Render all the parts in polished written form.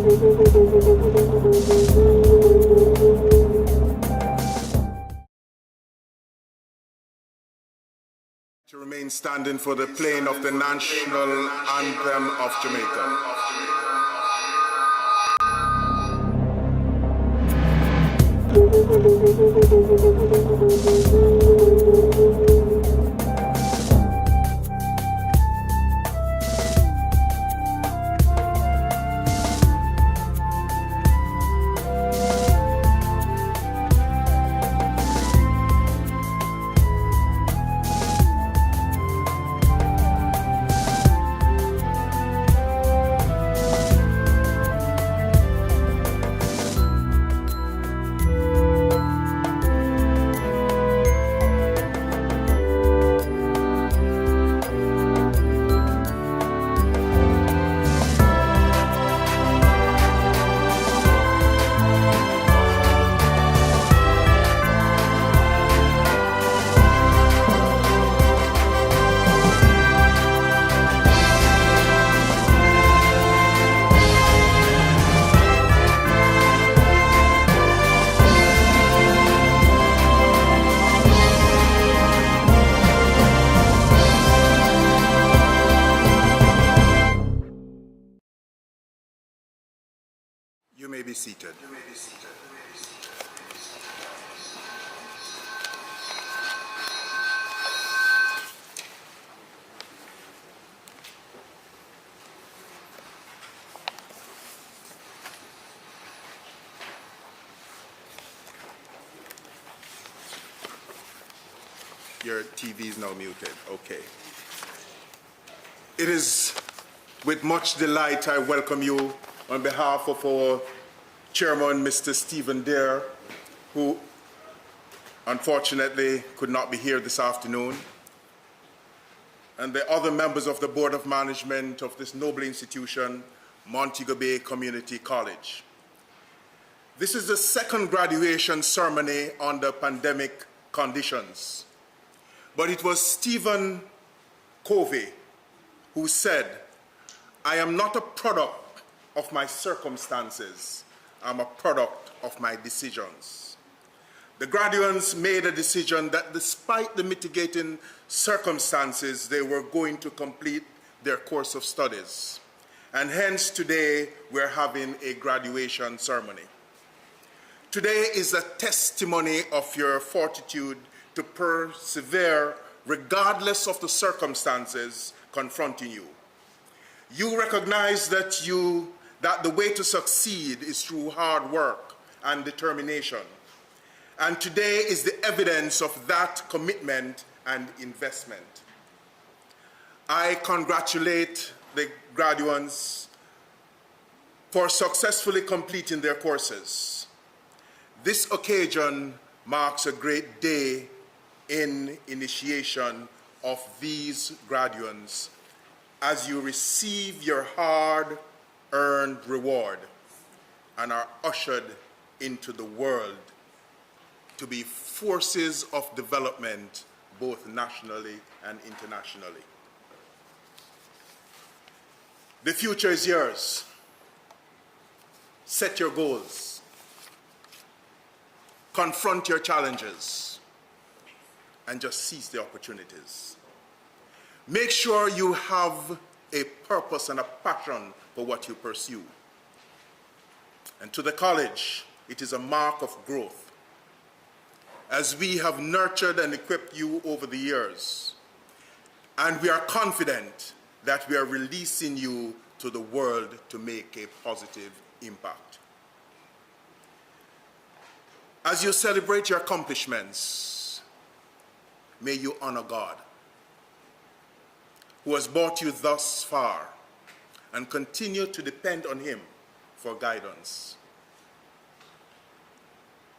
To remain standing for the playing of the national anthem of Jamaica. You may be seated. Your TV is now muted. Okay. It is with much delight I welcome you on behalf of our chairman, Mr. Stephen Dare, who unfortunately could not be here this afternoon, and the other members of the Board of Management of this noble institution, Montego Bay Community College. This is the second graduation ceremony under pandemic conditions, but it was Stephen Covey who said, "I am not a product of my circumstances, I'm a product of my decisions." The graduates made a decision that despite the mitigating circumstances, they were going to complete their course of studies. And hence today, we're having a graduation ceremony. Today is a testimony of your fortitude to persevere regardless of the circumstances confronting you. You recognize that the way to succeed is through hard work and determination. And today is the evidence of that commitment and investment. I congratulate the graduates for successfully completing their courses. This occasion marks a great day in initiation of these graduates as you receive your hard-earned reward and are ushered into the world to be forces of development both nationally and internationally. The future is yours. Set your goals. Confront your challenges and just seize the opportunities. Make sure you have a purpose and a passion for what you pursue. And to the college, it is a mark of growth. As we have nurtured and equipped you over the years, and we are confident that we are releasing you to the world to make a positive impact. As you celebrate your accomplishments, may you honor God, who has brought you thus far, and continue to depend on Him for guidance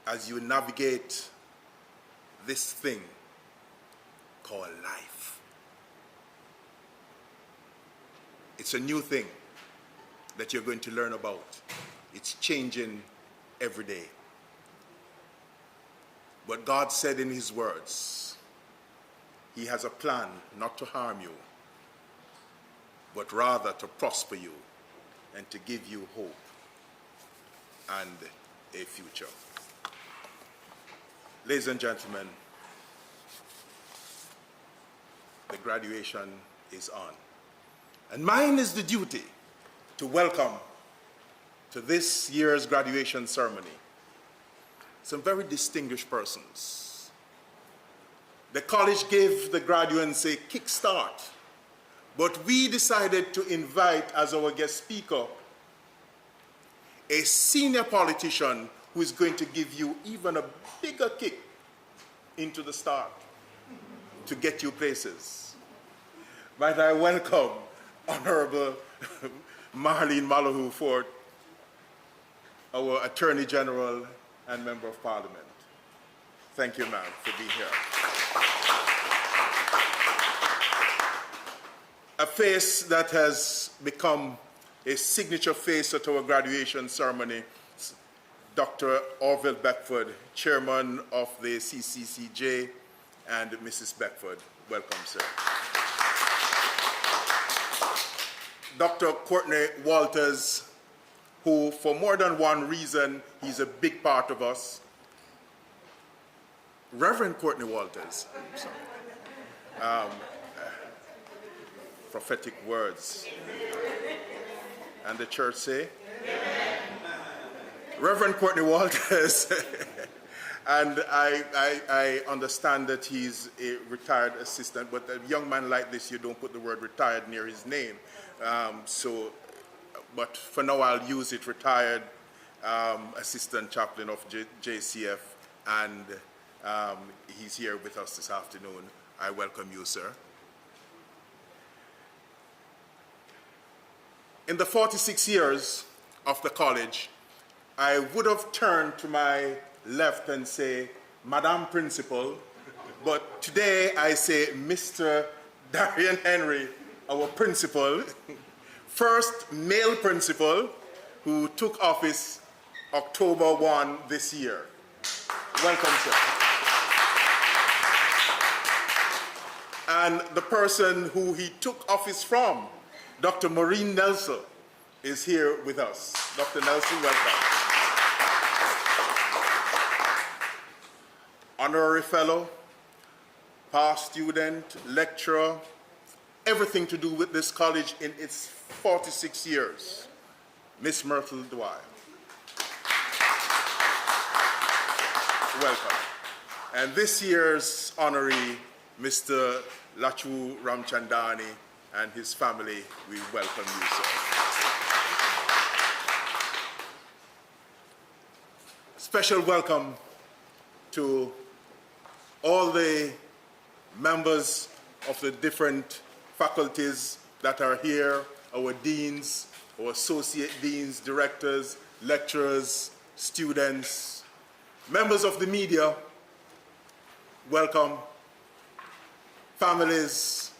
as you navigate this thing called life. It's a new thing that you're going to learn about. It's changing every day. But God said in His words, He has a plan not to harm you, but rather to prosper you and to give you hope and a future. Ladies and gentlemen, the graduation is on. And mine is the duty to welcome to this year's graduation ceremony some very distinguished persons. The college gave the graduates a kickstart, but we decided to invite as our guest speaker a senior politician who is going to give you even a bigger kick into the start to get you places. Might I welcome Honorable Marlene Malahoo-Forte, our Attorney General and Member of Parliament. Thank you, ma'am, for being here. A face that has become a signature face at our graduation ceremony, Dr. Orville Beckford, Chairman of the CCCJ, and Mrs. Beckford. Welcome, sir. Dr. Courtney Walters, who for more than one reason, he's a big part of us. Reverend Courtney Walters, prophetic words. And the church say? Amen. Reverend Courtney Walters, and I understand that he's a retired assistant, but a young man like this, you don't put the word retired near his name. But for now, I'll use it, retired assistant chaplain of JCF, and he's here with us this afternoon. I welcome you, sir. In the 46 years of the college, I would have turned to my left and say, Madam Principal, but today I say Mr. Darian Henry, our principal, first male principal who took office October 1 this year. Welcome, sir. And the person who he took office from, Dr. Maureen Nelson, is here with us. Dr. Nelson, welcome. Honorary fellow, past student, lecturer, everything to do with this college in its 46 years, Miss Myrtle Dwyer. Welcome. And this year's honoree, Mr. Lachu Ramchandani and his family, we welcome you, sir. Special welcome to all the members of the different faculties that are here, our deans, our associate deans, directors, lecturers, students, members of the media, welcome, families,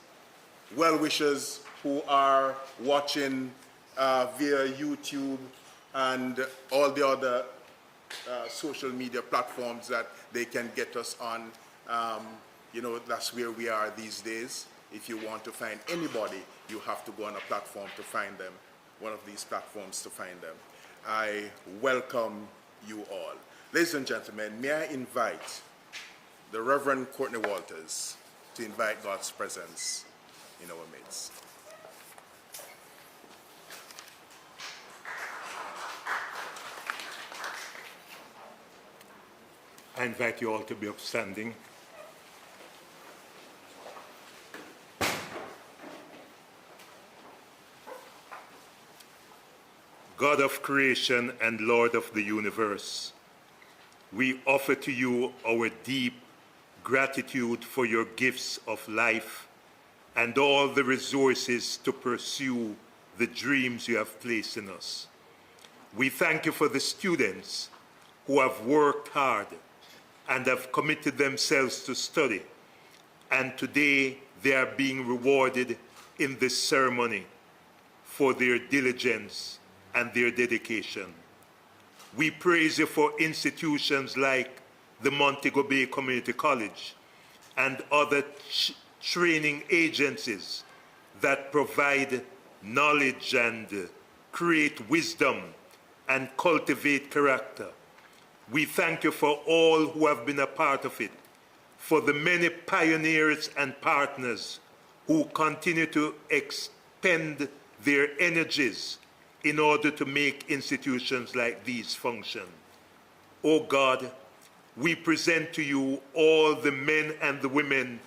well-wishers who are watching via YouTube and all the other social media platforms that they can get us on. You know, that's where we are these days. If you want to find anybody, you have to go on a platform to find them, one of these platforms to find them. I welcome you all. Ladies and gentlemen, may I invite the Reverend Courtney Walters to invite God's presence in our midst. I invite you all to be upstanding. God of creation and Lord of the universe, we offer to you our deep gratitude for your gifts of life and all the resources to pursue the dreams you have placed in us. We thank you for the students who have worked hard and have committed themselves to study, and today they are being rewarded in this ceremony for their diligence and their dedication. We praise you for institutions like the Montego Bay Community College and other training agencies that provide knowledge and create wisdom and cultivate character. We thank you for all who have been a part of it, for the many pioneers and partners who continue to expend their energies in order to make institutions like these function. O God, we present to you all the men and the women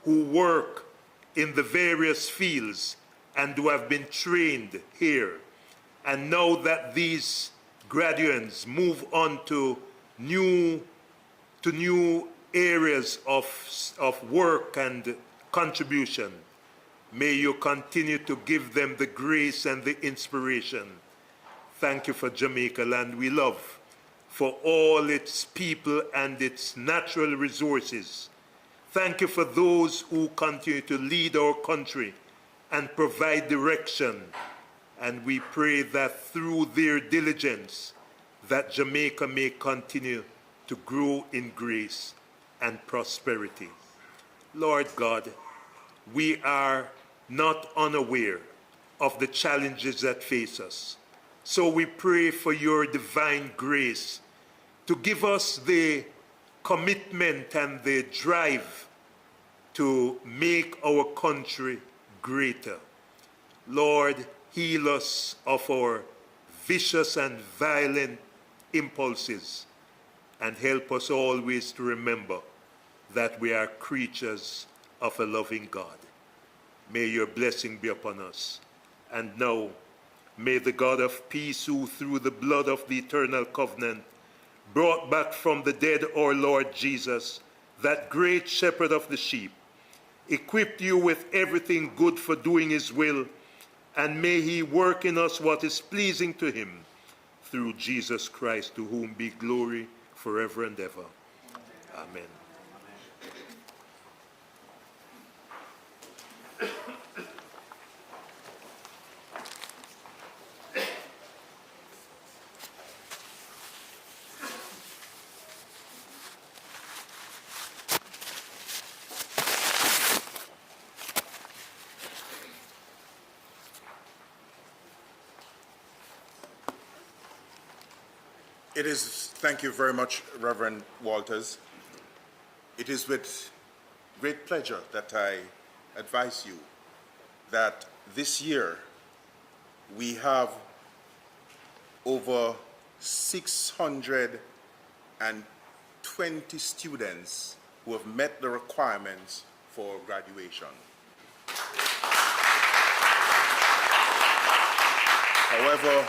who work in the various fields and who have been trained here. And now that these graduates move on to new areas of work and contribution, may you continue to give them the grace and the inspiration. Thank you for Jamaica, land we love, for all its people and its natural resources. Thank you for those who continue to lead our country and provide direction. And we pray that through their diligence, that Jamaica may continue to grow in grace and prosperity. Lord God, we are not unaware of the challenges that face us. So we pray for your divine grace to give us the commitment and the drive to make our country greater. Lord, heal us of our vicious and violent impulses and help us always to remember that we are creatures of a loving God. May your blessing be upon us. And now, may the God of peace, who through the blood of the eternal covenant brought back from the dead our Lord Jesus, that great shepherd of the sheep, equip you with everything good for doing his will, and may he work in us what is pleasing to him, through Jesus Christ, to whom be glory forever and ever. Amen. Thank you very much, Reverend Walters. It is with great pleasure that I advise you that this year we have over 620 students who have met the requirements for graduation. However,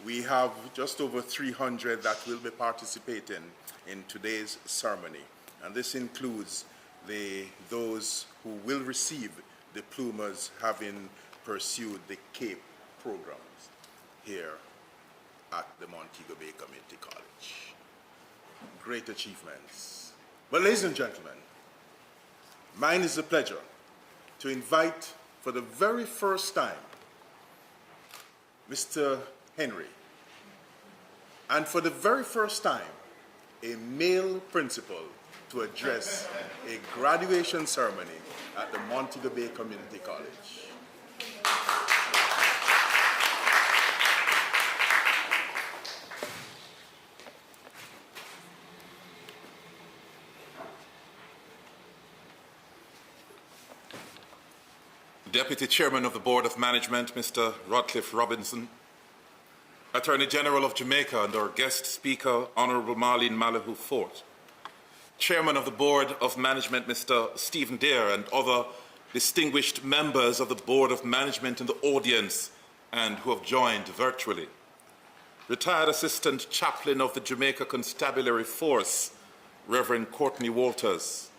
we have just over 300 that will be participating in today's ceremony. And this includes those who will receive diplomas having pursued the CAPE programs here at the Montego Bay Community College. Great achievements. Well, ladies and gentlemen, mine is the pleasure to invite for the very first time Mr. Henry, and for the very first time, a male principal to address a graduation ceremony at the Montego Bay Community College. Deputy Chairman of the Board of Management, Mr. Rodcliffe Robinson, Attorney General of Jamaica and our guest speaker, Honorable Marlene Malahoo-Forte, Chairman of the Board of Management, Mr. Stephen Dare, and other distinguished members of the Board of Management in the audience and who have joined virtually, Retired Assistant Chaplain of the Jamaica Constabulary Force, Reverend Courtney Walters,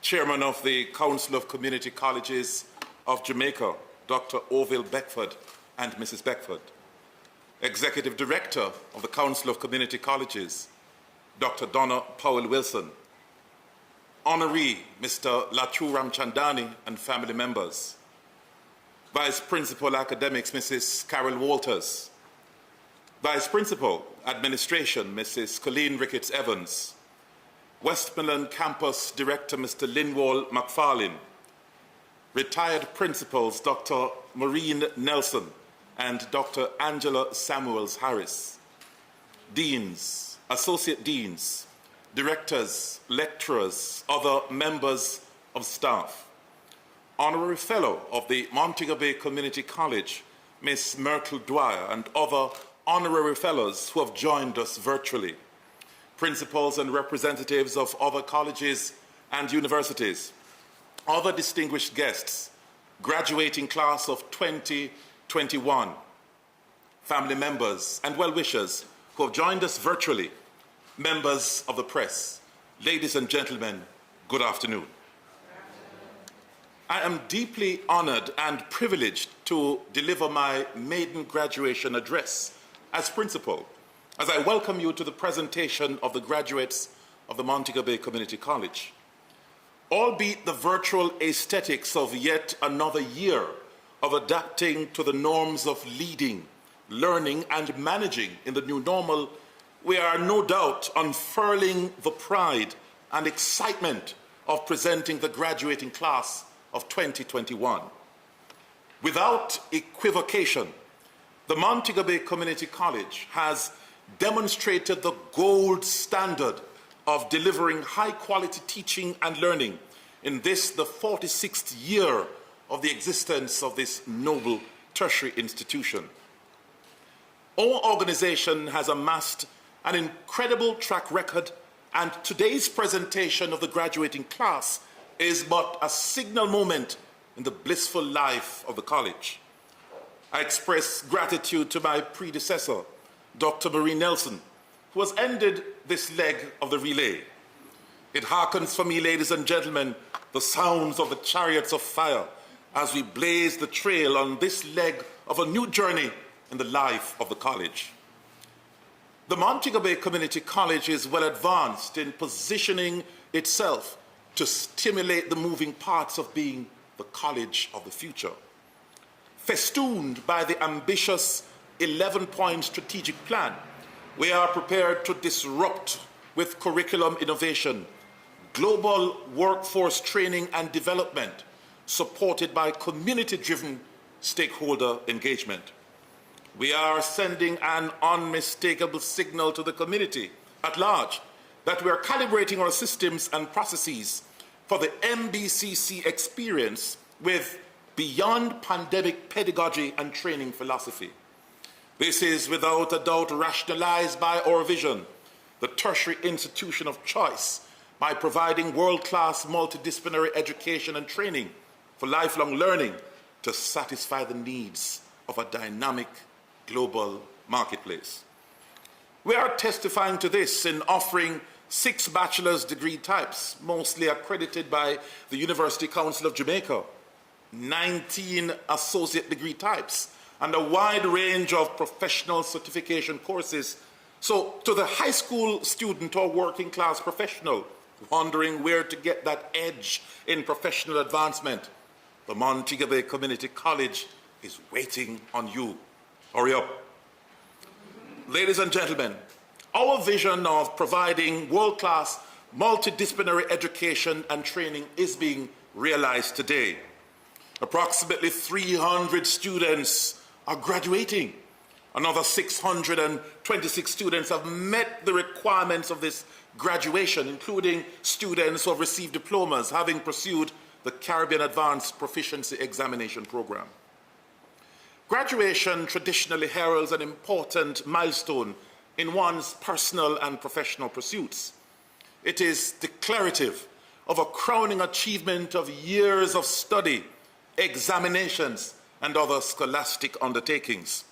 Chairman of the Council of Community Colleges of Jamaica, Dr. Orville Beckford and Mrs. Beckford, Executive Director of the Council of Community Colleges, Dr. Donna Powell-Wilson, Honoree Mr. Latu Ramchandani and family members, Vice Principal Academics Mrs. Carol Walters, Vice Principal Administration Mrs. Colleen Ricketts-Evans, Westmoreland Campus Director Mr. Linwall McFarlane, Retired Principals Dr. Maureen Nelson and Dr. Angela Samuels Harris, deans, associate deans, directors, lecturers, other members of staff, Honorary Fellow of the Montego Bay Community College, Miss Myrtle Dwyer, and other Honorary Fellows who have joined us virtually, principals and representatives of other colleges and universities, other distinguished guests, graduating class of 2021, family members and well-wishers who have joined us virtually, members of the press, ladies and gentlemen, good afternoon. I am deeply honored and privileged to deliver my maiden graduation address as principal, as I welcome you to the presentation of the graduates of the Montego Bay Community College. Albeit the virtual aesthetics of yet another year of adapting to the norms of leading, learning, and managing in the new normal, we are no doubt unfurling the pride and excitement of presenting the graduating class of 2021. Without equivocation, the Montego Bay Community College has demonstrated the gold standard of delivering high-quality teaching and learning in this, the 46th year of the existence of this noble tertiary institution. Our organization has amassed an incredible track record, and today's presentation of the graduating class is but a signal moment in the blissful life of the college. I express gratitude to my predecessor, Dr. Marie Nelson, who has ended this leg of the relay. It hearkens for me, ladies and gentlemen, the sounds of the chariots of fire as we blaze the trail on this leg of a new journey in the life of the college. The Montego Bay Community College is well advanced in positioning itself to stimulate the moving parts of being the college of the future. Festooned by the ambitious 11-point strategic plan, we are prepared to disrupt with curriculum innovation, global workforce training and development, supported by community-driven stakeholder engagement. We are sending an unmistakable signal to the community at large that we are calibrating our systems and processes for the MBCC experience with beyond pandemic pedagogy and training philosophy. This is without a doubt rationalized by our vision, the tertiary institution of choice, by providing world-class multidisciplinary education and training for lifelong learning to satisfy the needs of a dynamic global marketplace. We are testifying to this in offering 6 bachelor's degree types, mostly accredited by the University Council of Jamaica, 19 associate degree types, and a wide range of professional certification courses. So to the high school student or working class professional wondering where to get that edge in professional advancement, the Montego Bay Community College is waiting on you. Hurry up. Ladies and gentlemen, our vision of providing world-class multidisciplinary education and training is being realized today. Approximately 300 students are graduating. Another 626 students have met the requirements of this graduation, including students who have received diplomas, having pursued the Caribbean Advanced Proficiency Examination Program. Graduation traditionally heralds an important milestone in one's personal and professional pursuits. It is declarative of a crowning achievement of years of study, examinations, and other scholastic undertakings.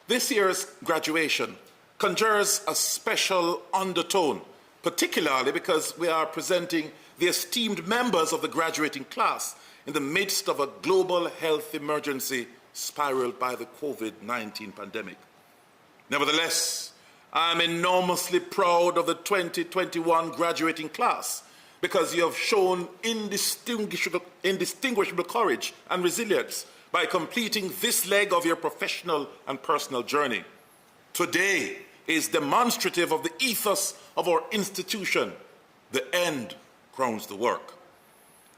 This year's graduation conjures a special undertone, particularly because we are presenting the esteemed members of the graduating class in the midst of a global health emergency spiraled by the COVID-19 pandemic. Nevertheless, I'm enormously proud of the 2021 graduating class because you have shown indistinguishable courage and resilience by completing this leg of your professional and personal journey. Today is demonstrative of the ethos of our institution. The end crowns the work.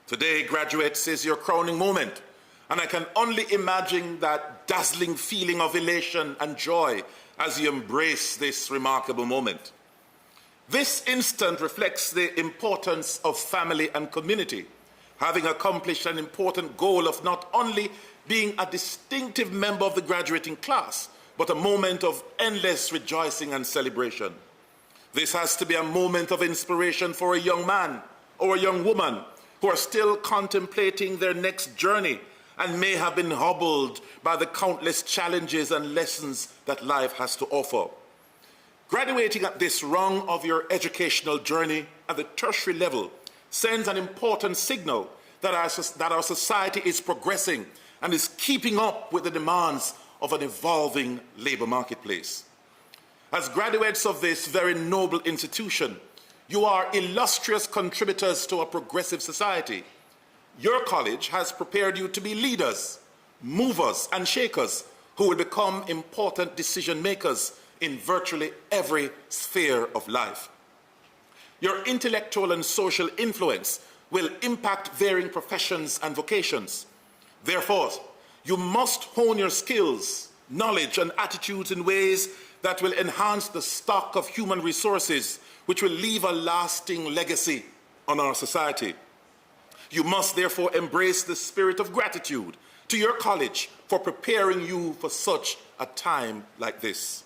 Today, graduates, is your crowning moment, and I can only imagine that dazzling feeling of elation and joy as you embrace this remarkable moment. This instant reflects the importance of family and community, having accomplished an important goal of not only being a distinctive member of the graduating class, but a moment of endless rejoicing and celebration. This has to be a moment of inspiration for a young man or a young woman who are still contemplating their next journey and may have been hobbled by the countless challenges and lessons that life has to offer. Graduating at this rung of your educational journey at the tertiary level sends an important signal that our society is progressing and is keeping up with the demands of an evolving labor marketplace. As graduates of this very noble institution, you are illustrious contributors to a progressive society. Your college has prepared you to be leaders, movers, and shakers who will become important decision makers in virtually every sphere of life. Your intellectual and social influence will impact varying professions and vocations. Therefore, you must hone your skills, knowledge, and attitudes in ways that will enhance the stock of human resources, which will leave a lasting legacy on our society. You must therefore embrace the spirit of gratitude to your college for preparing you for such a time like this.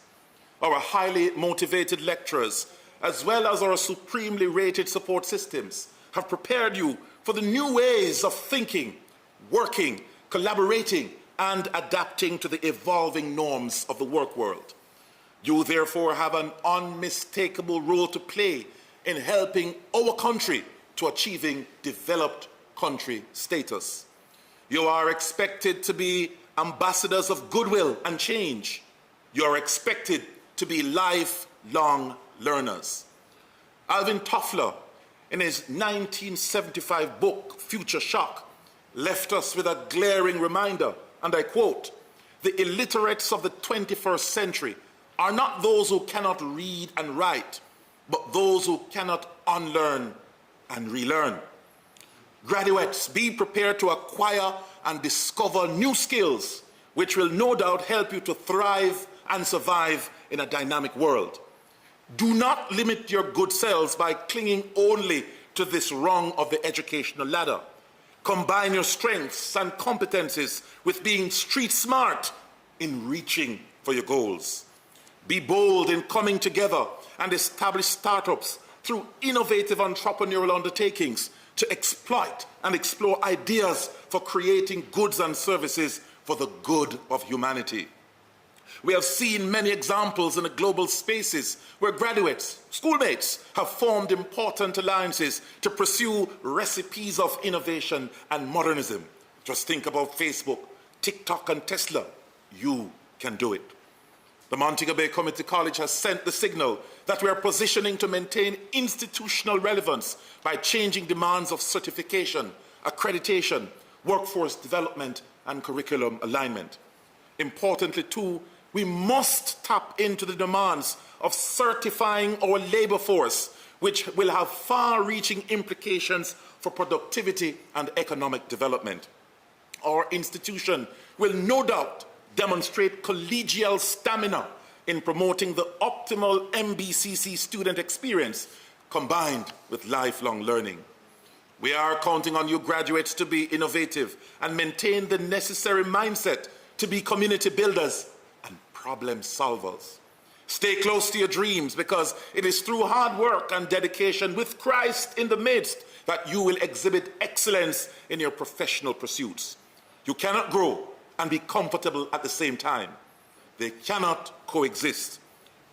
Our highly motivated lecturers, as well as our supremely rated support systems, have prepared you for the new ways of thinking, working, collaborating, and adapting to the evolving norms of the work world. You therefore have an unmistakable role to play in helping our country to achieving developed country status. You are expected to be ambassadors of goodwill and change. You are expected to be lifelong learners. Alvin Toffler, in his 1975 book, Future Shock, left us with a glaring reminder, and I quote, "The illiterates of the 21st century are not those who cannot read and write, but those who cannot unlearn and relearn." Graduates, be prepared to acquire and discover new skills, which will no doubt help you to thrive and survive in a dynamic world. Do not limit your good selves by clinging only to this rung of the educational ladder. Combine your strengths and competencies with being street smart in reaching for your goals. Be bold in coming together and establish startups through innovative entrepreneurial undertakings to exploit and explore ideas for creating goods and services for the good of humanity. We have seen many examples in the global spaces where graduates, schoolmates, have formed important alliances to pursue recipes of innovation and modernism. Just think about Facebook, TikTok, and Tesla. You can do it. The Montego Bay Community College has sent the signal that we are positioning to maintain institutional relevance by changing demands of certification, accreditation, workforce development, and curriculum alignment. Importantly, too, we must tap into the demands of certifying our labor force, which will have far-reaching implications for productivity and economic development. Our institution will no doubt demonstrate collegial stamina in promoting the optimal MBCC student experience combined with lifelong learning. We are counting on you graduates to be innovative and maintain the necessary mindset to be community builders and problem solvers. Stay close to your dreams, because it is through hard work and dedication with Christ in the midst that you will exhibit excellence in your professional pursuits. You cannot grow and be comfortable at the same time. They cannot coexist.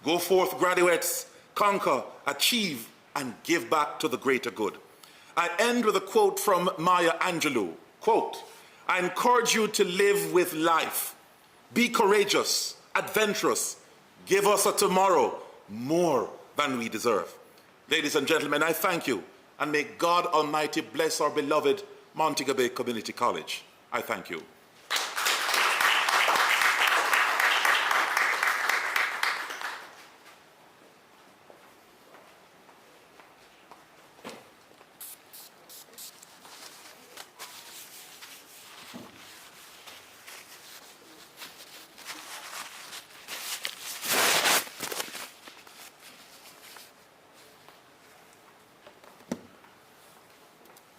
Go forth, graduates, conquer, achieve, and give back to the greater good. I end with a quote from Maya Angelou. Quote, "I encourage you to live with life. Be courageous, adventurous. Give us a tomorrow more than we deserve." Ladies and gentlemen, I thank you, and may God Almighty bless our beloved Montego Bay Community College. I thank you.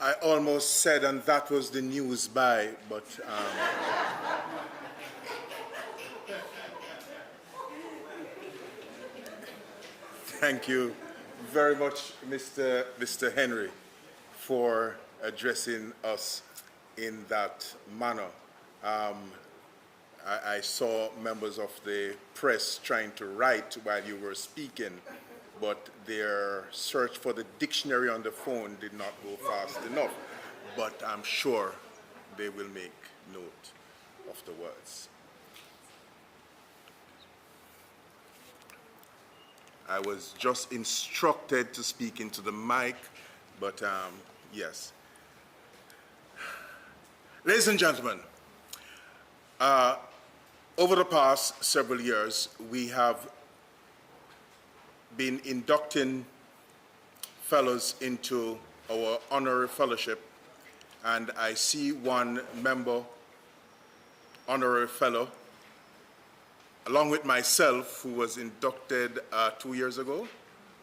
I almost said, and that was the news by, but thank you very much, Mr. Henry, for addressing us in that manner. I saw members of the press trying to write while you were speaking, but their search for the dictionary on the phone did not go fast enough. But I'm sure they will make note of the words. I was just instructed to speak into the mic, but yes. Ladies and gentlemen, over the past several years, we have been inducting fellows into our honorary fellowship, and I see one member, honorary fellow, along with myself, who was inducted 2 years ago.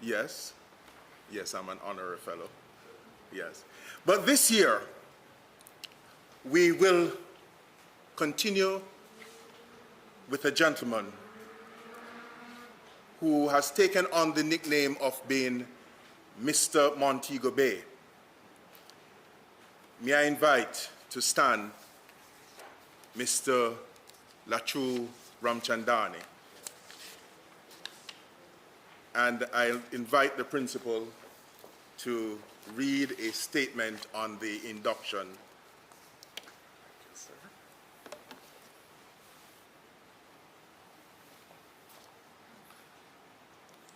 Yes, I'm an honorary fellow, yes. But this year, we will continue with a gentleman who has taken on the nickname of being Mr. Montego Bay. May I invite to stand Mr. Lachu Ramchandani. And I'll invite the principal to read a statement on the induction.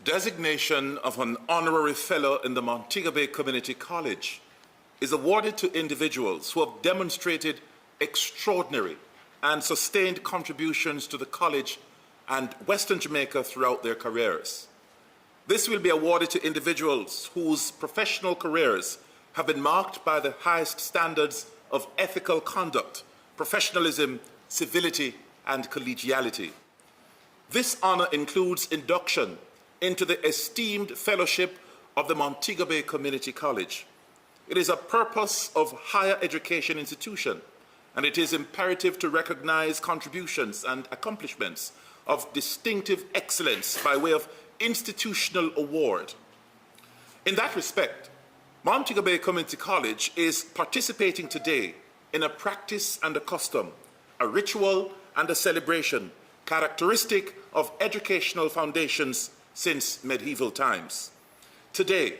Designation of an honorary fellow in the Montego Bay Community College is awarded to individuals who have demonstrated extraordinary and sustained contributions to the college and Western Jamaica throughout their careers. This will be awarded to individuals whose professional careers have been marked by the highest standards of ethical conduct, professionalism, civility, and collegiality. This honor includes induction into the esteemed fellowship of the Montego Bay Community College. It is a purpose of higher education institution, and it is imperative to recognize contributions and accomplishments of distinctive excellence by way of institutional award. In that respect, Montego Bay Community College is participating today in a practice and a custom, a ritual and a celebration characteristic of educational foundations since medieval times. Today,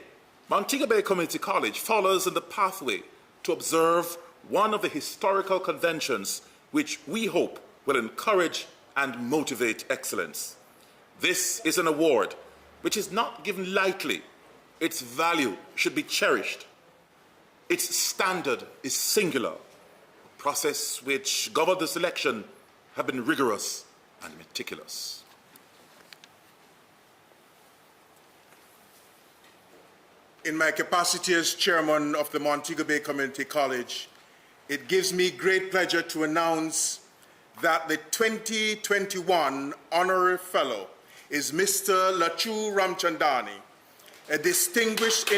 Montego Bay Community College follows in the pathway to observe one of the historical conventions which we hope will encourage and motivate excellence. This is an award which is not given lightly. Its value should be cherished. Its standard is singular. The process which governed the selection have been rigorous and meticulous. In my capacity as chairman of the Montego Bay Community College, it gives me great pleasure to announce that the 2021 honorary fellow is Mr. Lachu Ramchandani, a distinguished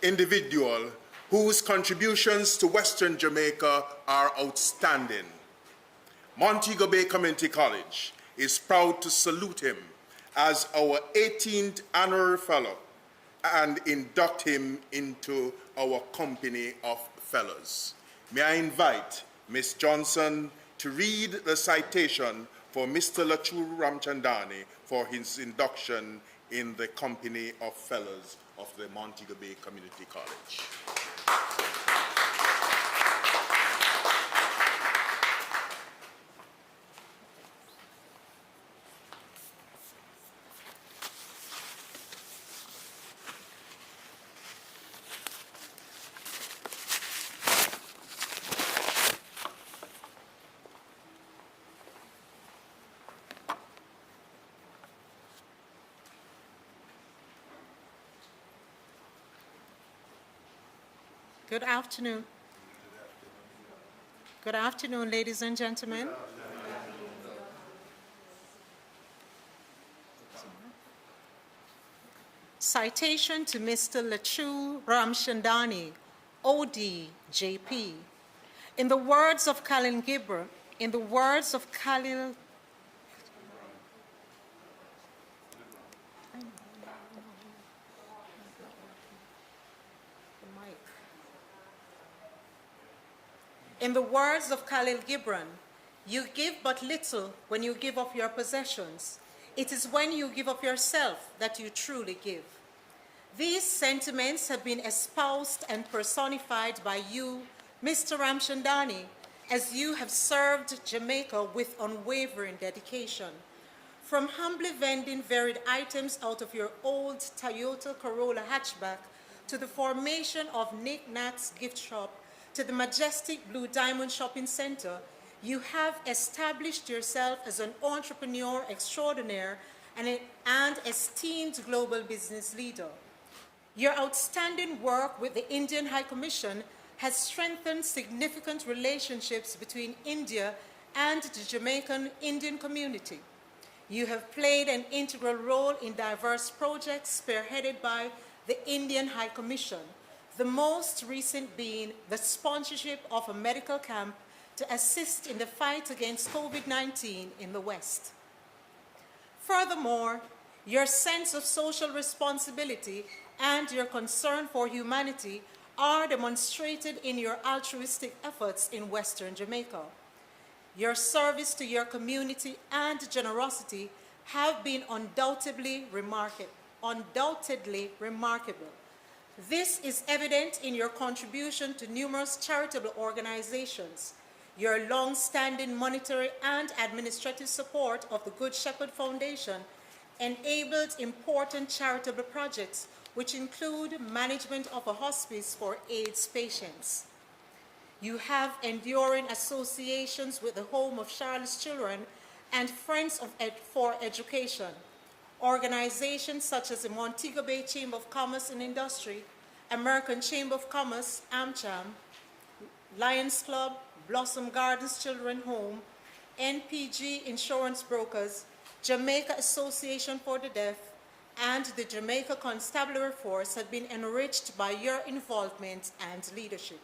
individual whose contributions to Western Jamaica are outstanding. Montego Bay Community College is proud to salute him as our 18th honorary fellow and induct him into our company of fellows. May I invite Ms. Johnson to read the citation for Mr. Lachu Ramchandani for his induction in the company of fellows of the Montego Bay Community College. Good afternoon. Good afternoon, ladies and gentlemen. Citation to Mr. Lachu Ramchandani, OD, JP. In the words of Khalil Gibran, in the words of Khalil, in the words of Khalil Gibran, you give but little when you give up your possessions. It is when you give up yourself that you truly give. These sentiments have been espoused and personified by you, Mr. Ramchandani, as you have served Jamaica with unwavering dedication. From humbly vending varied items out of your old Toyota Corolla hatchback to the formation of Nick Nat's gift shop to the majestic Blue Diamond Shopping Center, you have established yourself as an entrepreneur extraordinaire and an esteemed global business leader. Your outstanding work with the Indian High Commission has strengthened significant relationships between India and the Jamaican Indian community. You have played an integral role in diverse projects spearheaded by the Indian High Commission, the most recent being the sponsorship of a medical camp to assist in the fight against COVID-19 in the West. Furthermore, your sense of social responsibility and your concern for humanity are demonstrated in your altruistic efforts in Western Jamaica. Your service to your community and generosity have been undoubtedly remarkable. This is evident in your contribution to numerous charitable organizations, your long-standing monetary and administrative support of the Good Shepherd Foundation enabled important charitable projects, which include management of a hospice for AIDS patients. You have enduring associations with the Home of Charlotte's Children and Friends for Education, organizations such as the Montego Bay Chamber of Commerce and Industry, American Chamber of Commerce, AmCham, Lions Club, Blossom Gardens Children Home, NPG Insurance Brokers, Jamaica Association for the Deaf, and the Jamaica Constabulary Force have been enriched by your involvement and leadership.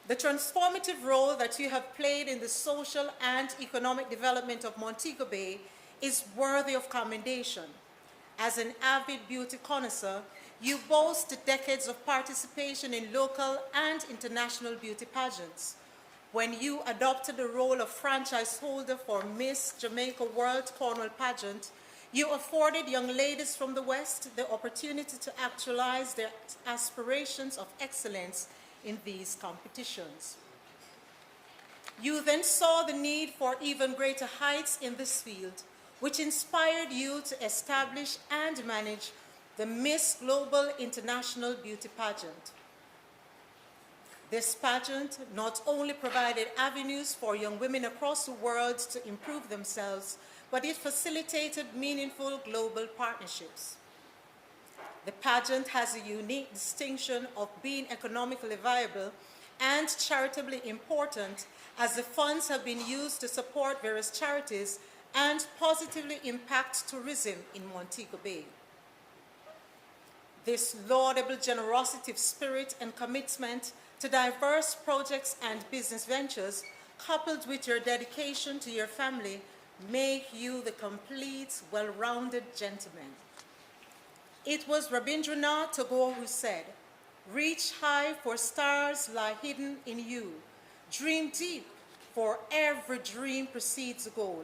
The transformative role that you have played in the social and economic development of Montego Bay is worthy of commendation. As an avid beauty connoisseur, you boast decades of participation in local and international beauty pageants. When you adopted the role of franchise holder for Miss Jamaica World Cornwall pageant, you afforded young ladies from the West the opportunity to actualize their aspirations of excellence in these competitions. You then saw the need for even greater heights in this field, which inspired you to establish and manage the Miss Global International Beauty Pageant. This pageant not only provided avenues for young women across the world to improve themselves, but it facilitated meaningful global partnerships. The pageant has a unique distinction of being economically viable and charitably important, as the funds have been used to support various charities and positively impact tourism in Montego Bay. This laudable generosity of spirit and commitment to diverse projects and business ventures, coupled with your dedication to your family, make you the complete, well-rounded gentleman. It was Rabindranath Tagore who said, "Reach high, for stars lie hidden in you. Dream deep, for every dream precedes a goal."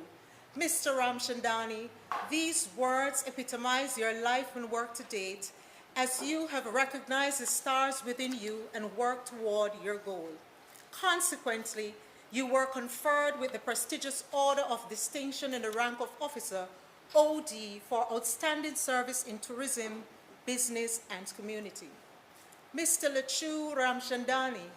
Mr. Ramchandani, these words epitomize your life and work to date, as you have recognized the stars within you and worked toward your goal. Consequently, you were conferred with the prestigious Order of Distinction in the rank of Officer, OD, for outstanding service in tourism, business, and community. Mr. Lachu Ramchandani,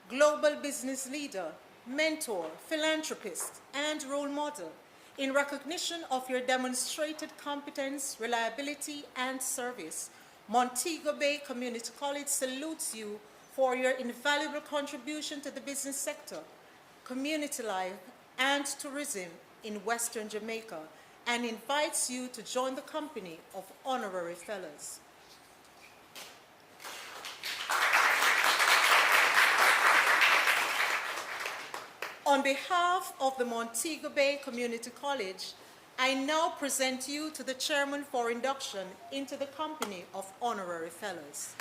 global business leader, mentor, philanthropist, and role model, in recognition of your demonstrated competence, reliability, and service, Montego Bay Community College salutes you for your invaluable contribution to the business sector, community life, and tourism in Western Jamaica, and invites you to join the company of honorary fellows. On behalf of the Montego Bay Community College, I now present you to the chairman for induction into the company of honorary fellows.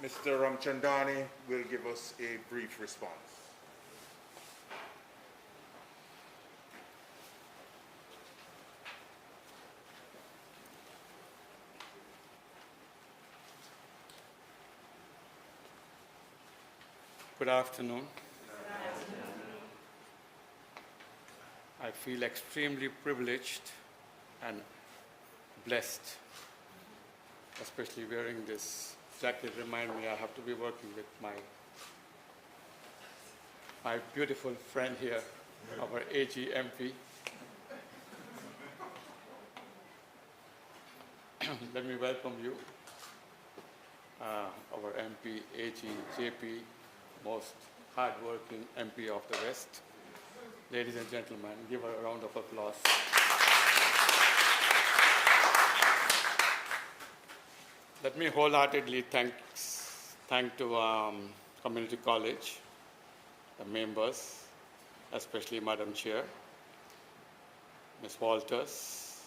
Mr. Ramchandani will give us a brief response. Good afternoon. I feel extremely privileged and blessed, especially wearing this jacket. Remind me I have to be working with my beautiful friend here, our AG MP. Let me welcome you, our MP, AG, JP, most hard-working MP of the West. Ladies and gentlemen, give her a round of applause. Let me wholeheartedly thank to Community College, the members, especially Madam Chair, Ms. Walters,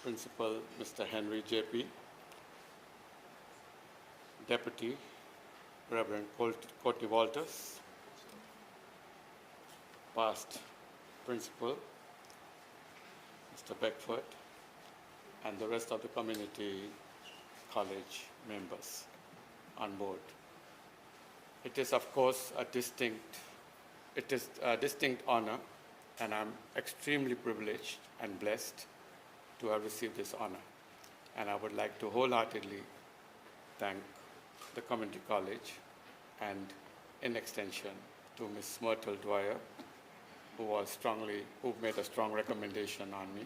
Principal Mr. Henry JP, Deputy Reverend Courtney Walters, past Principal Mr. Beckford, and the rest of the community college members on board. It is, of course, a distinct honor, and I'm extremely privileged and blessed to have received this honor. And I would like to wholeheartedly thank the community college and, in extension, to Ms. Myrtle Dwyer, who made a strong recommendation on me.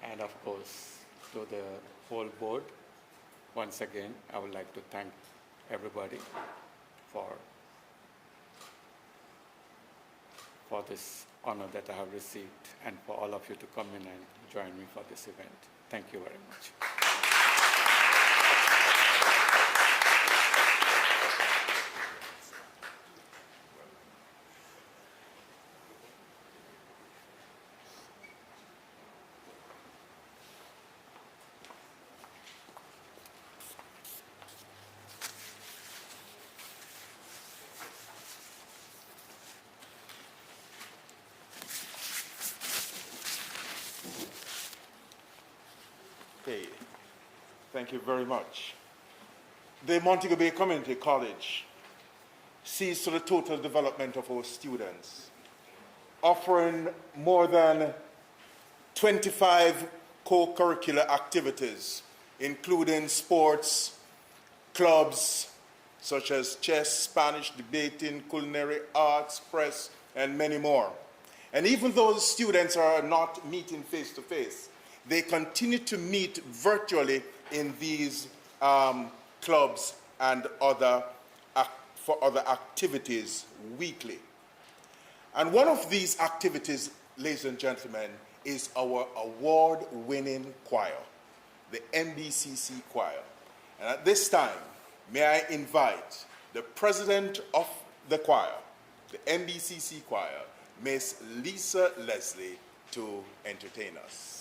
And of course, to the whole board, once again, I would like to thank everybody for this honor that I have received, and for all of you to come in and join me for this event. Thank you very much. Okay, thank you very much. The Montego Bay Community College sees to the total development of our students, offering more than 25 co-curricular activities, including sports, clubs, such as chess, Spanish, debating, culinary arts, press, and many more. And even though the students are not meeting face-to-face, they continue to meet virtually in these clubs and for other activities weekly. And one of these activities, ladies and gentlemen, is our award-winning choir, the MBCC choir. And at this time, may I invite the president of the choir, the MBCC choir, Miss Lisa Leslie, to entertain us.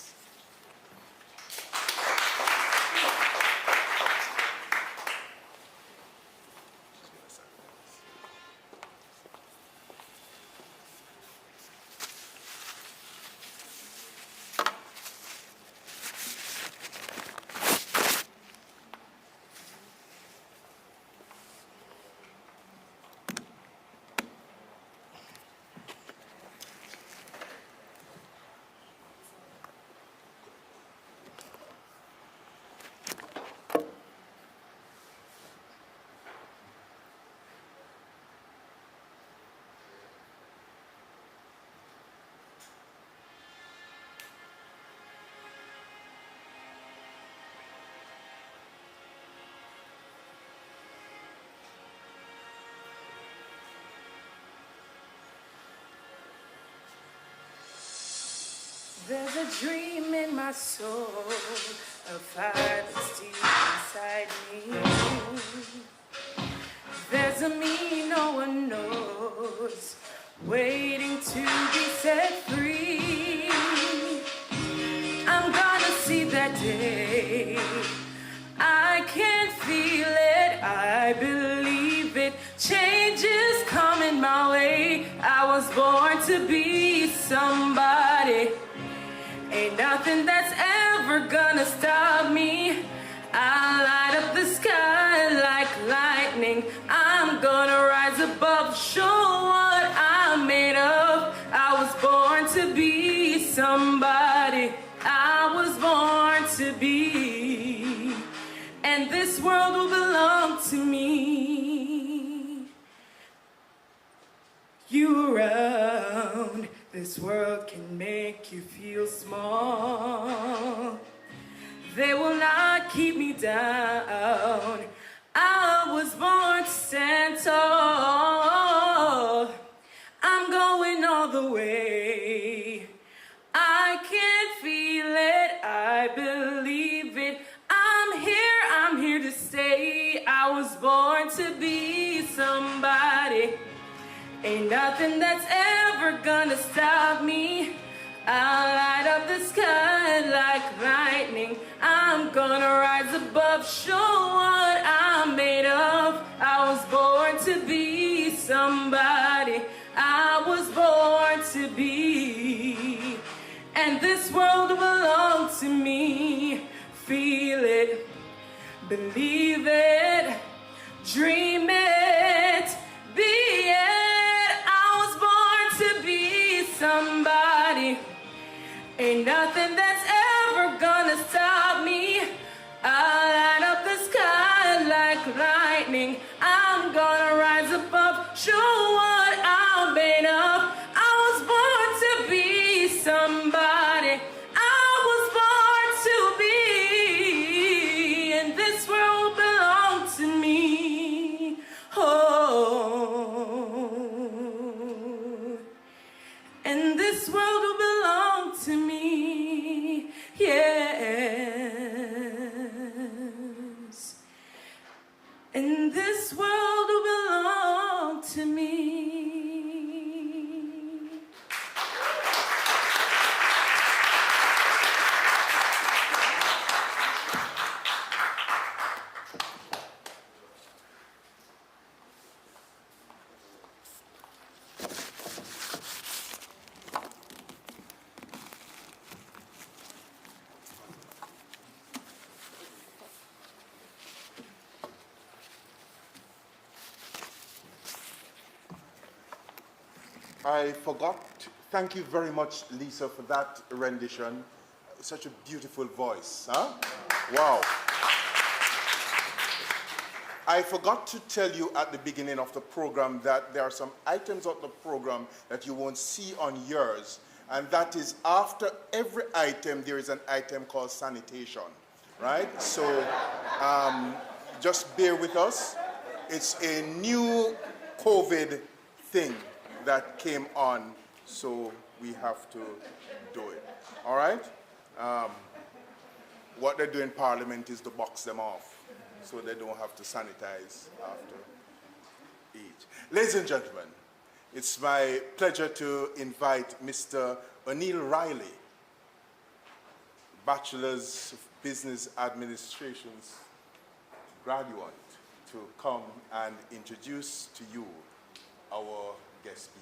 There's a dream in my soul, a fire that's deep inside me. There's a me no one knows, waiting to be set free. I'm gonna see that day. I can feel it, I believe it. Change is coming my way. I was born to be somebody. Ain't nothing that's ever gonna stop me. I light up the sky like lightning. I'm gonna rise above, show what I'm made of. I was born to be somebody. I was born to be. And this world will belong to me. You around. This world can make you feel small. They will not keep me down. I was born to stand tall. I'm going all the way. I can feel it, I believe it. I'm here to stay. I was born to be somebody. Ain't nothing that's ever gonna stop me. I'll light up the sky like lightning. I'm gonna rise above, show what I'm made of. I was born to be somebody. I was born to be. And this world belongs to me. Feel it, believe it, dream it, be it. Somebody, ain't nothing that's ever gonna stop me. I'll light up the sky like lightning. I'm gonna rise above, show what I'm made of. I was born to be somebody. I was born to be, and this world belongs to me. Oh. And I forgot. Thank you very much, Lisa, for that rendition. Such a beautiful voice, huh? Wow. I forgot to tell you at the beginning of the program that there are some items of the program that you won't see on yours, and that is after every item there is an item called sanitation, right? So just bear with us. It's a new COVID thing that came on, so we have to do it. All right? What they do in Parliament is to box them off, so they don't have to sanitize after each. Ladies and gentlemen, it's my pleasure to invite Mr. O'Neill Riley, Bachelor's of Business Administration's graduate, to come and introduce to you our guest speaker.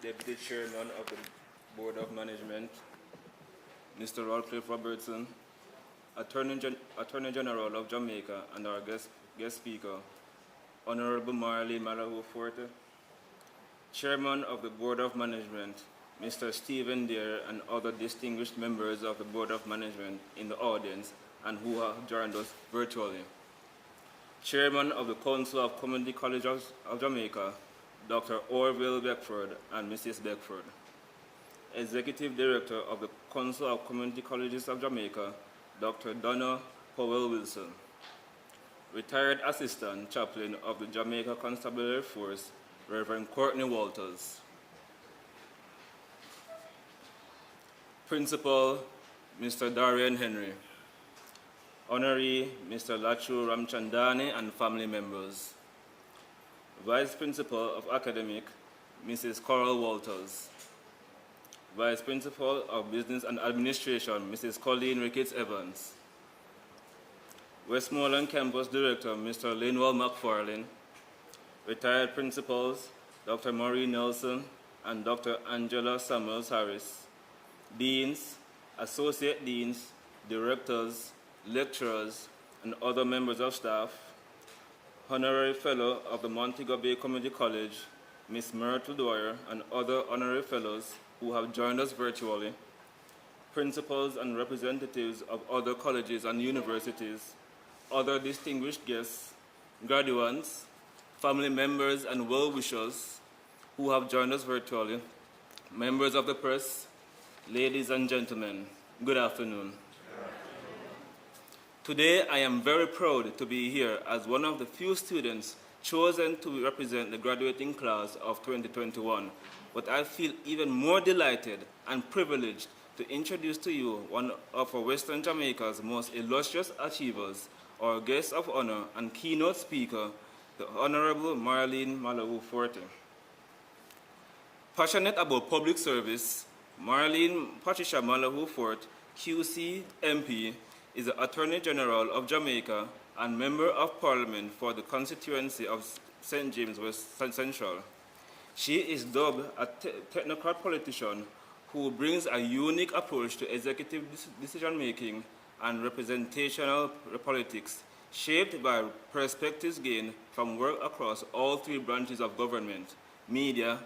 Deputy Chairman of the Board of Management, Mr. Radcliffe Robertson, Attorney General of Jamaica, and our guest speaker, Honorable Marlene Malahoo-Forte, Chairman of the Board of Management, Mr. Stephen Deere, and other distinguished members of the Board of Management in the audience and who have joined us virtually, Chairman of the Council of Community Colleges of Jamaica, Dr. Orville Beckford and Mrs. Beckford, Executive Director of the Council of Community Colleges of Jamaica, Dr. Donna Powell-Wilson, Retired Assistant Chaplain of the Jamaica Constabulary Force, Reverend Courtney Walters, Principal, Mr. Darian Henry, Honoree, Mr. Lachu Ramchandani and family members, Vice Principal of Academic, Mrs. Coral Walters, Vice Principal of Business and Administration, Mrs. Colleen Ricketts Evans, Westmoreland Campus Director, Mr. Linwell McFarlane, Retired Principals, Dr. Maureen Nelson and Dr. Angela Samuels Harris, Deans, Associate Deans, Directors, Lecturers, and other members of staff, Honorary Fellow of the Montego Bay Community College, Ms. Myrtle Dwyer, and other Honorary Fellows who have joined us virtually, Principals and representatives of other colleges and universities, other distinguished guests, graduates, family members and well-wishers who have joined us virtually, members of the press, ladies and gentlemen, good afternoon. Today, I am very proud to be here as one of the few students chosen to represent the graduating class of 2021, but I feel even more delighted and privileged to introduce to you one of our Western Jamaica's most illustrious achievers, our guest of honor and keynote speaker, the Honorable Marlene Malahoo-Forte. Passionate about public service, Marlene Patricia Malahoo-Forte, QC, MP, is the Attorney General of Jamaica and Member of Parliament for the constituency of St. James West Central. She is dubbed a technocrat politician who brings a unique approach to executive decision-making and representational politics, shaped by perspectives gained from work across all three branches of government, media,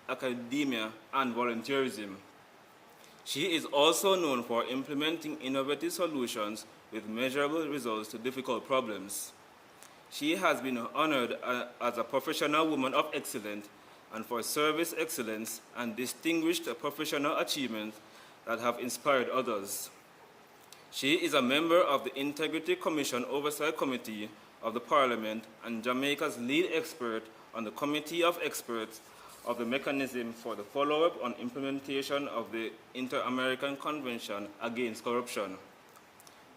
academia, and volunteerism. She is also known for implementing innovative solutions with measurable results to difficult problems. She has been honored as a professional woman of excellence and for service excellence and distinguished professional achievements that have inspired others. She is a member of the Integrity Commission Oversight Committee of the Parliament and Jamaica's lead expert on the Committee of Experts of the Mechanism for the Follow-up on Implementation of the Inter-American Convention Against Corruption.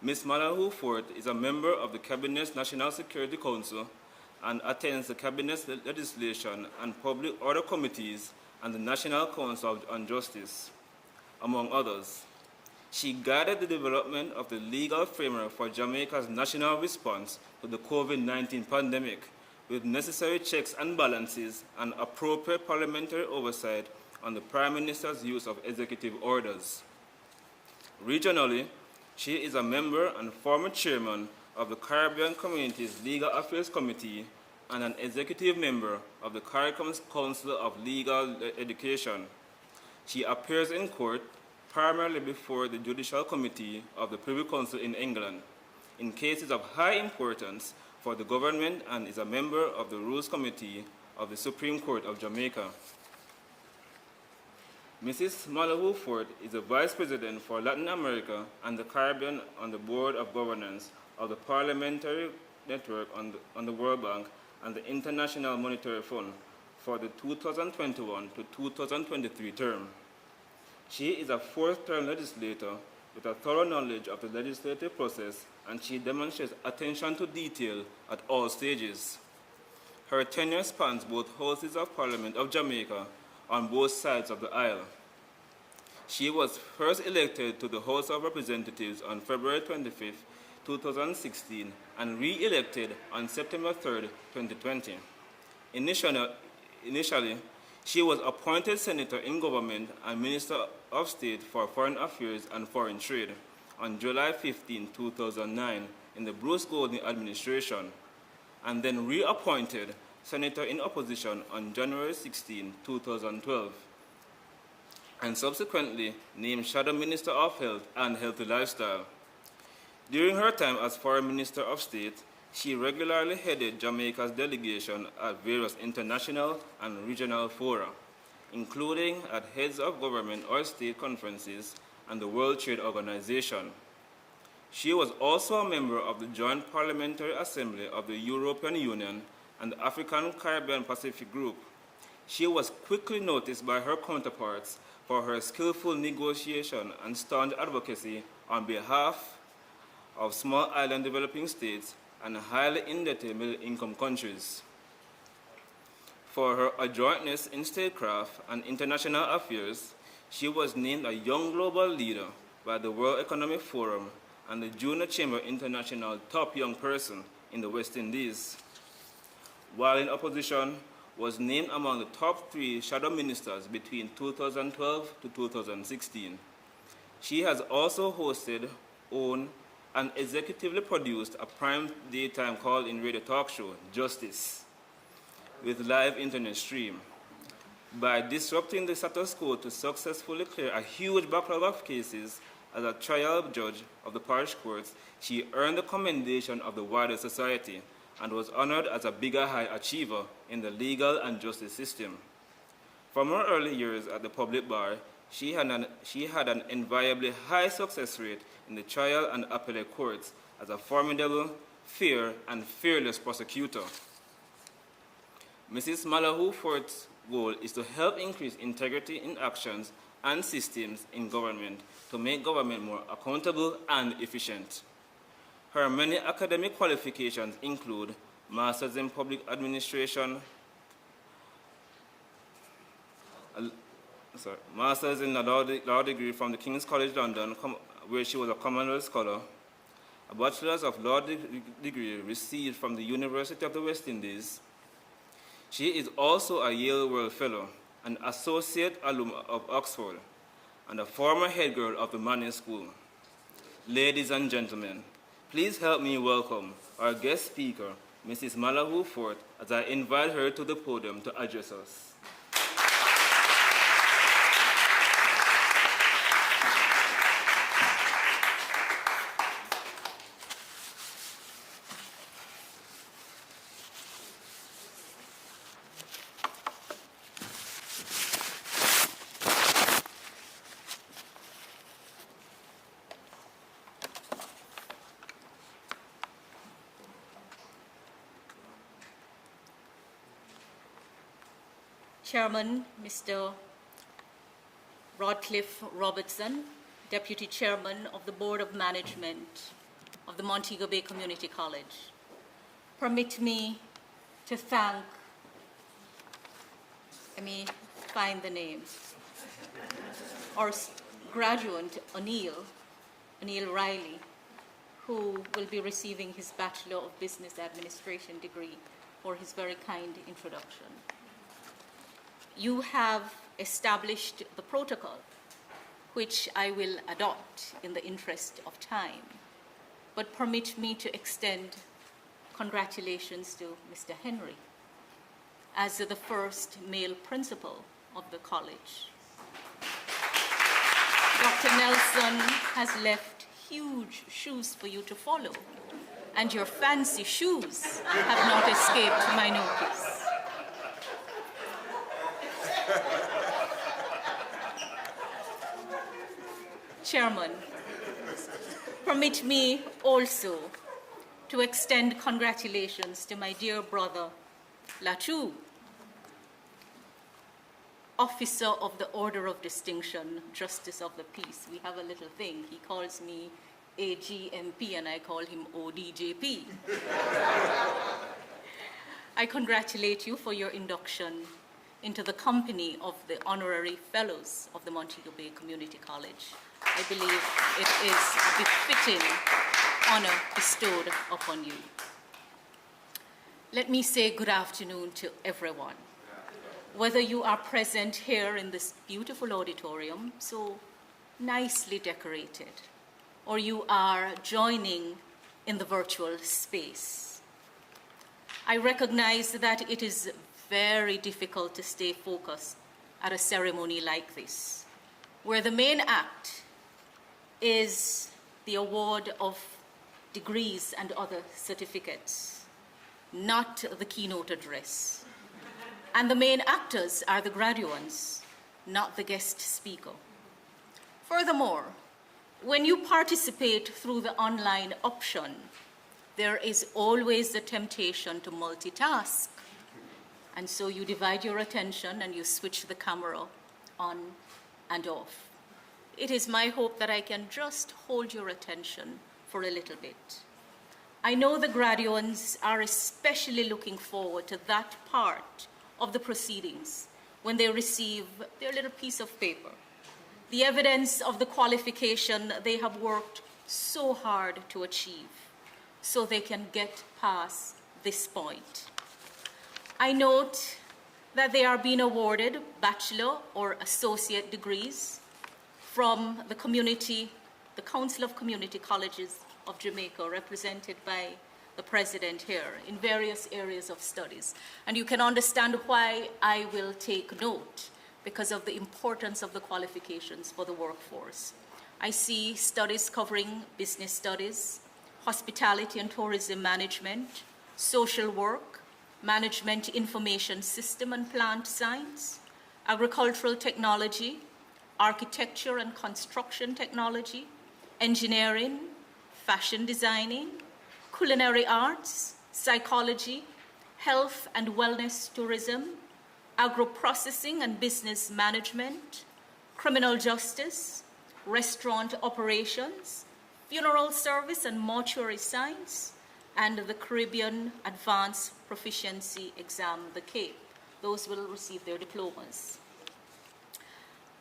Ms. Malahoo-Forte is a member of the Cabinet's National Security Council and attends the Cabinet's Legislation and Public Order Committees and the National Council on Justice, among others. She guided the development of the legal framework for Jamaica's national response to the COVID-19 pandemic, with necessary checks and balances and appropriate parliamentary oversight on the Prime Minister's use of executive orders. Regionally, she is a member and former chairman of the Caribbean Community's Legal Affairs Committee and an executive member of the CARICOM Council of Legal Education. She appears in court primarily before the Judicial Committee of the Privy Council in England in cases of high importance for the government and is a member of the Rules Committee of the Supreme Court of Jamaica. Mrs. Malahoo-Forte is the Vice President for Latin America and the Caribbean on the Board of Governance of the Parliamentary Network on the World Bank and the International Monetary Fund for the 2021 to 2023 term. She is a fourth-term legislator with a thorough knowledge of the legislative process, and she demonstrates attention to detail at all stages. Her tenure spans both Houses of Parliament of Jamaica on both sides of the aisle. She was first elected to the House of Representatives on February 25, 2016, and re-elected on September 3, 2020. Initially, she was appointed Senator in Government and Minister of State for Foreign Affairs and Foreign Trade on July 15, 2009, in the Bruce Golding administration, and then reappointed Senator in Opposition on January 16, 2012, and subsequently named Shadow Minister of Health and Healthy Lifestyle. During her time as Foreign Minister of State, she regularly headed Jamaica's delegation at various international and regional fora, including at heads of government or state conferences and the World Trade Organization. She was also a member of the Joint Parliamentary Assembly of the European Union and the African Caribbean Pacific Group. She was quickly noticed by her counterparts for her skillful negotiation and staunch advocacy on behalf of small island developing states and highly indebted middle-income countries. For her adroitness in statecraft and international affairs, she was named a Young Global Leader by the World Economic Forum and the Junior Chamber International Top Young Person in the West Indies. While in opposition, was named among the top 3 shadow ministers between 2012 to 2016. She has also hosted, owned, and executively produced a prime daytime call-in radio talk show, Justice, with live internet stream. By disrupting the status quo to successfully clear a huge backlog of cases as a trial judge of the parish courts, she earned the commendation of the wider society and was honored as a bigger high achiever in the legal and justice system. From her early years at the public bar, she had an invariably high success rate in the trial and appellate courts as a formidable, fair, and fearless prosecutor. Mrs. Malahoo-Forte's goal is to help increase integrity in actions and systems in government to make government more accountable and efficient. Her many academic qualifications include Masters in Public Administration, Masters in Law degree from the King's College London, where she was a Commonwealth Scholar, a Bachelor's of Law degree received from the University of the West Indies. She is also a Yale World Fellow, an Associate Alum of Oxford, and a former head girl of the Manning School. Ladies and gentlemen, please help me welcome our guest speaker, Mrs. Malahoo-Forte, as I invite her to the podium to address us. Chairman, Mr. Rodcliffe Robertson, Deputy Chairman of the Board of Management, of the Montego Bay Community College, permit me to thank, let me find the name, our graduate, O'Neill Riley, who will be receiving his Bachelor of Business Administration degree for his very kind introduction. You have established the protocol, which I will adopt in the interest of time, but permit me to extend congratulations to Mr. Henry as the first male principal of the college. Dr. Nelson has left huge shoes for you to follow, and your fancy shoes have not escaped my notice. Chairman, permit me also to extend congratulations to my dear brother, Latu, Officer of the Order of Distinction, Justice of the Peace. We have a little thing. He calls me AGMP and I call him ODJP. I congratulate you for your induction into the company of the Honorary Fellows of the Montego Bay Community College. I believe it is a befitting honor bestowed upon you. Let me say good afternoon to everyone. Whether you are present here in this beautiful auditorium, so nicely decorated, or you are joining in the virtual space. I recognize that it is very difficult to stay focused at a ceremony like this, where the main act is the award of degrees and other certificates, not the keynote address. And the main actors are the graduates, not the guest speaker. Furthermore, when you participate through the online option, there is always the temptation to multitask. And so you divide your attention and you switch the camera on and off. It is my hope that I can just hold your attention for a little bit. I know the graduates are especially looking forward to that part of the proceedings when they receive their little piece of paper, the evidence of the qualification they have worked so hard to achieve, so they can get past this point. I note that they are being awarded bachelor or associate degrees from the Council of Community Colleges of Jamaica, represented by the president here, in various areas of studies. And you can understand why I will take note, because of the importance of the qualifications for the workforce. I see studies covering business studies, hospitality and tourism management, social work, management information system and plant science, agricultural technology, architecture and construction technology, engineering, fashion designing, culinary arts, psychology, health and wellness tourism, agro-processing and business management, criminal justice, restaurant operations, funeral service and mortuary science, and the Caribbean Advanced Proficiency Exam, the CAPE. Those will receive their diplomas.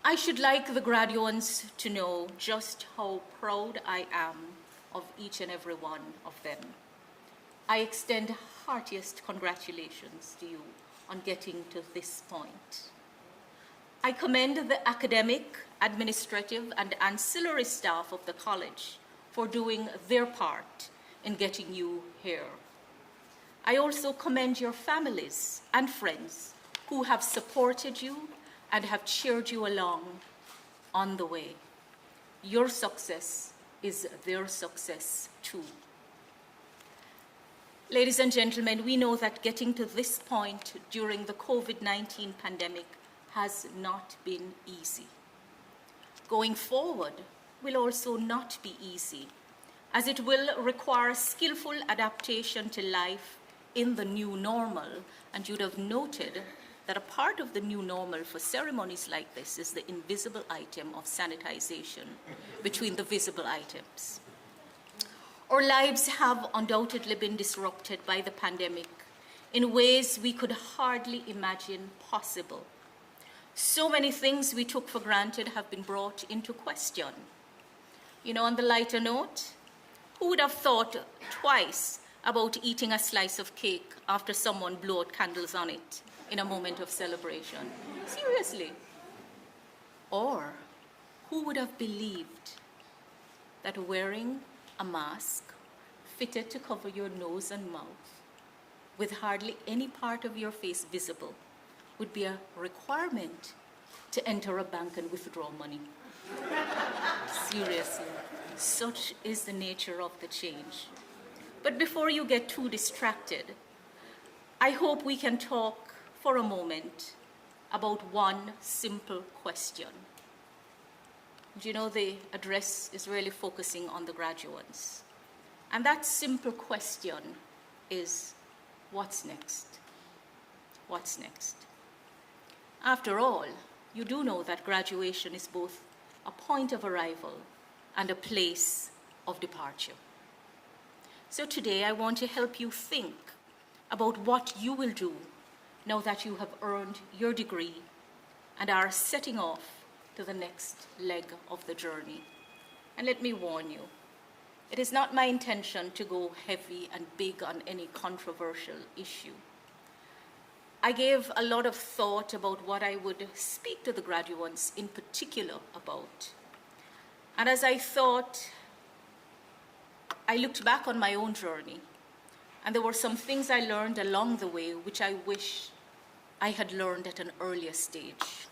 I should like the graduates to know just how proud I am of each and every one of them. I extend heartiest congratulations to you on getting to this point. I commend the academic, administrative, and ancillary staff of the college for doing their part in getting you here. I also commend your families and friends who have supported you and have cheered you along on the way. Your success is their success too. Ladies and gentlemen, we know that getting to this point during the COVID-19 pandemic has not been easy. Going forward will also not be easy, as it will require skillful adaptation to life in the new normal. And you'd have noted that a part of the new normal for ceremonies like this is the invisible item of sanitization between the visible items. Our lives have undoubtedly been disrupted by the pandemic in ways we could hardly imagine possible. So many things we took for granted have been brought into question. You know, on the lighter note, who would have thought twice about eating a slice of cake after someone blew out candles on it in a moment of celebration? Seriously. Or who would have believed that wearing a mask fitted to cover your nose and mouth with hardly any part of your face visible would be a requirement to enter a bank and withdraw money? Seriously, such is the nature of the change. But before you get too distracted, I hope we can talk for a moment about one simple question. You know, the address is really focusing on the graduates. And that simple question is, what's next? What's next? After all, you do know that graduation is both a point of arrival and a place of departure. So today I want to help you think about what you will do now that you have earned your degree and are setting off to the next leg of the journey. And let me warn you, it is not my intention to go heavy and big on any controversial issue. I gave a lot of thought about what I would speak to the graduates in particular about. And as I thought, I looked back on my own journey, and there were some things I learned along the way which I wish I had learned at an earlier stage.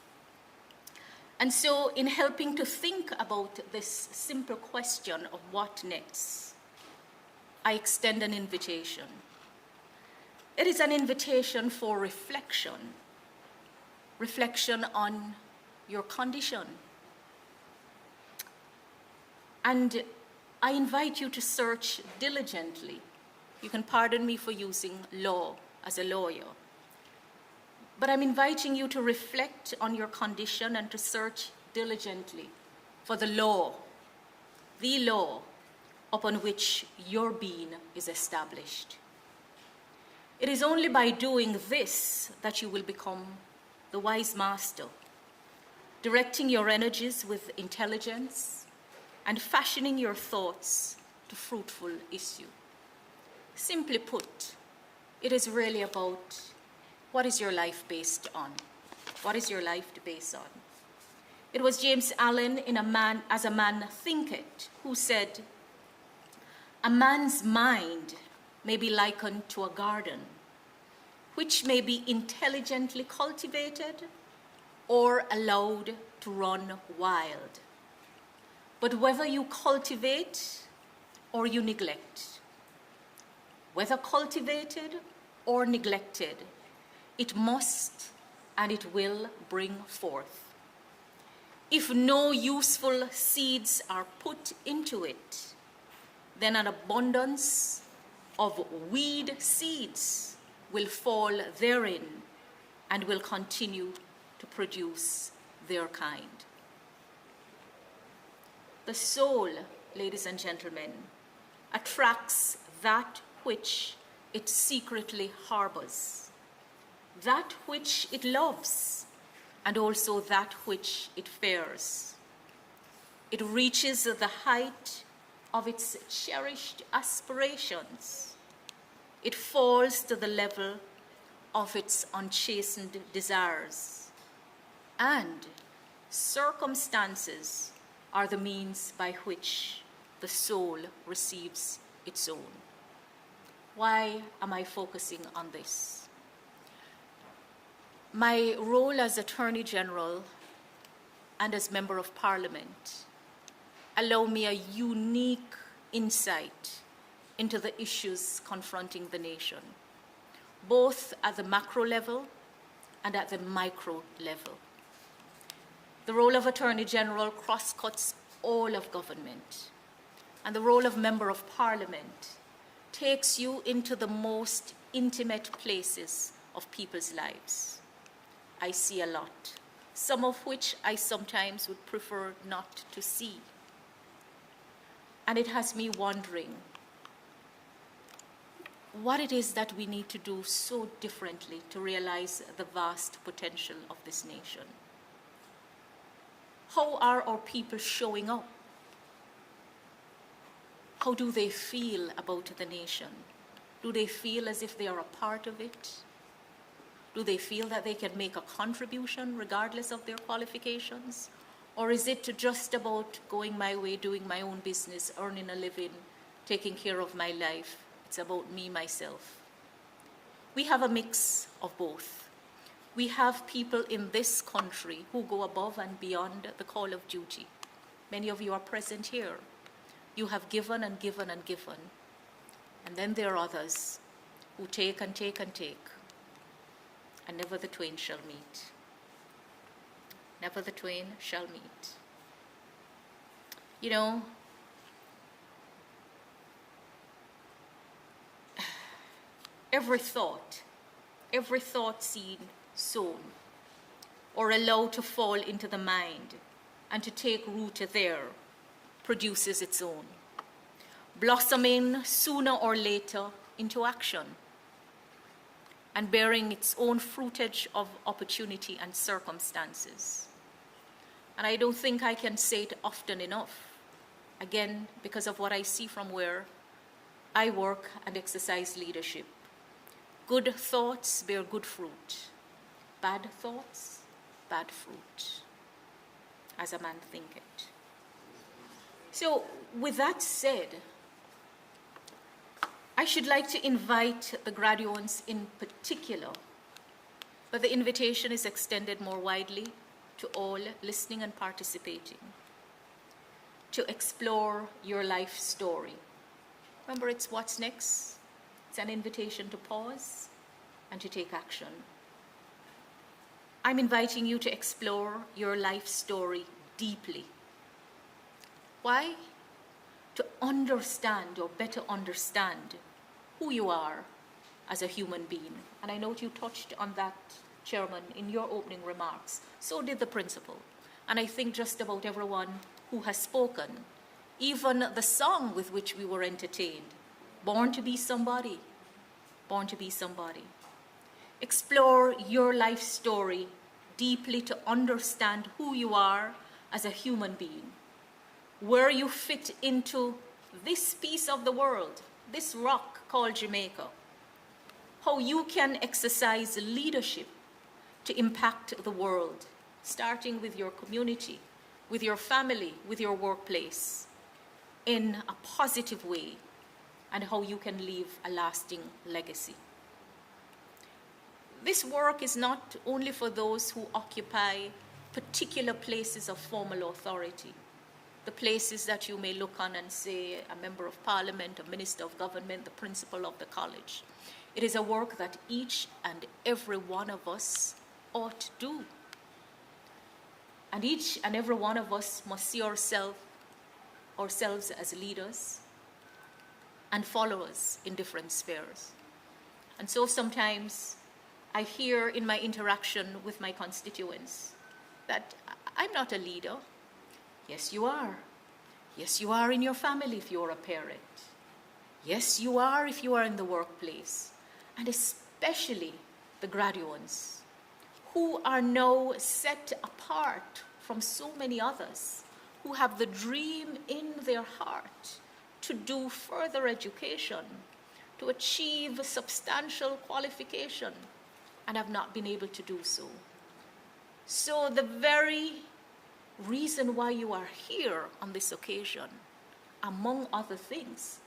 And so in helping to think about this simple question of what next, I extend an invitation. It is an invitation for reflection, reflection on your condition. And I invite you to search diligently. You can pardon me for using law as a lawyer. But I'm inviting you to reflect on your condition and to search diligently for the law upon which your being is established. It is only by doing this that you will become the wise master, directing your energies with intelligence and fashioning your thoughts to fruitful issue. Simply put, it is really about what is your life based on? What is your life based on? It was James Allen in As a Man Thinketh who said, "A man's mind may be likened to a garden, which may be intelligently cultivated or allowed to run wild. But whether you cultivate or you neglect, whether cultivated or neglected, it must and it will bring forth. If no useful seeds are put into it, then an abundance of weed seeds will fall therein and will continue to produce their kind." The soul, ladies and gentlemen, attracts that which it secretly harbors, that which it loves, and also that which it fears. It reaches the height of its cherished aspirations. It falls to the level of its unchastened desires. And circumstances are the means by which the soul receives its own. Why am I focusing on this? My role as Attorney General and as Member of Parliament allow me a unique insight into the issues confronting the nation, both at the macro level and at the micro level. The role of Attorney General cross-cuts all of government, and the role of Member of Parliament takes you into the most intimate places of people's lives. I see a lot, some of which I sometimes would prefer not to see. And it has me wondering, what it is that we need to do so differently to realize the vast potential of this nation. How are our people showing up? How do they feel about the nation? Do they feel as if they are a part of it? Do they feel that they can make a contribution regardless of their qualifications? Or is it just about going my way, doing my own business, earning a living, taking care of my life? It's about me, myself. We have a mix of both. We have people in this country who go above and beyond the call of duty. Many of you are present here. You have given and given and given. And then there are others who take and take and take, and never the twain shall meet. Never the twain shall meet. You know, every thought seed sown or allowed to fall into the mind and to take root there produces its own, blossoming sooner or later into action and bearing its own fruitage of opportunity and circumstances. And I don't think I can say it often enough, again, because of what I see from where I work and exercise leadership. Good thoughts bear good fruit. Bad thoughts, bad fruit. As a man thinketh. So, with that said, I should like to invite the graduates in particular, but the invitation is extended more widely to all listening and participating, to explore your life story. Remember, it's what's next. It's an invitation to pause and to take action. I'm inviting you to explore your life story deeply. Why? To understand, or better understand, who you are as a human being. And I know you touched on that, Chairman, in your opening remarks. So did the principal. And I think just about everyone who has spoken, even the song with which we were entertained, Born to be Somebody, Born to be Somebody. Explore your life story deeply to understand who you are as a human being, where you fit into this piece of the world, this rock called Jamaica, how you can exercise leadership to impact the world, starting with your community, with your family, with your workplace, in a positive way, and how you can leave a lasting legacy. This work is not only for those who occupy particular places of formal authority, the places that you may look on and say, a member of parliament, a minister of government, the principal of the college. It is a work that each and every one of us ought to do. And each and every one of us must see ourselves as leaders and followers in different spheres. And so sometimes I hear in my interaction with my constituents that I'm not a leader. Yes, you are. Yes, you are in your family if you're a parent. Yes, you are if you are in the workplace. And especially the graduates who are now set apart from so many others, who have the dream in their heart to do further education, to achieve substantial qualification, and have not been able to do so. So the very reason why you are here on this occasion, among other things,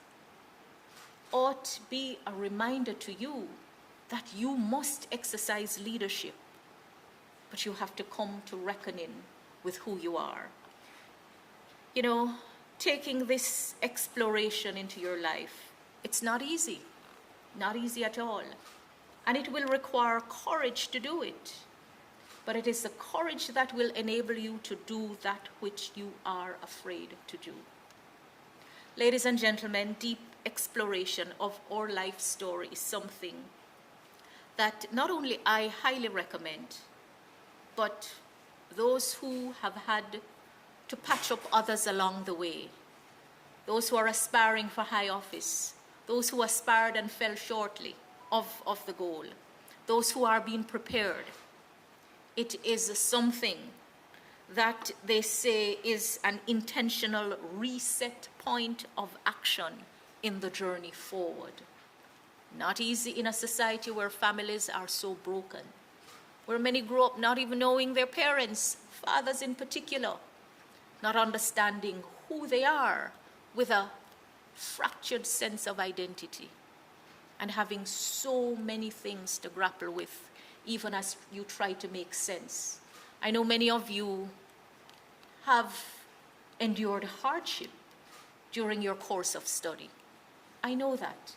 ought be a reminder to you that you must exercise leadership, but you have to come to reckoning with who you are. You know, taking this exploration into your life, it's not easy at all. And it will require courage to do it. But it is the courage that will enable you to do that which you are afraid to do. Ladies and gentlemen, deep exploration of our life story is something that not only I highly recommend, but those who have had to patch up others along the way, those who are aspiring for high office, those who aspired and fell shortly of the goal, those who are being prepared. It is something that they say is an intentional reset point of action in the journey forward. Not easy in a society where families are so broken, where many grow up not even knowing their parents, fathers in particular, not understanding who they are, with a fractured sense of identity, and having so many things to grapple with, even as you try to make sense. I know many of you have endured hardship during your course of study. I know that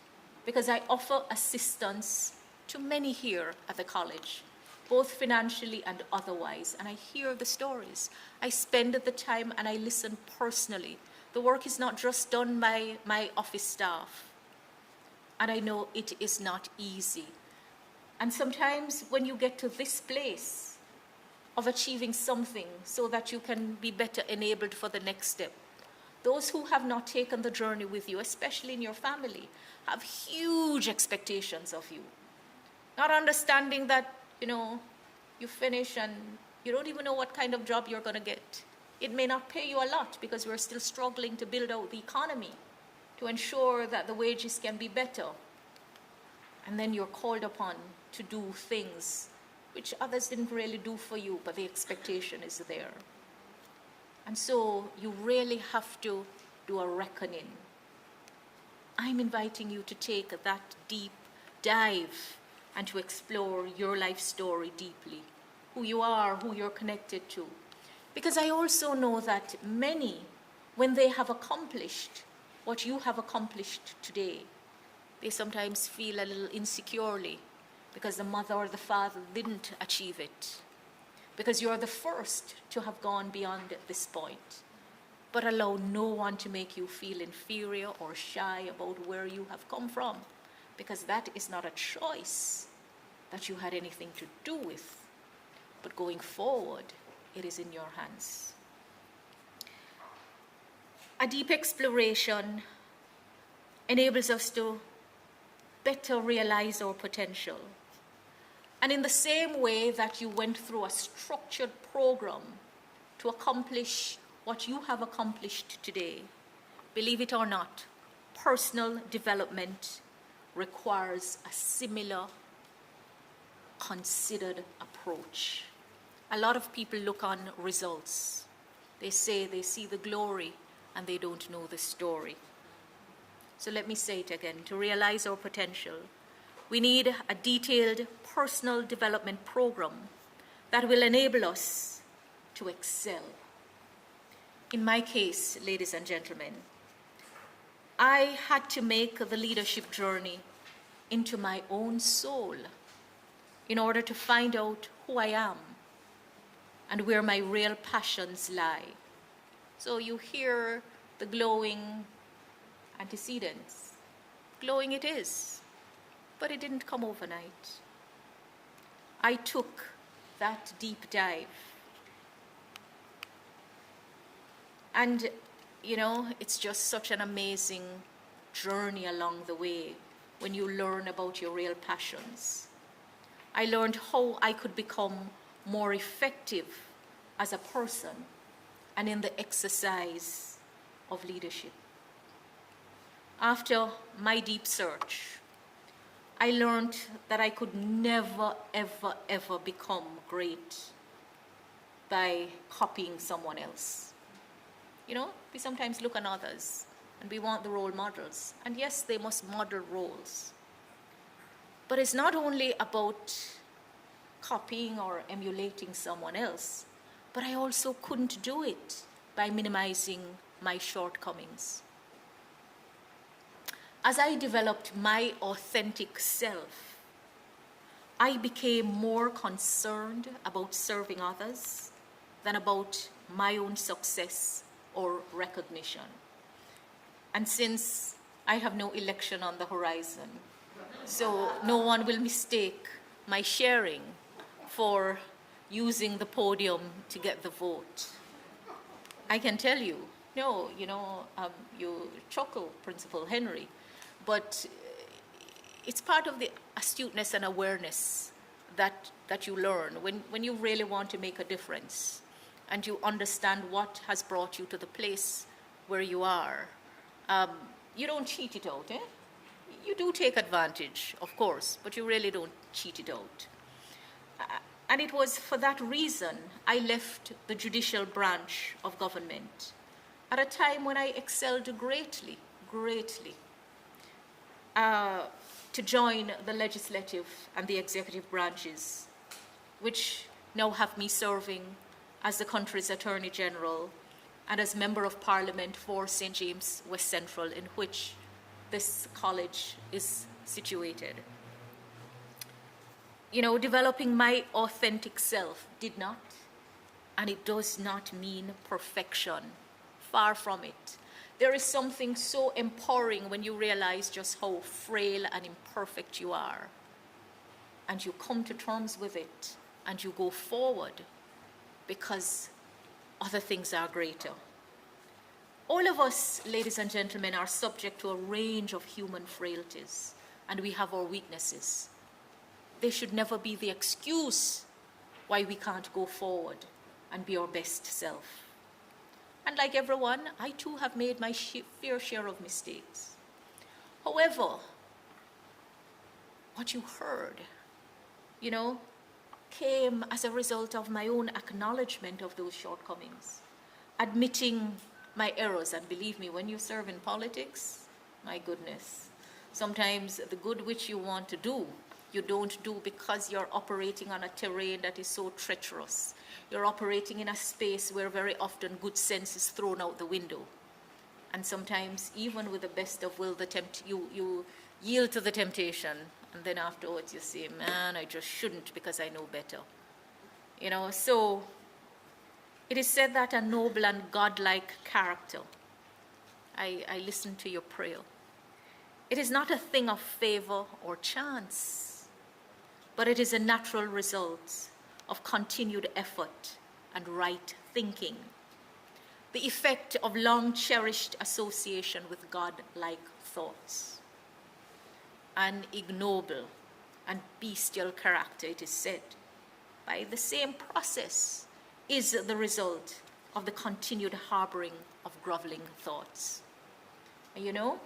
because I offer assistance to many here at the college, both financially and otherwise, and I hear the stories. I spend the time and I listen personally. The work is not just done by my office staff, and I know it is not easy. And sometimes when you get to this place of achieving something so that you can be better enabled for the next step, those who have not taken the journey with you, especially in your family, have huge expectations of you. Not understanding that, you finish and you don't even know what kind of job you're going to get. It may not pay you a lot because we're still struggling to build out the economy to ensure that the wages can be better. And then you're called upon to do things which others didn't really do for you, but the expectation is there. And so you really have to do a reckoning. I'm inviting you to take that deep dive and to explore your life story deeply, who you are, who you're connected to. Because I also know that many, when they have accomplished what you have accomplished today, they sometimes feel a little insecurely because the mother or the father didn't achieve it. Because you're the first to have gone beyond this point. But allow no one to make you feel inferior or shy about where you have come from, because that is not a choice that you had anything to do with. But going forward, it is in your hands. A deep exploration enables us to better realize our potential. And in the same way that you went through a structured program to accomplish what you have accomplished today, believe it or not, personal development requires a similar, considered approach. A lot of people look on results. They say they see the glory and they don't know the story. So let me say it again. To realize our potential, we need a detailed personal development program that will enable us to excel. In my case, ladies and gentlemen, I had to make the leadership journey into my own soul in order to find out who I am and where my real passions lie. So you hear the glowing antecedents. Glowing it is, but it didn't come overnight. I took that deep dive. And, it's just such an amazing journey along the way when you learn about your real passions. I learned how I could become more effective as a person and in the exercise of leadership. After my deep search, I learned that I could never, ever, ever become great by copying someone else. We sometimes look on others and we want the role models. And yes, they must model roles. But it's not only about copying or emulating someone else, but I also couldn't do it by minimizing my shortcomings. As I developed my authentic self, I became more concerned about serving others than about my own success or recognition. And since I have no election on the horizon, so no one will mistake my sharing for using the podium to get the vote. I can tell you, you chuckle, Principal Henry, but it's part of the astuteness and awareness that you learn when you really want to make a difference and you understand what has brought you to the place where you are. You don't cheat it out, eh? You do take advantage, of course, but you really don't cheat it out. And it was for that reason I left the judicial branch of government at a time when I excelled greatly, to join the legislative and the executive branches, which now have me serving as the country's Attorney General and as Member of Parliament for St. James West Central, in which this college is situated. You know, developing my authentic self did not, and it does not mean perfection. Far from it. There is something so empowering when you realize just how frail and imperfect you are. And you come to terms with it, and you go forward, because other things are greater. All of us, ladies and gentlemen, are subject to a range of human frailties, and we have our weaknesses. They should never be the excuse why we can't go forward and be our best self. And like everyone, I too have made my fair share of mistakes. However, what you heard, you know, came as a result of my own acknowledgement of those shortcomings, admitting my errors. And believe me, when you serve in politics, my goodness, sometimes the good which you want to do, you don't do because you're operating on a terrain that is so treacherous. You're operating in a space where very often good sense is thrown out the window. And sometimes, even with the best of will, you yield to the temptation. And then afterwards you say, man, I just shouldn't because I know better. You know, so it is said that a noble and godlike character, I listened to your prayer. It is not a thing of favor or chance, but it is a natural result of continued effort and right thinking, the effect of long-cherished association with God-like thoughts. An ignoble and bestial character, it is said, by the same process, is the result of the continued harboring of groveling thoughts. And you know,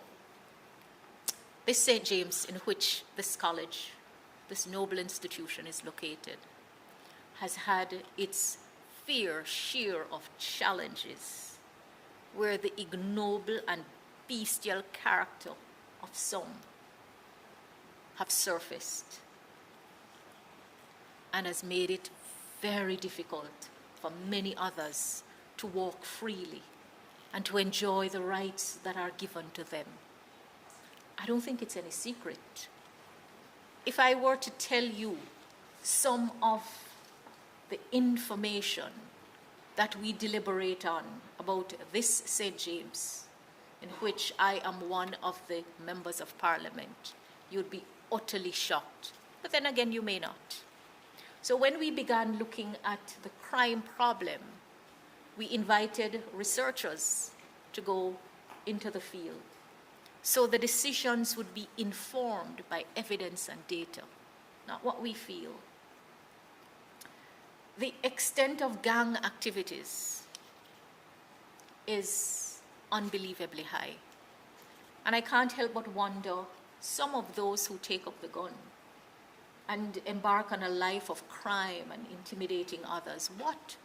this St. James, in which this college, this noble institution is located, has had its fair share of challenges where the ignoble and bestial character of some have surfaced and has made it very difficult for many others to walk freely and to enjoy the rights that are given to them. I don't think it's any secret. If I were to tell you some of the information that we deliberate on about this St. James, in which I am one of the members of Parliament, you'd be utterly shocked. But then again, you may not. So when we began looking at the crime problem, we invited researchers to go into the field, so the decisions would be informed by evidence and data, not what we feel. The extent of gang activities is unbelievably high. And I can't help but wonder, some of those who take up the gun and embark on a life of crime and intimidating others, what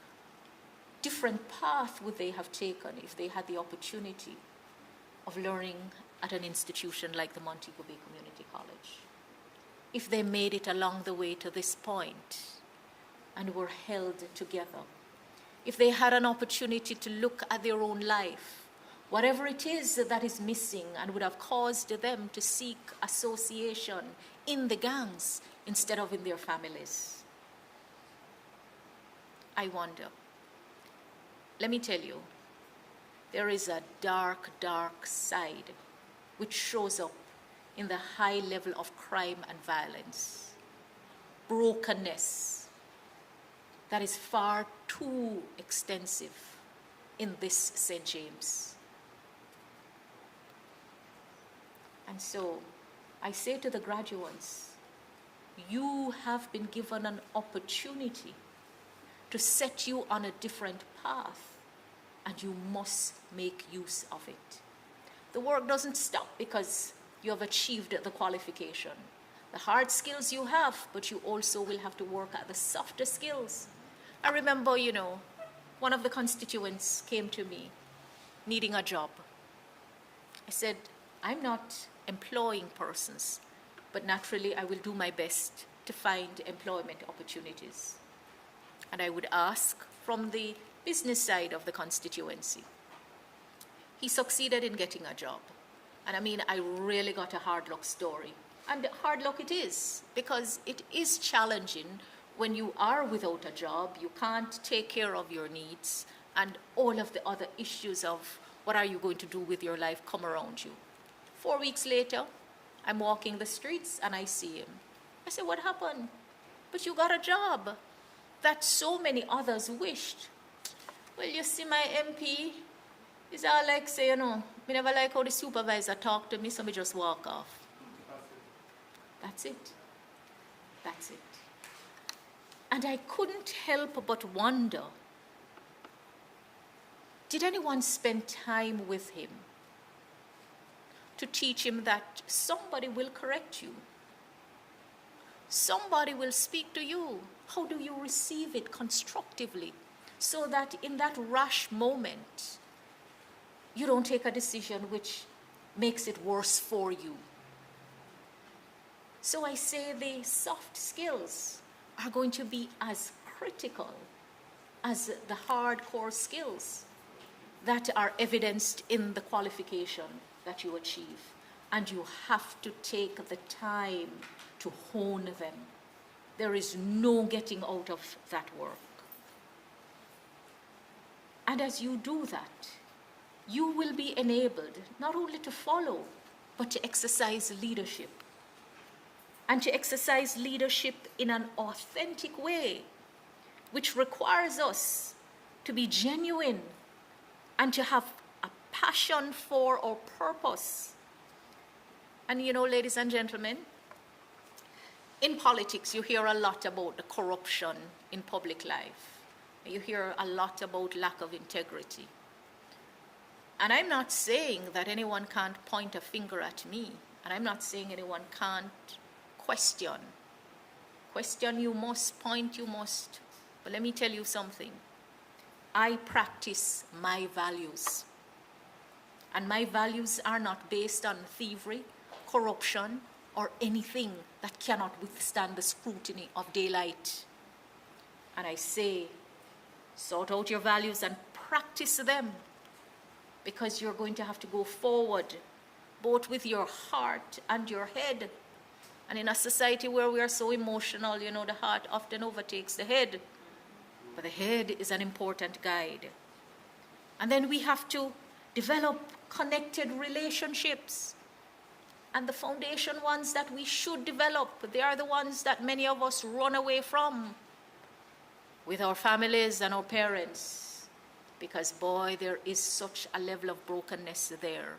different path would they have taken if they had the opportunity of learning at an institution like the Montego Bay Community College? If they made it along the way to this point and were held together, if they had an opportunity to look at their own life, whatever it is that is missing and would have caused them to seek association in the gangs instead of in their families. I wonder. Let me tell you, there is a dark, dark side which shows up in the high level of crime and violence, brokenness that is far too extensive in this St. James. And so I say to the graduates, you have been given an opportunity to set you on a different path, and you must make use of it. The work doesn't stop because you have achieved the qualification. The hard skills you have, but you also will have to work at the softer skills. I remember, one of the constituents came to me needing a job. I said, I'm not employing persons, but naturally I will do my best to find employment opportunities. And I would ask from the business side of the constituency. He succeeded in getting a job. And I really got a hard luck story. And hard luck it is, because it is challenging when you are without a job, you can't take care of your needs, and all of the other issues of what are you going to do with your life come around you. 4 weeks later, I'm walking the streets and I see him. I say, what happened? But you got a job that so many others wished. Well, you see, my MP is all like say, me never like how the supervisor talk to me, so me just walk off. That's it. That's it. And I couldn't help but wonder, did anyone spend time with him to teach him that somebody will correct you? Somebody will speak to you. How do you receive it constructively so that in that rash moment, you don't take a decision which makes it worse for you? So I say the soft skills are going to be as critical as the hardcore skills that are evidenced in the qualification that you achieve. And you have to take the time to hone them. There is no getting out of that work. And as you do that, you will be enabled not only to follow, but to exercise leadership. And to exercise leadership in an authentic way, which requires us to be genuine and to have a passion for our purpose. And ladies and gentlemen, in politics, you hear a lot about the corruption in public life. You hear a lot about lack of integrity. And I'm not saying that anyone can't point a finger at me. And I'm not saying anyone can't question. Question you must, point you must. But let me tell you something. I practice my values. And my values are not based on thievery, corruption, or anything that cannot withstand the scrutiny of daylight. And I say, sort out your values and practice them, because you're going to have to go forward, both with your heart and your head. And in a society where we are so emotional, the heart often overtakes the head. But the head is an important guide. And then we have to develop connected relationships. And the foundation ones that we should develop, they are the ones that many of us run away from, with our families and our parents. Because boy, there is such a level of brokenness there.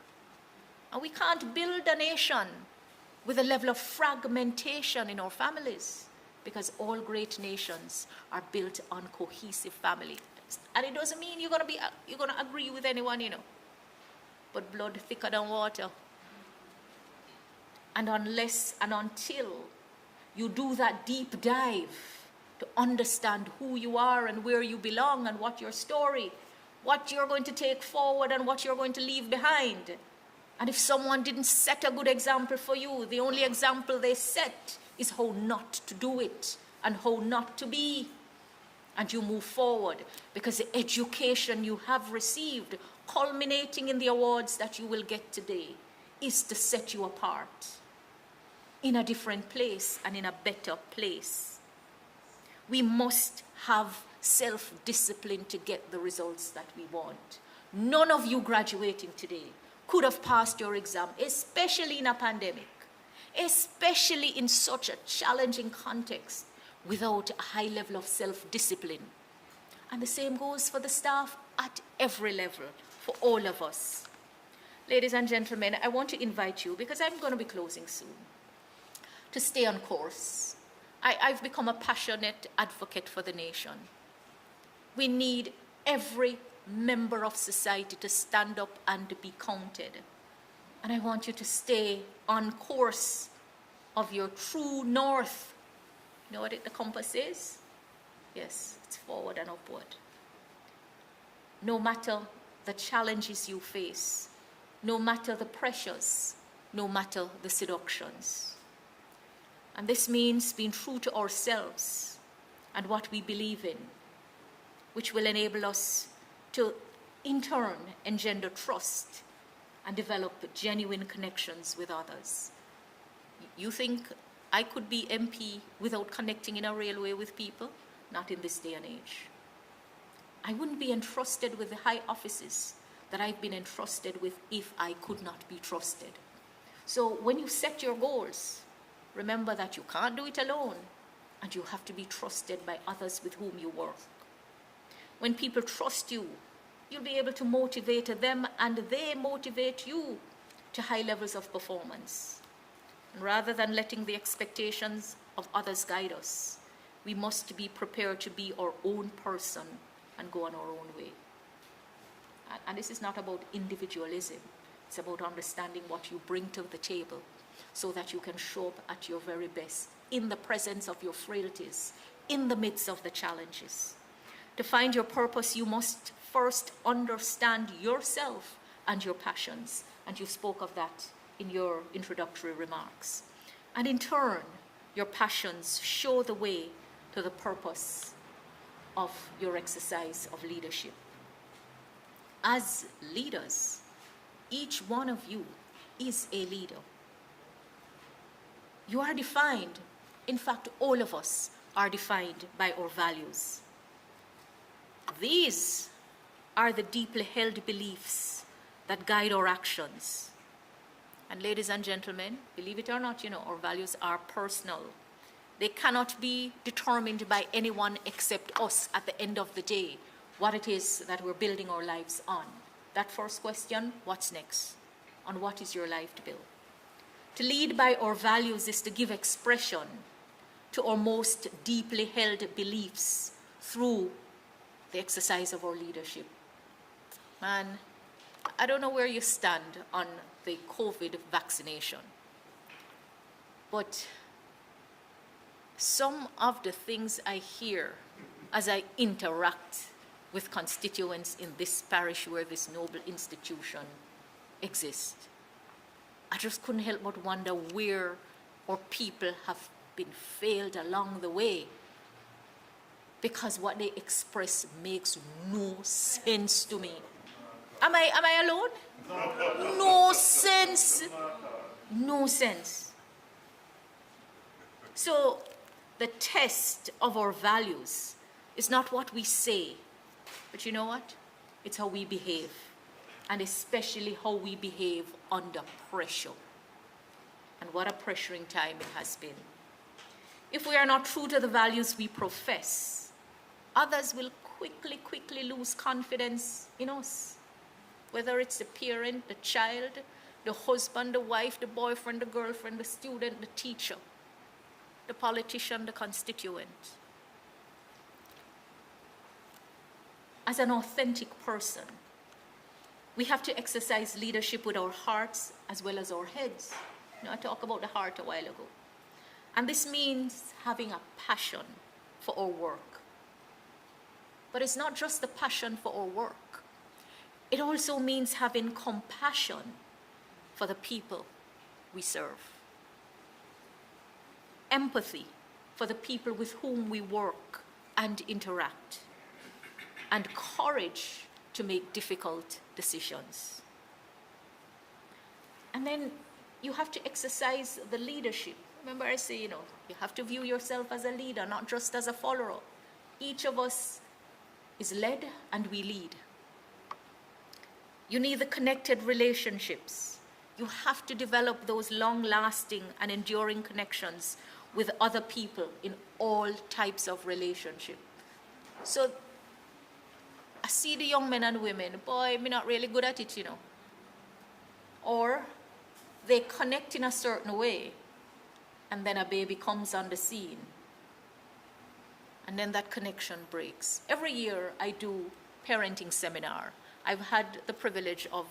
And we can't build a nation with a level of fragmentation in our families, because all great nations are built on cohesive families. And it doesn't mean you're gonna agree with anyone, but blood thicker than water. And unless and until you do that deep dive to understand who you are and where you belong and what your story, what you're going to take forward and what you're going to leave behind. And if someone didn't set a good example for you, the only example they set is how not to do it and how not to be. And you move forward, because the education you have received, culminating in the awards that you will get today, is to set you apart in a different place and in a better place. We must have self-discipline to get the results that we want. None of you graduating today could have passed your exam, especially in a pandemic, especially in such a challenging context, without a high level of self-discipline. And the same goes for the staff at every level, for all of us. Ladies and gentlemen, I want to invite you, because I'm going to be closing soon, to stay on course. I've become a passionate advocate for the nation. We need every member of society to stand up and be counted. And I want you to stay on course of your true north. You know what the compass is? Yes, it's forward and upward. No matter the challenges you face, no matter the pressures, no matter the seductions. And this means being true to ourselves and what we believe in, which will enable us to, in turn, engender trust and develop genuine connections with others. You think I could be MP without connecting in a real way with people? Not in this day and age. I wouldn't be entrusted with the high offices that I've been entrusted with if I could not be trusted. So when you set your goals, remember that you can't do it alone, and you have to be trusted by others with whom you work. When people trust you, you'll be able to motivate them, and they motivate you to high levels of performance. And rather than letting the expectations of others guide us, we must be prepared to be our own person and go on our own way. And this is not about individualism. It's about understanding what you bring to the table so that you can show up at your very best in the presence of your frailties, in the midst of the challenges. To find your purpose, you must first understand yourself and your passions. And you spoke of that in your introductory remarks. And in turn, your passions show the way to the purpose of your exercise of leadership. As leaders, each one of you is a leader. You are defined, in fact, all of us are defined by our values. These are the deeply held beliefs that guide our actions. And ladies and gentlemen, believe it or not, our values are personal. They cannot be determined by anyone except us at the end of the day, what it is that we're building our lives on. That first question, what's next? On what is your life to build? To lead by our values is to give expression to our most deeply held beliefs through the exercise of our leadership. Man, I don't know where you stand on the COVID vaccination, but some of the things I hear as I interact with constituents in this parish where this noble institution exists, I just couldn't help but wonder where our people have been failed along the way, because what they express makes no sense to me. Am I alone? No sense. No sense. So the test of our values is not what we say, but you know what? It's how we behave, and especially how we behave under pressure. And what a pressuring time it has been. If we are not true to the values we profess, others will quickly lose confidence in us. Whether it's the parent, the child, the husband, the wife, the boyfriend, the girlfriend, the student, the teacher, the politician, the constituent. As an authentic person, we have to exercise leadership with our hearts as well as our heads. I talked about the heart a while ago. And this means having a passion for our work. But it's not just the passion for our work. It also means having compassion for the people we serve. Empathy for the people with whom we work and interact. And courage to make difficult decisions. And then you have to exercise the leadership. Remember I say, you have to view yourself as a leader, not just as a follower. Each of us is led and we lead. You need the connected relationships. You have to develop those long-lasting and enduring connections with other people in all types of relationship. So I see the young men and women, boy, me not really good at it, or they connect in a certain way, and then a baby comes on the scene, and then that connection breaks. Every year I do parenting seminar. I've had the privilege of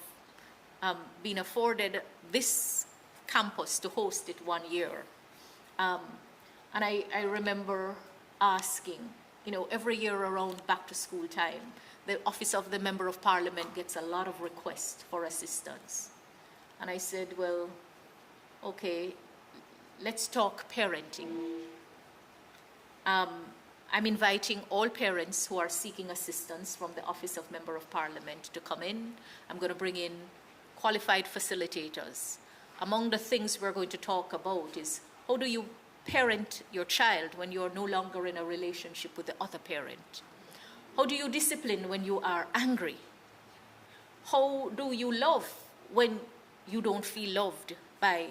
being afforded this campus to host it 1 year. And I remember asking, every year around back to school time, the Office of the Member of Parliament gets a lot of requests for assistance. And I said, well, okay, let's talk parenting. I'm inviting all parents who are seeking assistance from the Office of Member of Parliament to come in. I'm going to bring in qualified facilitators. Among the things we're going to talk about is how do you parent your child when you're no longer in a relationship with the other parent? How do you discipline when you are angry? How do you love when you don't feel loved by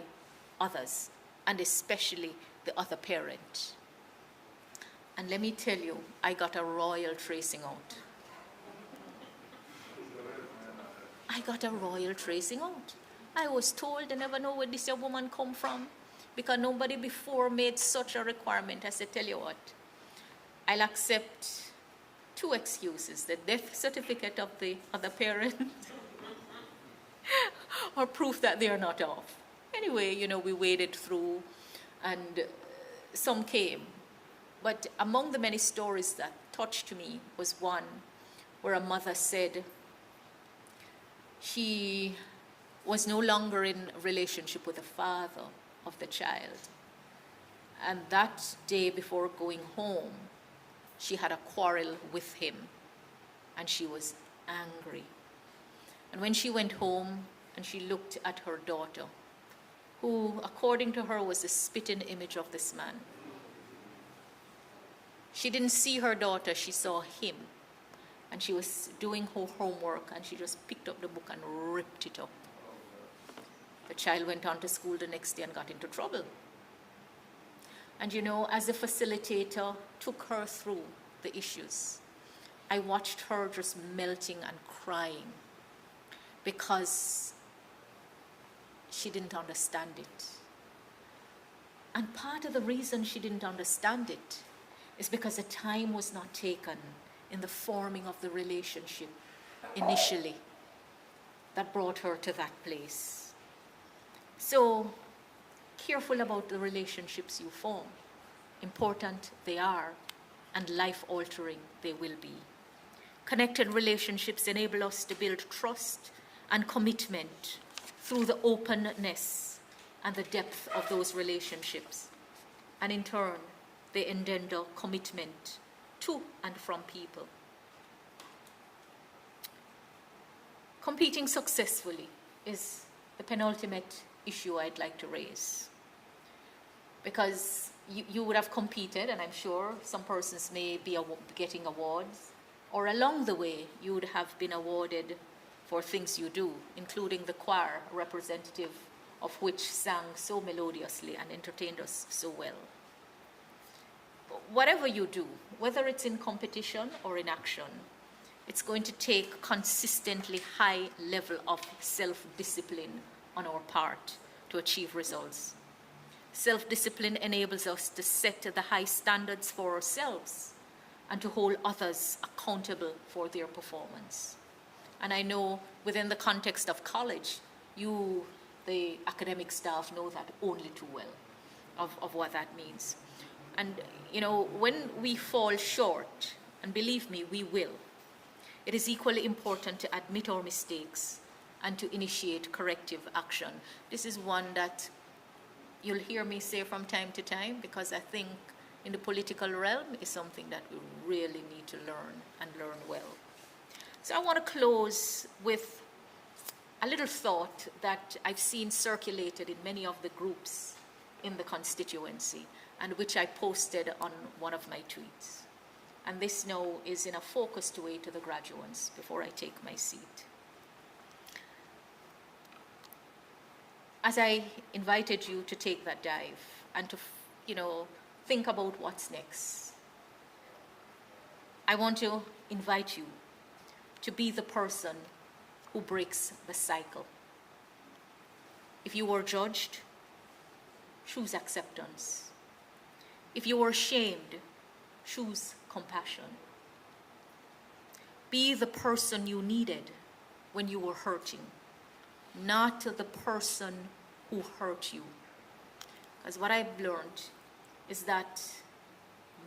others, and especially the other parent? And let me tell you, I got a royal tracing out. I got a royal tracing out. I was told, I never know where this young woman come from, because nobody before made such a requirement. I said, tell you what, I'll accept 2 excuses: the death certificate of the other parent or proof that they are not off. Anyway, we waded through, and some came. But among the many stories that touched me was one where a mother said she was no longer in a relationship with the father of the child. And that day before going home, she had a quarrel with him, and she was angry. And when she went home and she looked at her daughter, who, according to her, was a spitting image of this man, she didn't see her daughter, she saw him. And she was doing her homework, and she just picked up the book and ripped it up. The child went on to school the next day and got into trouble. And as a facilitator, took her through the issues, I watched her just melting and crying because she didn't understand it. And part of the reason she didn't understand it is because the time was not taken in the forming of the relationship initially that brought her to that place. So, careful about the relationships you form. Important they are, and life-altering they will be. Connected relationships enable us to build trust and commitment through the openness and the depth of those relationships. And in turn, they engender commitment to and from people. Competing successfully is the penultimate issue I'd like to raise. Because you would have competed, and I'm sure some persons may be getting awards, or along the way you would have been awarded for things you do, including the choir representative of which sang so melodiously and entertained us so well. Whatever you do, whether it's in competition or in action, it's going to take consistently high level of self-discipline on our part to achieve results. Self-discipline enables us to set the high standards for ourselves and to hold others accountable for their performance. And I know within the context of college, you, the academic staff, know that only too well of what that means. And, when we fall short, and believe me, we will, it is equally important to admit our mistakes and to initiate corrective action. This is one that you'll hear me say from time to time, because I think in the political realm is something that we really need to learn, and learn well. So I want to close with a little thought that I've seen circulated in many of the groups in the constituency, and which I posted on one of my tweets. And this now is in a focused way to the graduates before I take my seat. As I invited you to take that dive and to, think about what's next, I want to invite you to be the person who breaks the cycle. If you were judged, choose acceptance. If you were shamed, choose compassion. Be the person you needed when you were hurting, not the person who hurt you. Because what I've learned is that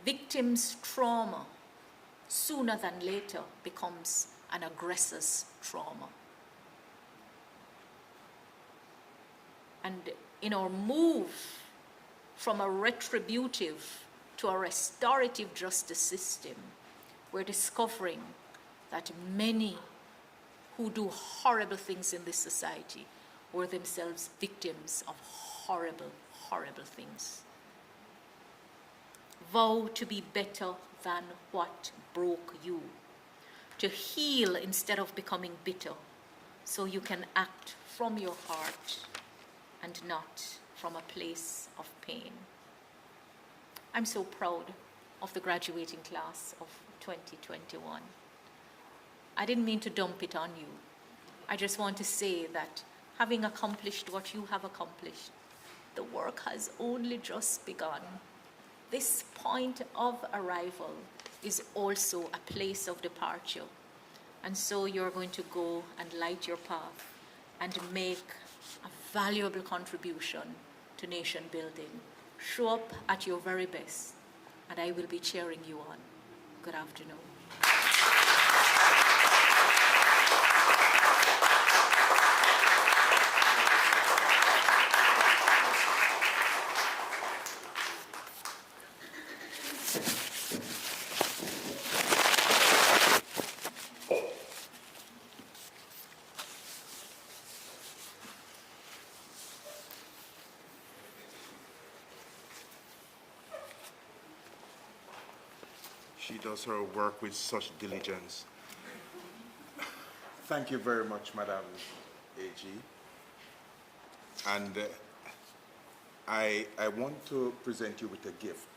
victims' trauma sooner than later becomes an aggressor's trauma. And in our move from a retributive to a restorative justice system, we're discovering that many who do horrible things in this society were themselves victims of horrible, horrible things. Vow to be better than what broke you, to heal instead of becoming bitter, so you can act from your heart and not from a place of pain. I'm so proud of the graduating class of 2021. I didn't mean to dump it on you. I just want to say that having accomplished what you have accomplished, the work has only just begun. This point of arrival is also a place of departure. And so you're going to go and light your path and make a valuable contribution to nation building. Show up at your very best, and I will be cheering you on. Good afternoon. She does her work with such diligence. Thank you very much, Madam AG. And I want to present you with a gift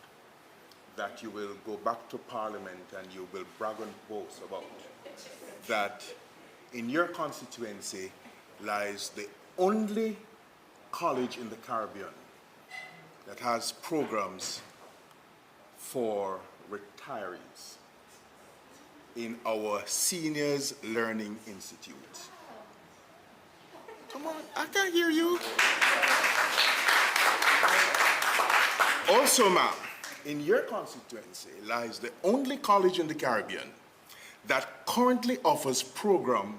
that you will go back to Parliament and you will brag and boast about. That in your constituency lies the only college in the Caribbean that has programs for retirees in our Seniors Learning Institute. Come on, I can't hear you. Also, ma'am, in your constituency lies the only college in the Caribbean that currently offers program,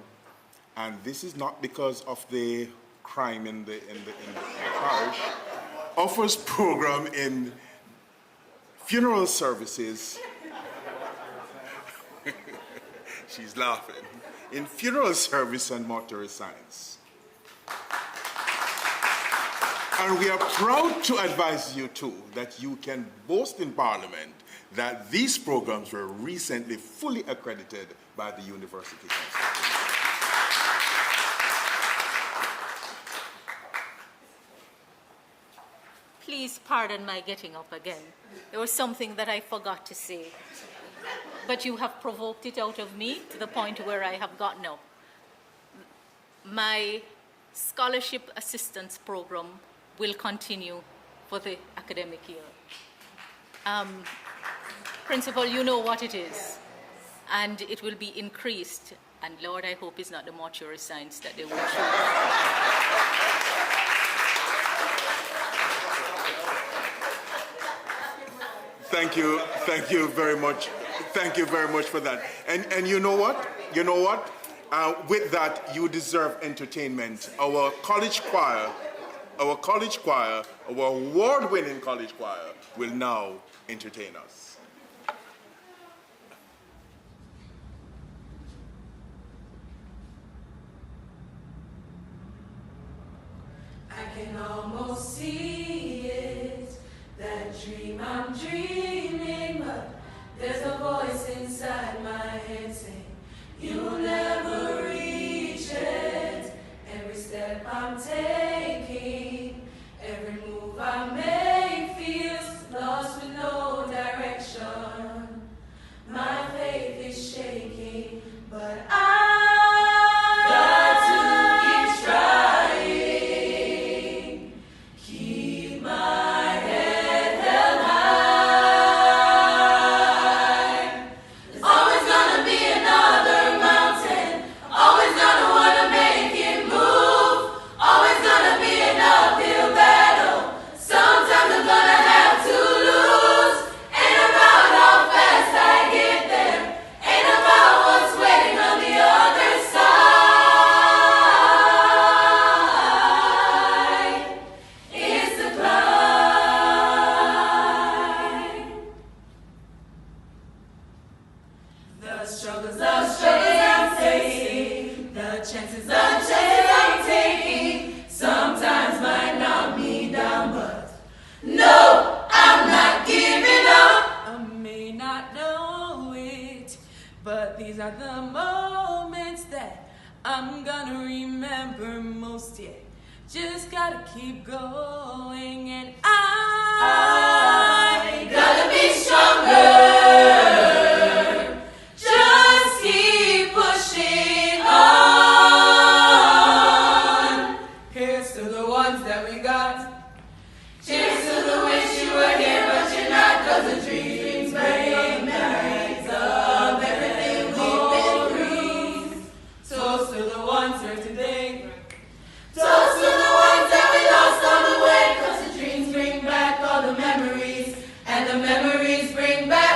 and this is not because of the crime in the parish, offers program in funeral services. She's laughing. In funeral service and mortuary science. And we are proud to advise you too that you can boast in Parliament that these programs were recently fully accredited by the University Council. Please pardon my getting up again. There was something that I forgot to say. But you have provoked it out of me to the point where I have gotten up. My scholarship assistance program will continue for the academic year. Principal, you know what it is. And it will be increased. And Lord, I hope it's not the mortuary science that they will choose. Thank you very much. Thank you very much for that. And you know what? With that, you deserve entertainment. Our college choir, our award-winning college choir, will now entertain us. I can almost see it, that dream I'm dreaming, but there's a voice inside my head saying, you'll never reach it. Every step I'm taking, every move I make feels lost with no direction. My faith is shaking, but I got to keep trying. chances I'm taking sometimes might knock me down, but no, I'm not giving up. I may not know it, but these are the moments that I'm gonna remember most, yeah. Just gotta keep going, and I gotta be stronger. Just keep pushing on. Here's to the ones that we got. Cheers to the wish you were here, but you're not. 'Cause the dreams bring memories of everything we've been through. Toast to the ones here today. Toast to the ones that we lost on the way. 'Cause the dreams bring back all the memories, and the memories bring back.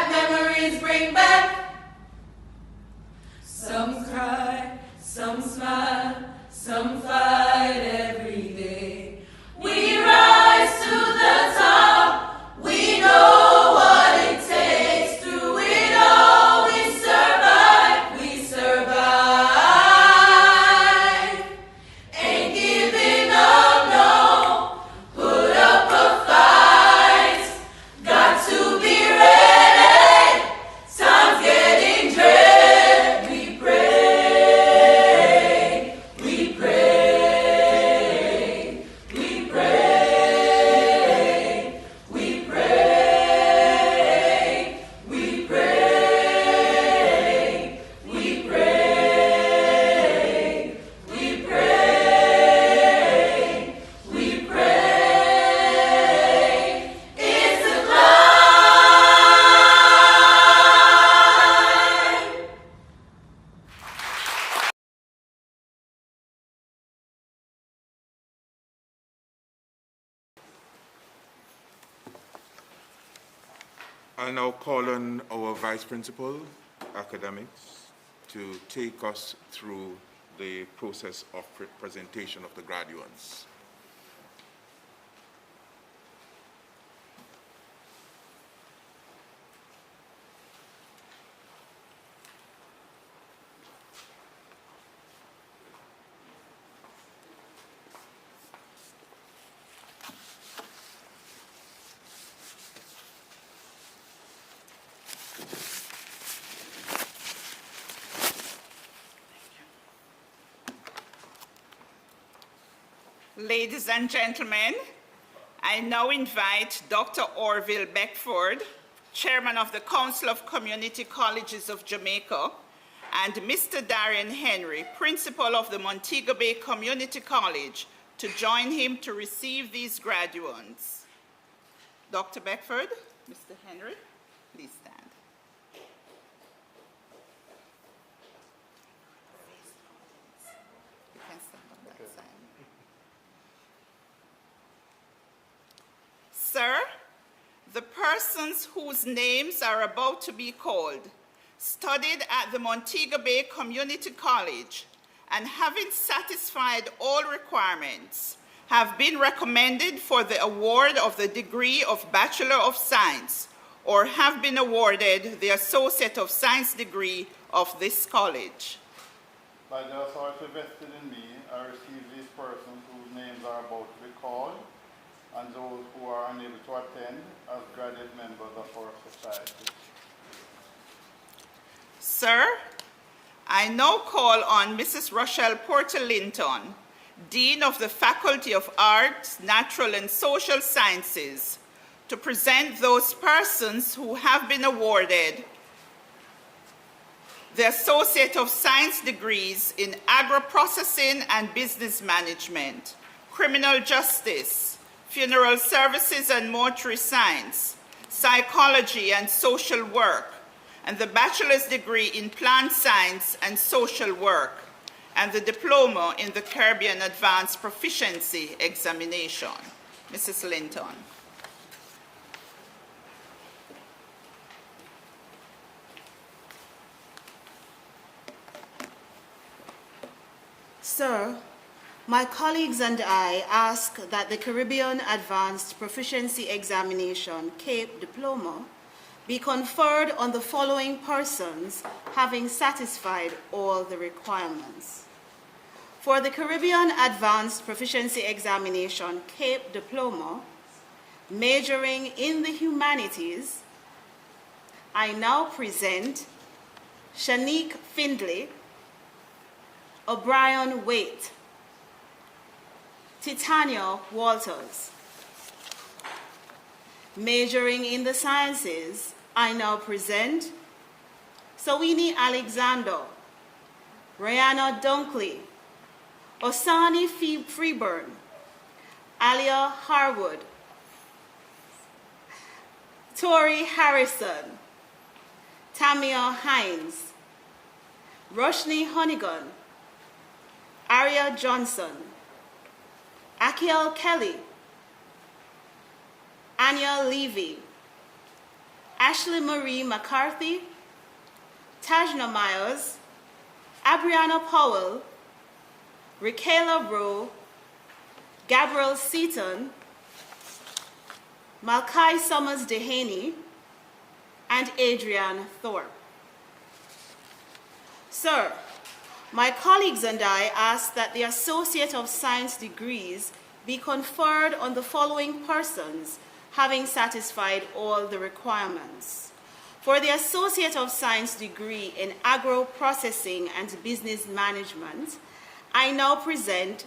Some cry, some smile, some fight every day. We rise to the top, we know what it takes. Through it all, we survive. Ain't giving up, no. Put up a fight. Got to be ready. Time's getting dread. We pray. We pray. We pray. We pray. We pray. We pray. We pray. We pray. It's a climb. I'll now call on our Vice Principal, Academics, to take us through the process of presentation of the graduates. Ladies and gentlemen, I now invite Dr. Orville Beckford, Chairman of the Council of Community Colleges of Jamaica, and Mr. Darian Henry, Principal of the Montego Bay Community College, to join him to receive these graduates. Dr. Beckford, Mr. Henry, please stand. You can stand on that side. Sir, the persons whose names are about to be called studied at the Montego Bay Community College and having satisfied all requirements have been recommended for the award of the degree of Bachelor of Science or have been awarded the Associate of Science degree of this college. By the authority vested in me, I receive these persons whose names are about to be called and those who are unable to attend as graduate members of our society. Sir, I now call on Mrs. Rochelle Porter Linton, Dean of the Faculty of Arts, Natural and Social Sciences, to present those persons who have been awarded the Associate of Science degrees in Agro-Processing and Business Management, Criminal Justice, Funeral Services and Mortuary Science, Psychology and Social Work, and the Bachelor's degree in Plant Science and Social Work, and the Diploma in the Caribbean Advanced Proficiency Examination. Mrs. Linton. Sir, my colleagues and I ask that the Caribbean Advanced Proficiency Examination, CAPE Diploma, be conferred on the following persons having satisfied all the requirements. For the Caribbean Advanced Proficiency Examination CAPE Diploma, majoring in the humanities, I now present Shanique Findlay, O'Brien Waite, Titania Walters. Majoring in the sciences, I now present Sawini Alexander, Rihanna Dunkley, Osani Freeburn, Alia Harwood, Tori Harrison, Tamia Hines, Roshni Honeygun, Aria Johnson, Akiel Kelly, Anya Levy, Ashley Marie McCarthy, Tajna Myers, Abriana Powell, Rikayla Rowe, Gabriel Seaton, Malkai Summers Dehaney, and Adrian Thorpe. Sir, my colleagues and I ask that the Associate of Science degrees be conferred on the following persons having satisfied all the requirements. For the Associate of Science degree in Agro-Processing and Business Management, I now present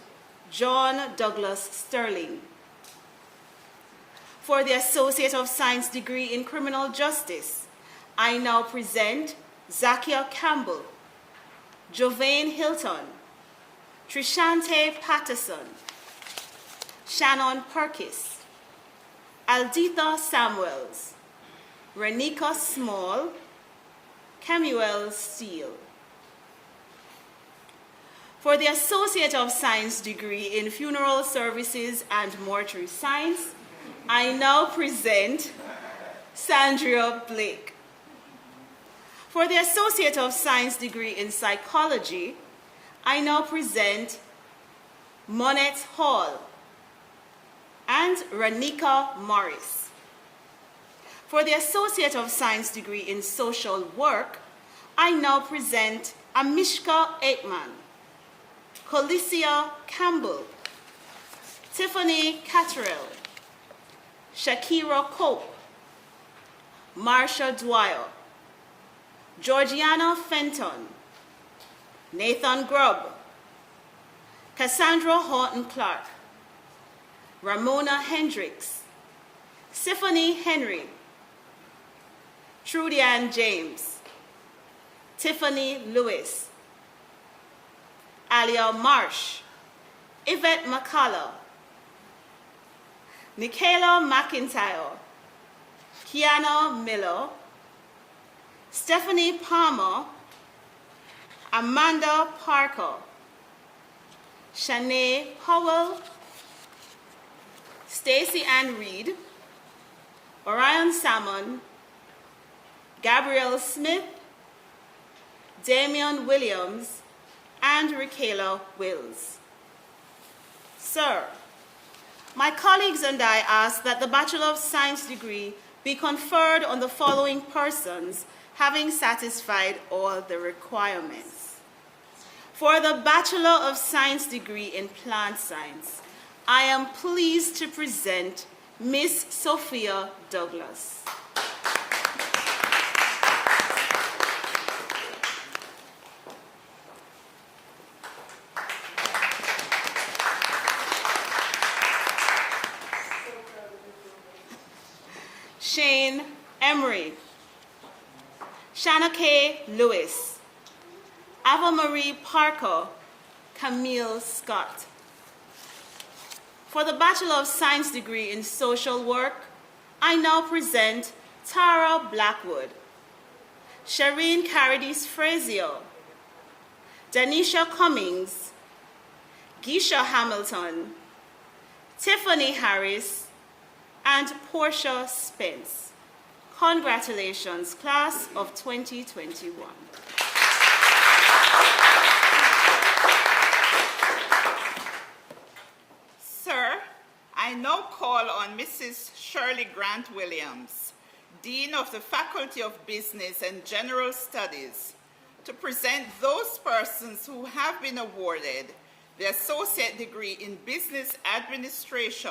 John Douglas Sterling. For the Associate of Science degree in Criminal Justice, I now present Zakia Campbell, Jovane Hilton, Trishante Patterson, Shannon Perkis, Alditha Samuels, Renika Small, Kemuel Steele. For the Associate of Science degree in Funeral Services and Mortuary Science, I now present Sandria Blake. For the Associate of Science degree in Psychology, I now present Monette Hall and Ranika Morris. For the Associate of Science degree in Social Work, I now present Amishka Aikman, Colicia Campbell, Tiffany Catterell, Shakira Cope, Marsha Dwyer, Georgiana Fenton, Nathan Grubb, Cassandra Horton-Clark, Ramona Hendricks, Tiffany Henry, Trudy Ann James, Tiffany Lewis, Alia Marsh, Yvette McCullough, Nikayla McIntyre, Kiana Miller, Stephanie Palmer, Amanda Parker, Shanae Howell, Stacy Ann Reed, Orion Salmon, Gabrielle Smith, Damian Williams, and Rikayla Wills. Sir, my colleagues and I ask that the Bachelor of Science degree be conferred on the following persons having satisfied all the requirements. For the Bachelor of Science degree in Plant Science, I am pleased to present Miss Sophia Douglas. Shane Emery, Shanna K. Lewis, Ava Marie Parker, Camille Scott. For the Bachelor of Science degree in Social Work, I now present Tara Blackwood, Shireen Caradis Frazier, Danisha Cummings, Geisha Hamilton, Tiffany Harris, and Portia Spence. Congratulations, class of 2021. Sir, I now call on Mrs. Shirley Grant Williams, Dean of the Faculty of Business and General Studies, to present those persons who have been awarded the associate degree in business administration,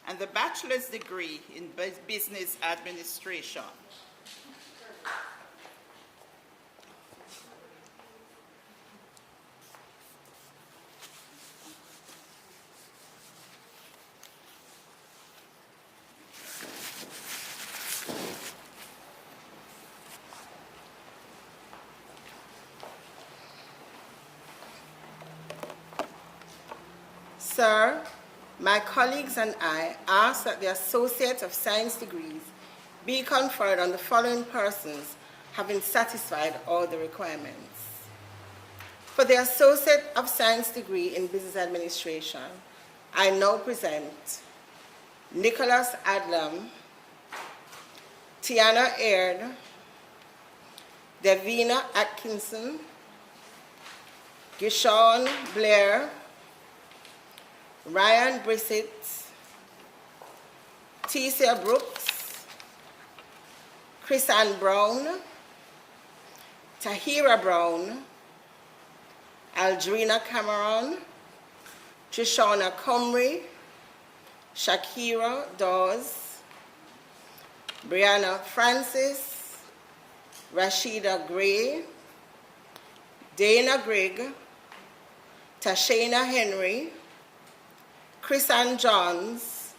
and the bachelor's degree in business administration. Sir, my colleagues and I ask that the Associate of Science degrees be conferred on the following persons having satisfied all the requirements. For the Associate of Science degree in Business Administration, I now present Nicholas Adlam, Tiana Aird, Davina Atkinson, Gishawn Blair, Ryan Brissett, Tesia Brooks, Chris-Ann Brown, Tahira Brown, Aldrina Cameron, Trishona Comrie, Shakira Dawes, Brianna Francis, Rashida Gray, Dana Grigg, Tashana Henry, Chris-Ann Johns,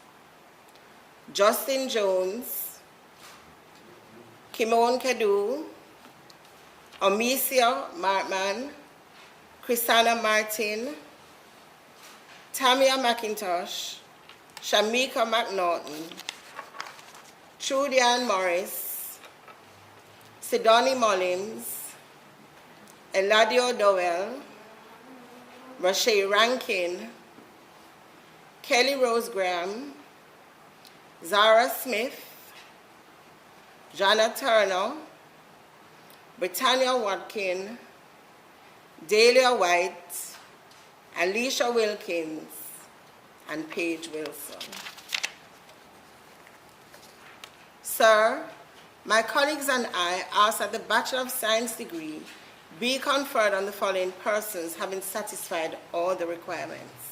Justin Jones, Kimon Kedu, Amicia Martman, Chrisana Martin, Tamia McIntosh, Shamika McNaughton, Trudian Morris, Sidonie Mullins, Eladio Dowell, Rashay Rankin, Kelly Rose Graham, Zara Smith, Jana Turner, Britannia Watkin, Dahlia White, Alicia Wilkins, and Paige Wilson. Sir, my colleagues and I ask that the Bachelor of Science degree be conferred on the following persons having satisfied all the requirements.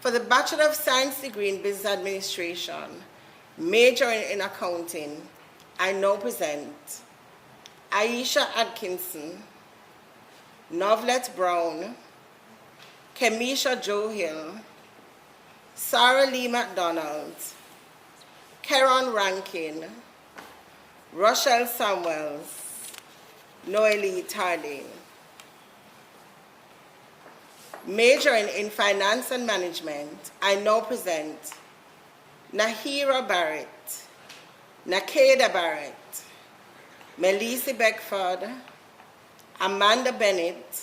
For the Bachelor of Science degree in Business Administration, major in accounting, I now present Aisha Atkinson, Novelette Brown, Kemisha Johill, Sarah Lee McDonald, Karen Rankin, Rochelle Samuels, Noelie Tarding. Majoring in Finance and Management, I now present Nahira Barrett, Nakeda Barrett, Melissa Beckford, Amanda Bennett,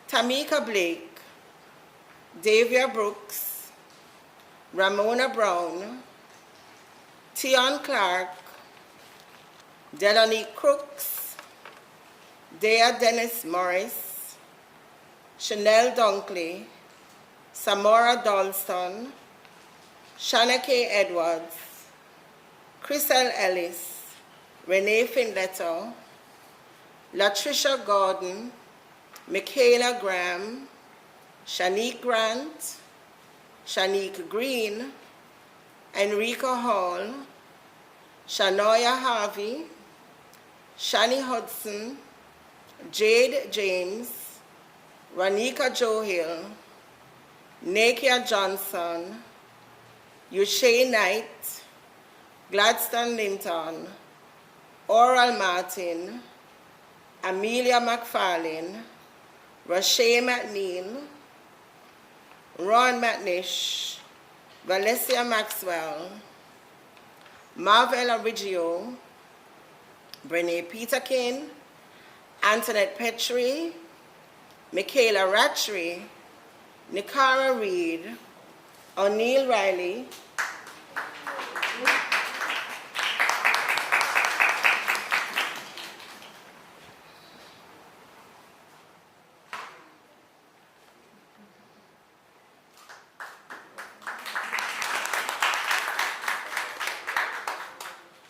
Tamika Blake, Davia Brooks, Ramona Brown, Tion Clark, Delanie Crooks, Dea Dennis Morris, Chanel Dunkley, Samora Dalston, Shanna K. Edwards, Chriselle Ellis, Renee Finletto, Latricia Gordon, Michaela Graham, Shanique Grant, Shanique Green, Enrica Hall, Shanoya Harvey, Shani Hudson, Jade James, Ranika Johill, Nakia Johnson, Yushay Knight, Gladstone Linton, Oral Martin, Amelia McFarlane, Rashay McNeil, Ron McNish, Valencia Maxwell, Marvella Riggio, Brene Peterkin, Antoinette Petrie, Michaela Ratchery, Nikara Reed, O'Neill Riley,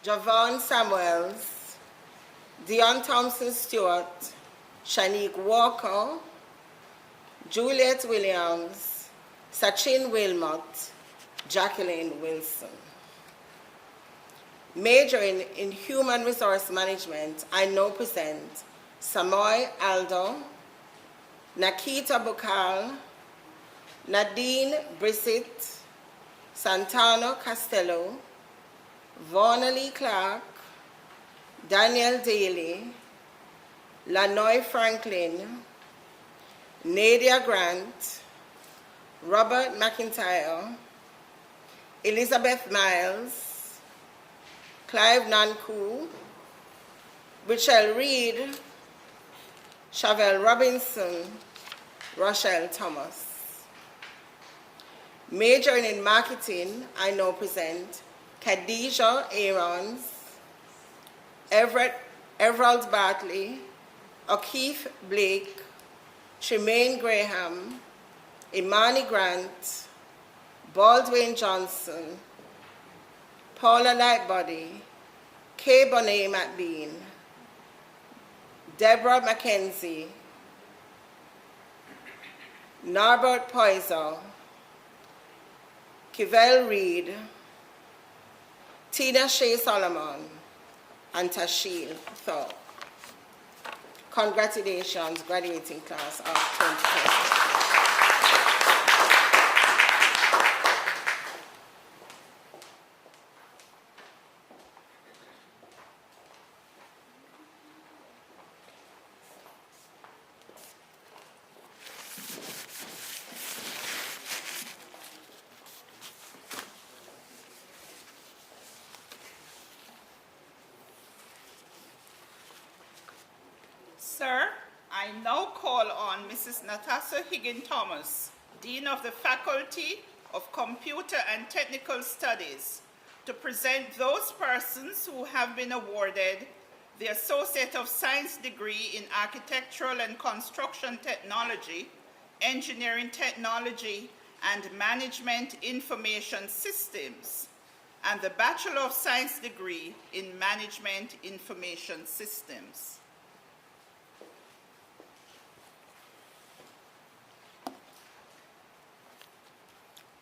Javon Samuels, Dion Thompson Stewart, Shanique Walker, Juliet Williams, Sachin Wilmot, Jacqueline Wilson. Majoring in Human Resource Management, I now present Samoy Aldo, Nakita Bukal, Nadine Brissett, Santano Castello, Vaughn Lee Clark, Daniel Daly, Lanoy Franklin, Nadia Grant, Robert McIntyre, Elizabeth Miles, Clive Nanku, Richelle Reed, Chevelle Robinson, Rochelle Thomas. Majoring in Marketing, I now present Khadijah Aarons, Everald Bartley, O'Keefe Blake, Tremaine Graham, Imani Grant, Baldwin Johnson, Paula Lightbody, Kay Bonet McBean, Deborah McKenzie, Norbert Poiser, Kivell Reed, Tina Shea Solomon, and Tashil Thorpe. Congratulations, graduating class of 2020. Sir, I now call on Mrs. Natasha Higgin-Thomas, Dean of the Faculty of Computer and Technical Studies, to present those persons who have been awarded the Associate of Science degree in Architectural and Construction Technology, Engineering Technology, and Management Information Systems, and the Bachelor of Science degree in Management Information Systems.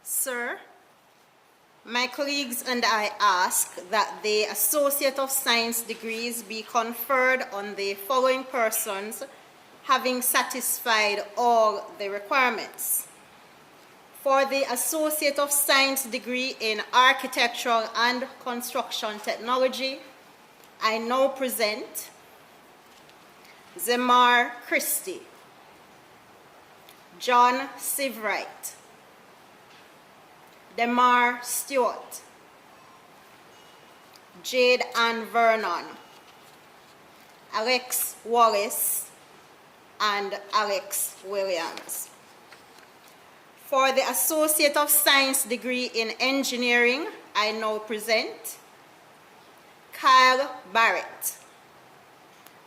Sir, my colleagues and I ask that the Associate of Science degrees be conferred on the following persons having satisfied all the requirements. For the Associate of Science degree in Architectural and Construction Technology, I now present Zemar Christie, John Sivright, Demar Stewart, Jade Ann Vernon, Alex Wallace, and Alex Williams. For the Associate of Science degree in Engineering, I now present Kyle Barrett,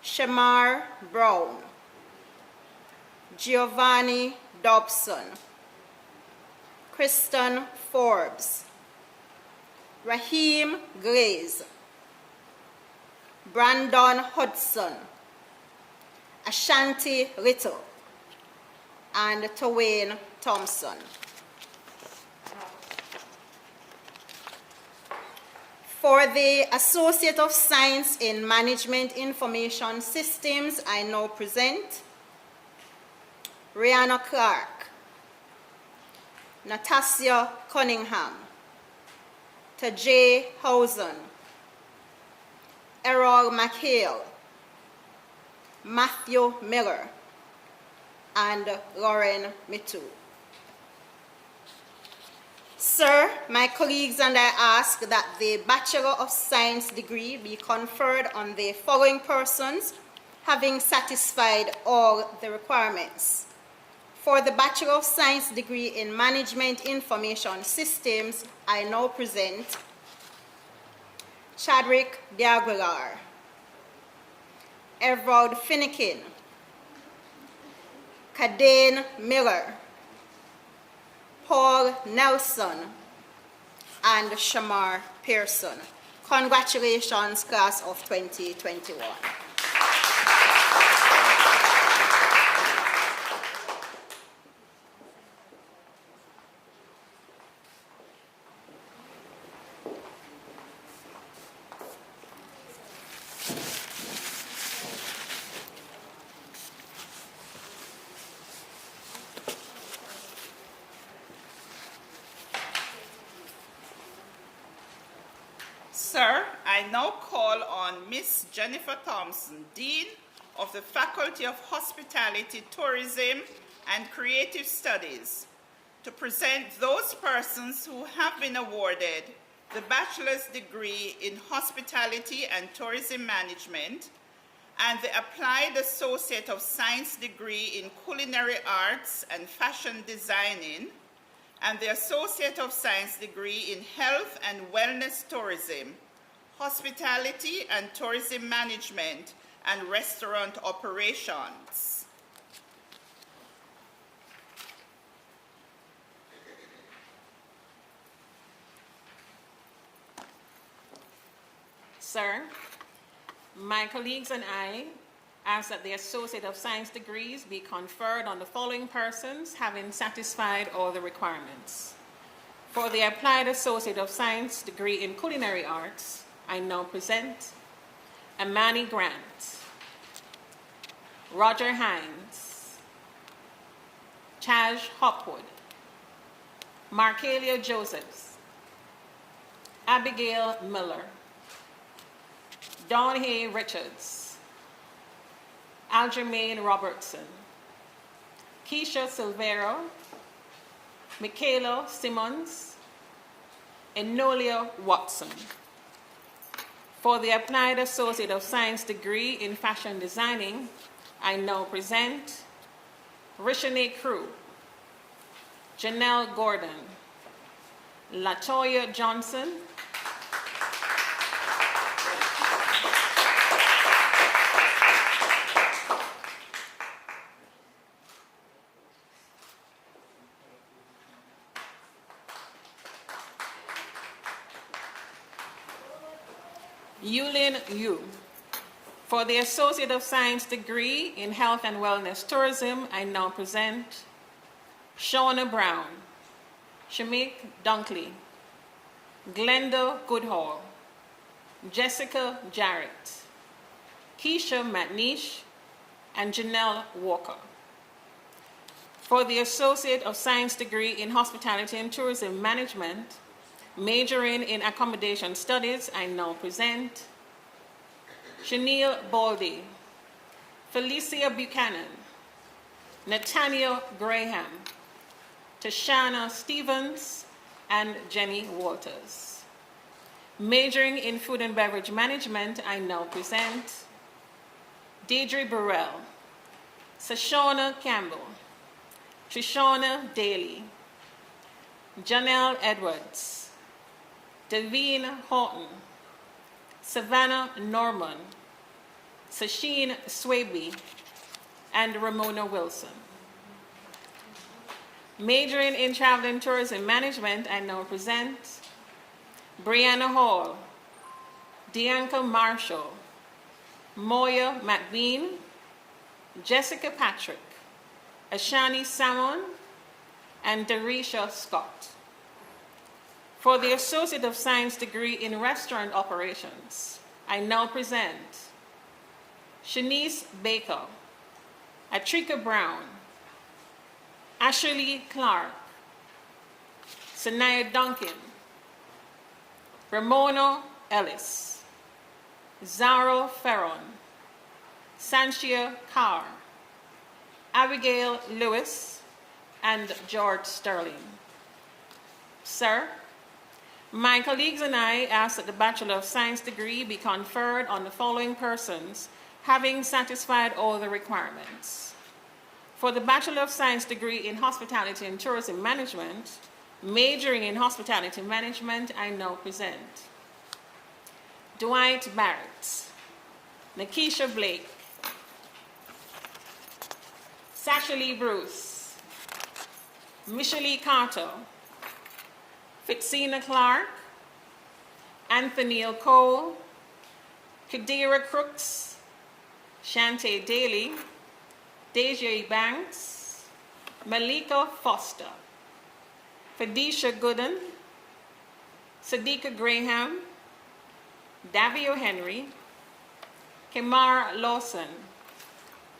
Shamar Brown, Giovanni Dobson, Kristen Forbes, Raheem Glaze, Brandon Hudson, Ashanti Little, and Twain Thompson. For the Associate of Science in Management Information Systems, I now present Rihanna Clark, Natasha Cunningham, Tajay Housen, Errol McHale, Matthew Miller, and Lauren Mitu. Sir, my colleagues and I ask that the Bachelor of Science degree be conferred on the following persons having satisfied all the requirements. For the Bachelor of Science degree in Management Information Systems, I now present Chadwick Diaguilar, Everald Finnekin, Kadane Miller, Paul Nelson, and Shamar Pearson. Congratulations, class of 2021. Sir, I now call on Miss Jennifer Thompson, Dean of the Faculty of Hospitality, Tourism, and Creative Studies, to present those persons who have been awarded the bachelor's degree in Hospitality and Tourism Management and the Applied Associate of Science degree in Culinary Arts and Fashion Designing, and the Associate of Science degree in Health and Wellness Tourism, Hospitality and Tourism Management, and Restaurant Operations. Sir, my colleagues and I ask that the Associate of Science degrees be conferred on the following persons having satisfied all the requirements. For the Applied Associate of Science degree in Culinary Arts, I now present Amani Grant, Roger Hines, Chaj Hopwood, Markelia Josephs, Abigail Miller, Dawn Hay Richards, Aljamaine Robertson, Keisha Silvero, Michaela Simmons, Enolia Watson. For the Applied Associate of Science degree in Fashion Designing, I now present Rishane Crew, Janelle Gordon, Latoya Johnson, Yulin Yu. For the Associate of Science degree in Health and Wellness Tourism, I now present Shauna Brown, Shamik Dunkley, Glenda Goodhall, Jessica Jarrett, Keisha Matnish, and Janelle Walker. For the Associate of Science degree in Hospitality and Tourism Management, majoring in Accommodation Studies, I now present Shaniel Baldy, Felicia Buchanan, Nathaniel Graham, Tashana Stevens, and Jenny Walters. Majoring in Food and Beverage Management, I now present Deidre Burrell, Sashona Campbell, Trishona Daly, Janelle Edwards, Davine Horton, Savannah Norman, Sasheen Swaby, and Ramona Wilson. Majoring in Travel and Tourism Management, I now present Brianna Hall, Dianca Marshall, Moya McBean, Jessica Patrick, Ashani Salmon, and Darisha Scott. For the Associate of Science degree in Restaurant Operations, I now present Shanice Baker, Atrika Brown, Ashley Clark, Sanaya Duncan, Ramona Ellis, Zara Ferron, Sanchia Carr, Abigail Lewis, and George Sterling. Sir, my colleagues and I ask that the Bachelor of Science degree be conferred on the following persons having satisfied all the requirements. For the Bachelor of Science degree in Hospitality and Tourism Management, majoring in Hospitality Management, I now present Dwight Barrett, Nakisha Blake, Sasha Lee Bruce, Michelle Carter, Fitzina Clark, Anthony Cole, Kadira Crooks, Shante Daly, Deja Banks, Malika Foster, Fadisha Gooden, Sadiqa Graham, Davio Henry, Kemar Lawson,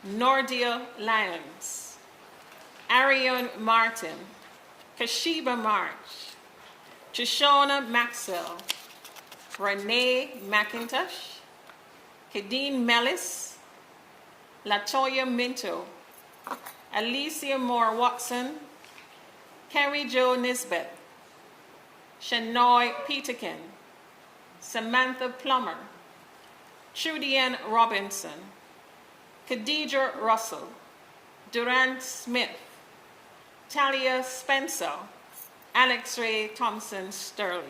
Nordia Lyons, Ariane Martin, Kashiba March, Trishona Maxwell, Renee McIntosh, Kadeen Mellis, Latoya Minto, Alicia Moore Watson, Carrie Jo Nisbet, Shanoy Peterkin, Samantha Plummer, Trudianne Robinson, Khadijah Russell, Durant Smith, Talia Spencer, Alex Ray Thompson Sterling.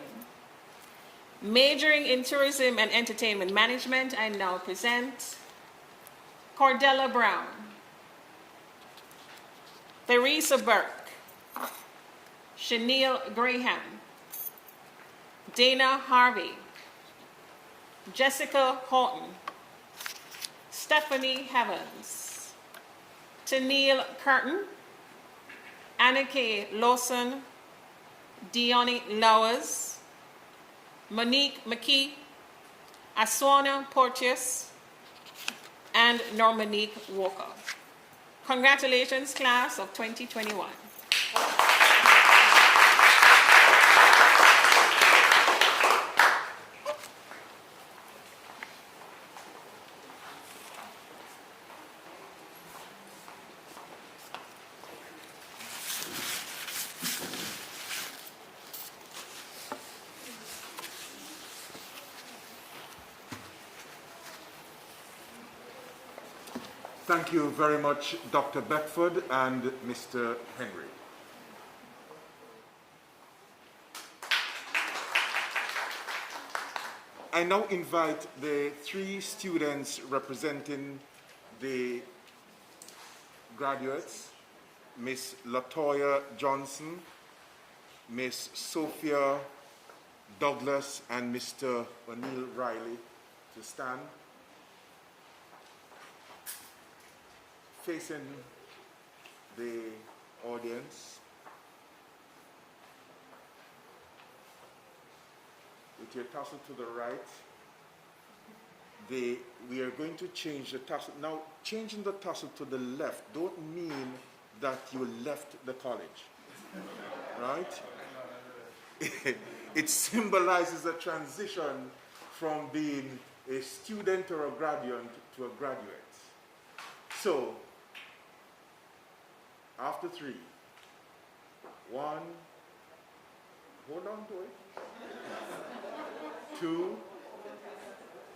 Majoring in Tourism and Entertainment Management, I now present Cordella Brown, Theresa Burke, Chanel Graham, Dana Harvey, Jessica Horton, Stephanie Evans, Tennille Curtin, Anna K. Lawson, Dione Lowers, Monique McKee, Aswana Porteous, and Normanique Walker. Congratulations, class of 2021. Thank you very much, Dr. Beckford and Mr. Henry. I now invite the three students representing the graduates, Miss Latoya Johnson, Miss Sophia Douglas, and Mr. O'Neill Riley to stand. Facing the audience, with your tassel to the right, we are going to change the tassel. Now, changing the tassel to the left don't mean that you left the college, right? It symbolizes a transition from being a student or a graduate to a graduate. So, after 3, 1, hold on to it. 2,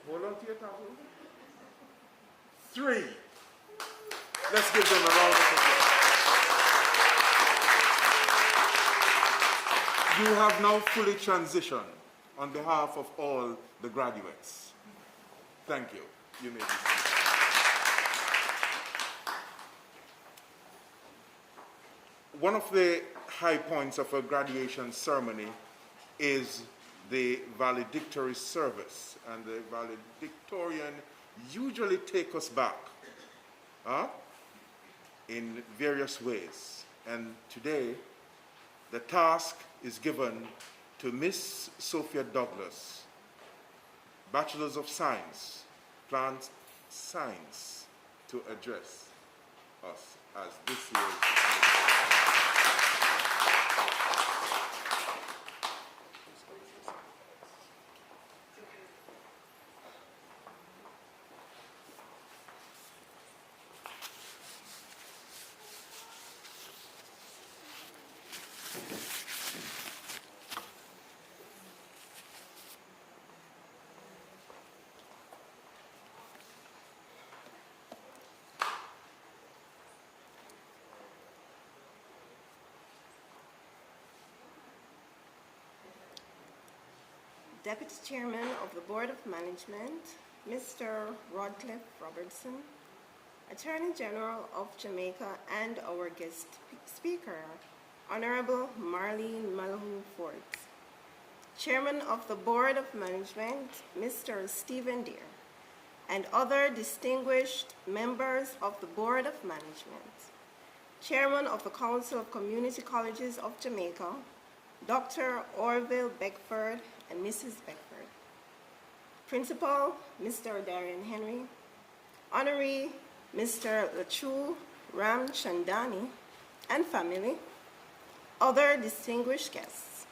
hold on to your tassel. 3. Let's give them a round of applause. You have now fully transitioned on behalf of all the graduates. Thank you. You may be seated. One of the high points of a graduation ceremony is the valedictory service, and the valedictorian usually take us back in various ways. And today, the task is given to Miss Sophia Douglas, Bachelor's of Science, Plant Science, to address us as this year's. Deputy Chairman of the Board of Management, Mr. Rodcliffe Robertson, Attorney General of Jamaica, and our guest speaker, Honorable Marlene Malahoo-Forte, Chairman of the Board of Management, Mr. Stephen Deere, and other distinguished members of the Board of Management, Chairman of the Council of Community Colleges of Jamaica, Dr. Orville Beckford and Mrs. Beckford, Principal, Mr. Darian Henry, Honoree, Mr. Lachu Ram Chandani, and family, other distinguished guests,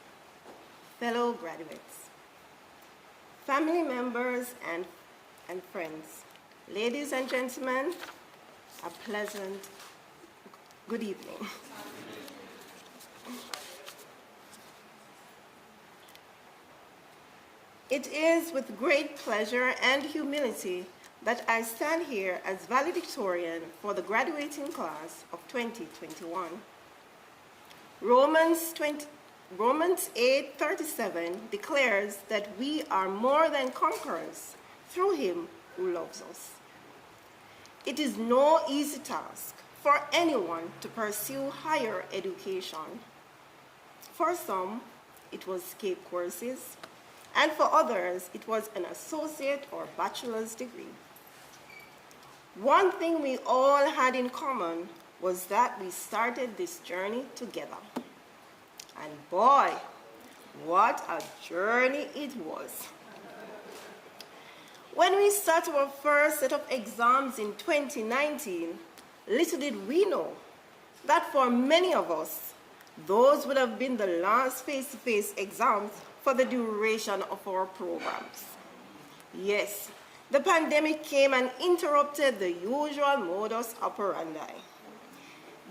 fellow graduates. family members, and friends, ladies and gentlemen, a pleasant good evening. It is with great pleasure and humility that I stand here as valedictorian for the graduating class of 2021. Romans 8:37 declares that we are more than conquerors through him who loves us. It is no easy task for anyone to pursue higher education. For some, it was CAPE courses, and for others, it was an associate or bachelor's degree. One thing we all had in common was that we started this journey together. And boy, what a journey it was. When we started our first set of exams in 2019, little did we know that for many of us, those would have been the last face-to-face exams for the duration of our programs. Yes, the pandemic came and interrupted the usual modus operandi.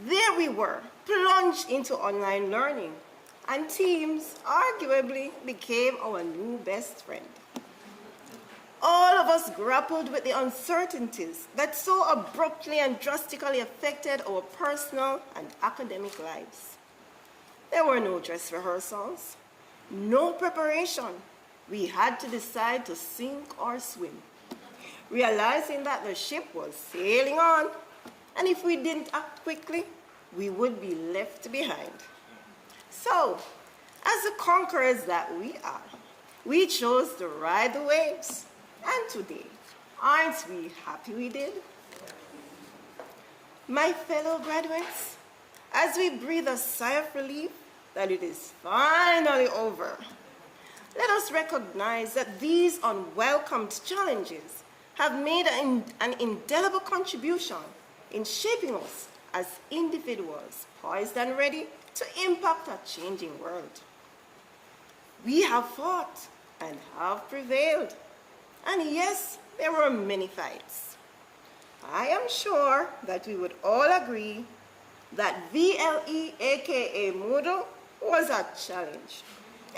There we were, plunged into online learning, and Teams arguably became our new best friend. All of us grappled with the uncertainties that so abruptly and drastically affected our personal and academic lives. There were no dress rehearsals, no preparation. We had to decide to sink or swim, realizing that the ship was sailing on, and if we didn't act quickly, we would be left behind. So, as the conquerors that we are, we chose to ride the waves. And today, aren't we happy we did? My fellow graduates, as we breathe a sigh of relief that it is finally over, let us recognize that these unwelcomed challenges have made an indelible contribution in shaping us as individuals poised and ready to impact a changing world. We have fought and have prevailed. And yes, there were many fights. I am sure that we would all agree that VLE, aka Moodle, was a challenge,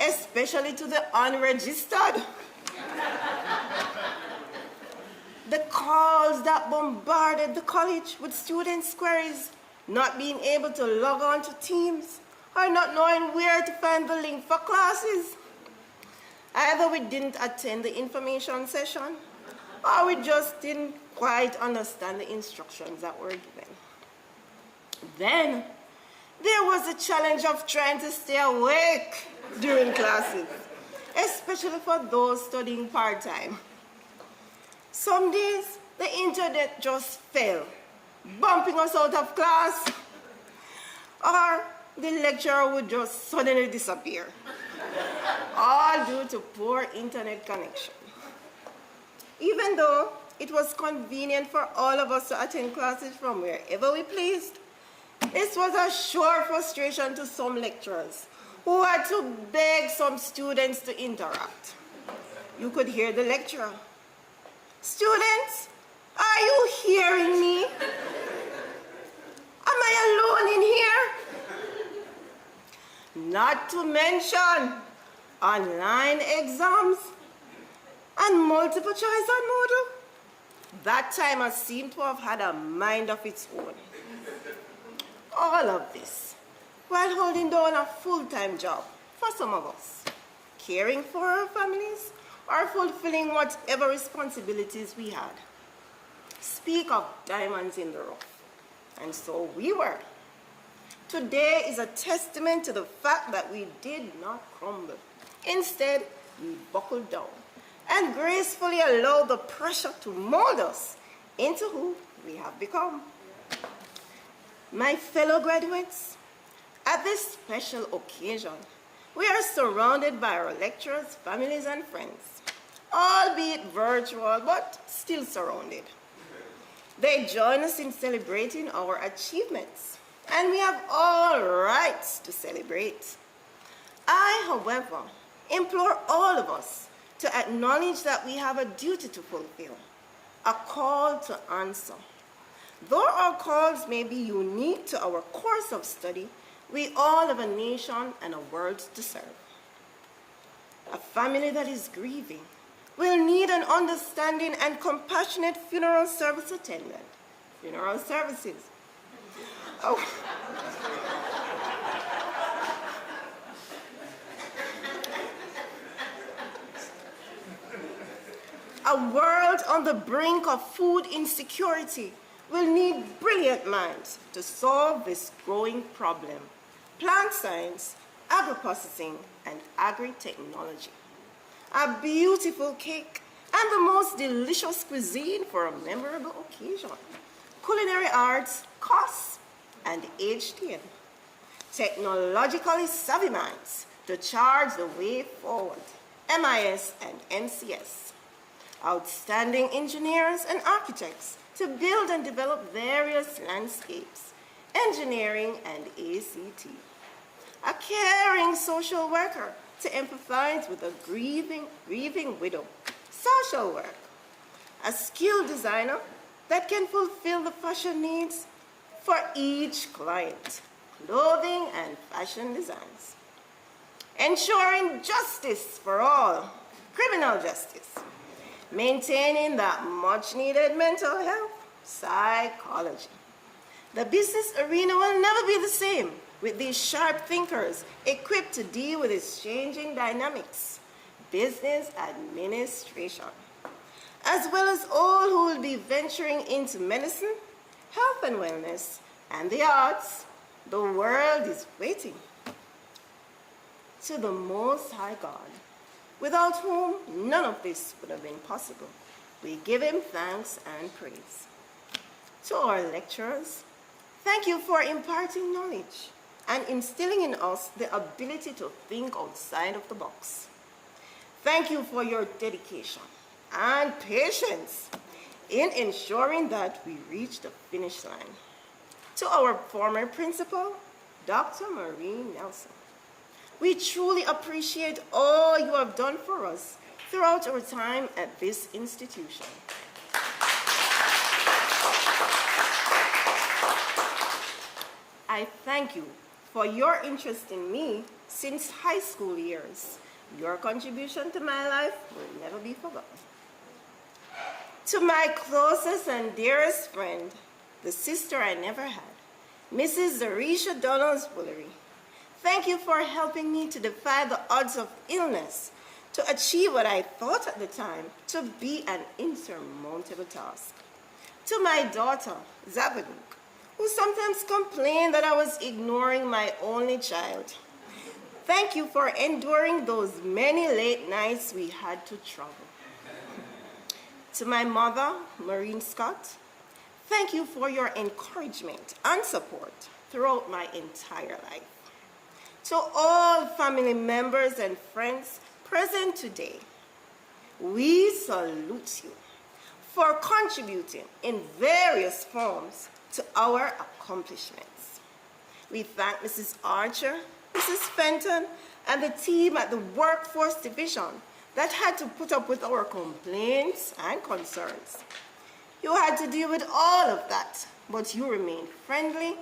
especially to the unregistered. The calls that bombarded the college with students' queries, not being able to log on to Teams, or not knowing where to find the link for classes. Either we didn't attend the information session, or we just didn't quite understand the instructions that were given. Then, there was the challenge of trying to stay awake during classes, especially for those studying part-time. Some days, the internet just fell, bumping us out of class, or the lecturer would just suddenly disappear, all due to poor internet connection. Even though it was convenient for all of us to attend classes from wherever we pleased, this was a sure frustration to some lecturers who had to beg some students to interact. You could hear the lecturer. "Students, are you hearing me? Am I alone in here?" Not to mention online exams and multiple choice on Moodle. That timer seemed to have had a mind of its own. All of this while holding down a full-time job for some of us, caring for our families or fulfilling whatever responsibilities we had. Speak of diamonds in the rough. And so we were. Today is a testament to the fact that we did not crumble. Instead, we buckled down and gracefully allowed the pressure to mold us into who we have become. My fellow graduates, at this special occasion, we are surrounded by our lecturers, families, and friends, albeit virtual, but still surrounded. They join us in celebrating our achievements, and we have all rights to celebrate. I, however, implore all of us to acknowledge that we have a duty to fulfill, a call to answer. Though our calls may be unique to our course of study, we all have a nation and a world to serve. A family that is grieving will need an understanding and compassionate funeral service attendant. Funeral services. Oh. A world on the brink of food insecurity will need brilliant minds to solve this growing problem. Plant science, agro-processing, and agri-technology. A beautiful cake and the most delicious cuisine for a memorable occasion. Culinary arts, costs, and HTM. Technologically savvy minds to charge the way forward. MIS and NCS. Outstanding engineers and architects to build and develop various landscapes, engineering and ACT. A caring social worker to empathize with a grieving widow, social work. A skilled designer that can fulfill the fashion needs for each client, clothing and fashion designs. Ensuring justice for all, criminal justice. Maintaining that much-needed mental health, psychology. The business arena will never be the same with these sharp thinkers equipped to deal with its changing dynamics. Business administration, as well as all who will be venturing into medicine, health and wellness, and the arts. The world is waiting. To the Most High God, without whom none of this would have been possible, we give him thanks and praise. To our lecturers, thank you for imparting knowledge and instilling in us the ability to think outside of the box. Thank you for your dedication and patience in ensuring that we reach the finish line. To our former principal, Dr. Marlene Nelson, we truly appreciate all you have done for us throughout our time at this institution. I thank you for your interest in me since high school years. Your contribution to my life will never be forgotten. To my closest and dearest friend, the sister I never had, Mrs. Aisha Atkinson, thank you for helping me to defy the odds of illness to achieve what I thought at the time to be an insurmountable task. To my daughter, Zabaduk, who sometimes complained that I was ignoring my only child. Thank you for enduring those many late nights we had to travel. To my mother, Maureen Scott, thank you for your encouragement and support throughout my entire life. To all family members and friends present today, we salute you for contributing in various forms to our accomplishments. We thank Mrs. Archer, Mrs. Fenton, and the team at the Workforce Division that had to put up with our complaints and concerns. You had to deal with all of that, but you remained friendly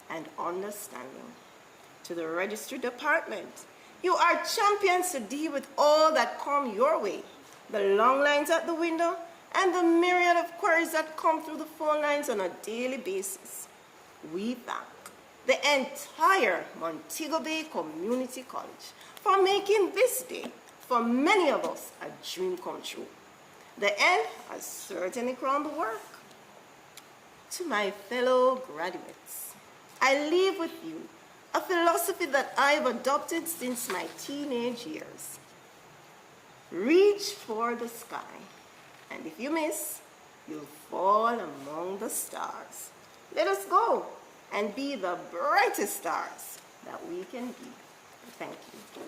and understanding. To the Registry Department, you are champions to deal with all that come your way, the long lines at the window and the myriad of queries that come through the phone lines on a daily basis. We thank the entire Montego Bay Community College for making this day, for many of us, a dream come true. The end has certainly crowned the work. To my fellow graduates, I leave with you a philosophy that I've adopted since my teenage years. Reach for the sky, and if you miss, you'll fall among the stars. Let us go and be the brightest stars that we can be. Thank you.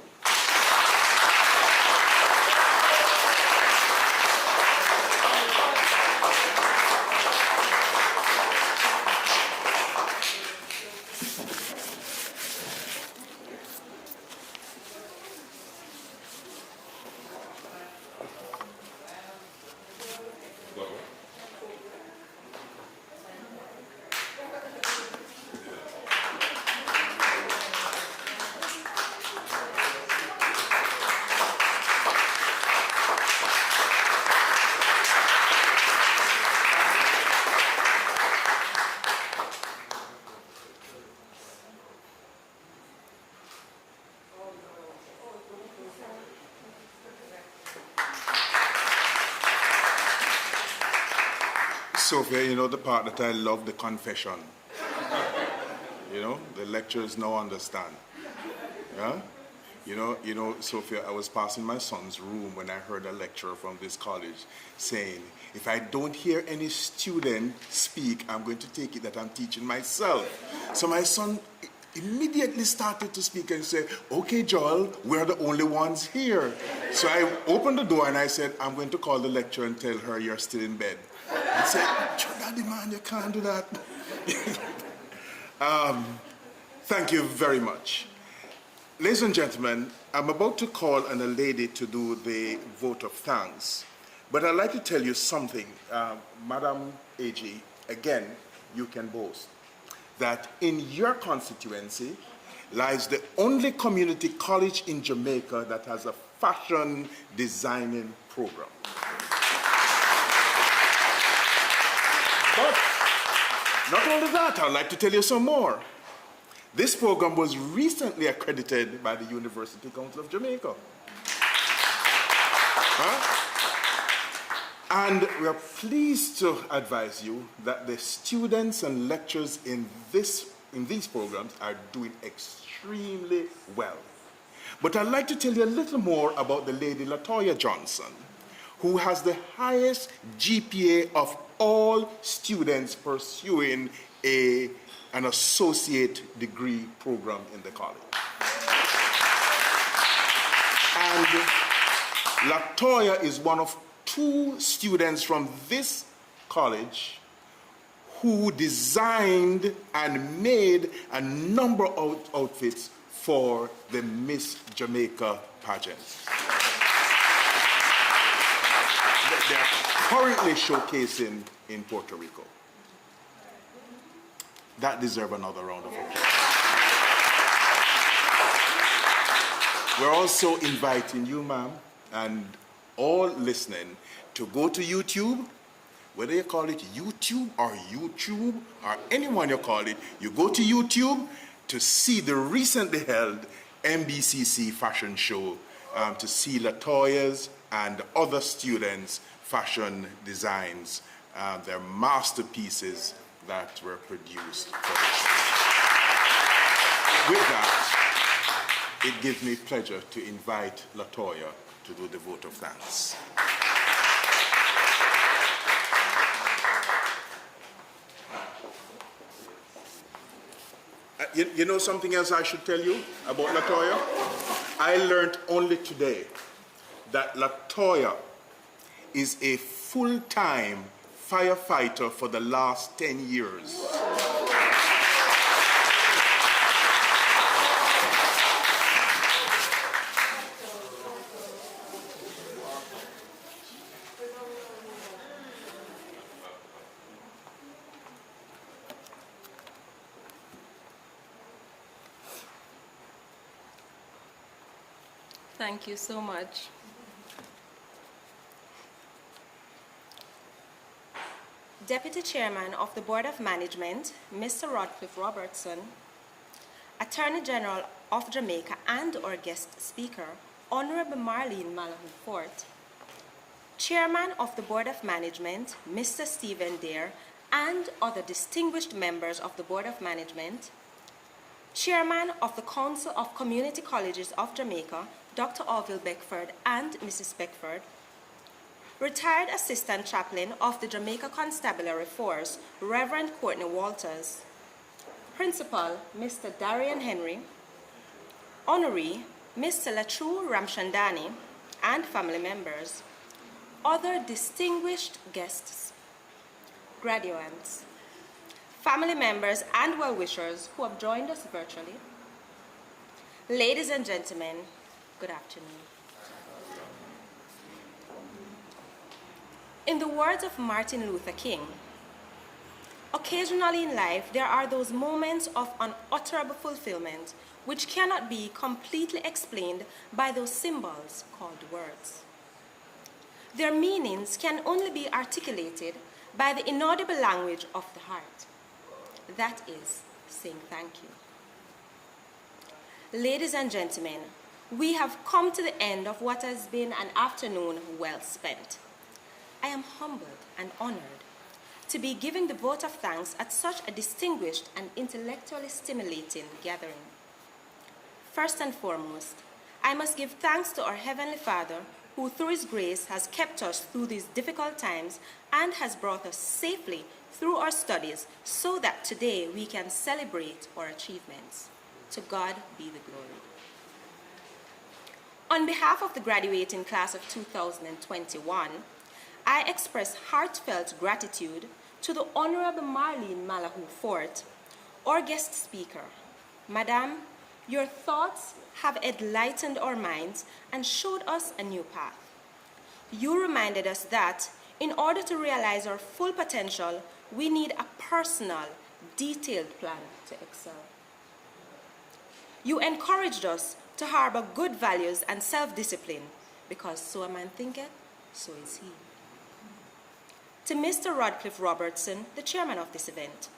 Sophia, you know the part that I love, the confession. You know, the lecturers now understand. Yeah? You know, Sophia, I was passing my son's room when I heard a lecturer from this college saying, if I don't hear any student speak, I'm going to take it that I'm teaching myself. So my son immediately started to speak and say, okay, Joel, we're the only ones here. So I opened the door and I said, I'm going to call the lecturer and tell her you're still in bed. I said, Daddy, man, you can't do that. Thank you very much. Ladies and gentlemen, I'm about to call on a lady to do the vote of thanks. But I'd like to tell you something, Madam AG, again, you can boast that in your constituency lies the only community college in Jamaica that has a fashion designing program. But not only that, I'd like to tell you some more. This program was recently accredited by the University Council of Jamaica. And we are pleased to advise you that the students and lecturers in these programs are doing extremely well. But I'd like to tell you a little more about the lady Latoya Johnson, who has the highest GPA of all students pursuing an associate degree program in the college. And Latoya is one of 2 students from this college who designed and made a number of outfits for the Miss Jamaica pageant. They are currently showcasing in Puerto Rico. That deserves another round of applause. We're also inviting you, ma'am, and all listening to go to YouTube, whether you call it YouTube or anyone you call it, you go to YouTube to see the recently held MBCC fashion show, to see Latoya's and other students' fashion designs, their masterpieces that were produced for the show. With that, it gives me pleasure to invite Latoya to do the vote of thanks. You know something else I should tell you about Latoya? I learned only today that Latoya is a full-time firefighter for the last 10 years. Thank you so much. Deputy Chairman of the Board of Management, Mr. Rodcliffe Robertson, Attorney General of Jamaica and our guest speaker, Honorable Marlene Malahoo-Forte, Chairman of the Board of Management, Mr. Stephen Dare, and other distinguished members of the Board of Management, Chairman of the Council of Community Colleges of Jamaica, Dr. Orville Beckford and Mrs. Beckford, Retired Assistant Chaplain of the Jamaica Constabulary Force, Reverend Courtney Walters, Principal, Mr. Darian Henry, Honoree, Mr. Latrue Ramchandani, and family members, other distinguished guests, graduates, family members, and well-wishers who have joined us virtually. Ladies and gentlemen, good afternoon. In the words of Martin Luther King, occasionally in life there are those moments of unutterable fulfillment which cannot be completely explained by those symbols called words. Their meanings can only be articulated by the inaudible language of the heart. That is, saying thank you. Ladies and gentlemen, we have come to the end of what has been an afternoon well spent. I am humbled and honored to be giving the vote of thanks at such a distinguished and intellectually stimulating gathering. First and foremost, I must give thanks to our Heavenly Father, who through His grace has kept us through these difficult times and has brought us safely through our studies so that today we can celebrate our achievements. To God be the glory. On behalf of the graduating class of 2021, I express heartfelt gratitude to the Honorable Marlene Malahoo-Forte, our guest speaker. Madam, your thoughts have enlightened our minds and showed us a new path. You reminded us that in order to realize our full potential, we need a personal, detailed plan to excel. You encouraged us to harbor good values and self-discipline, because so a man thinketh, so is he. To Mr. Radcliffe Robertson, the chairman of this event,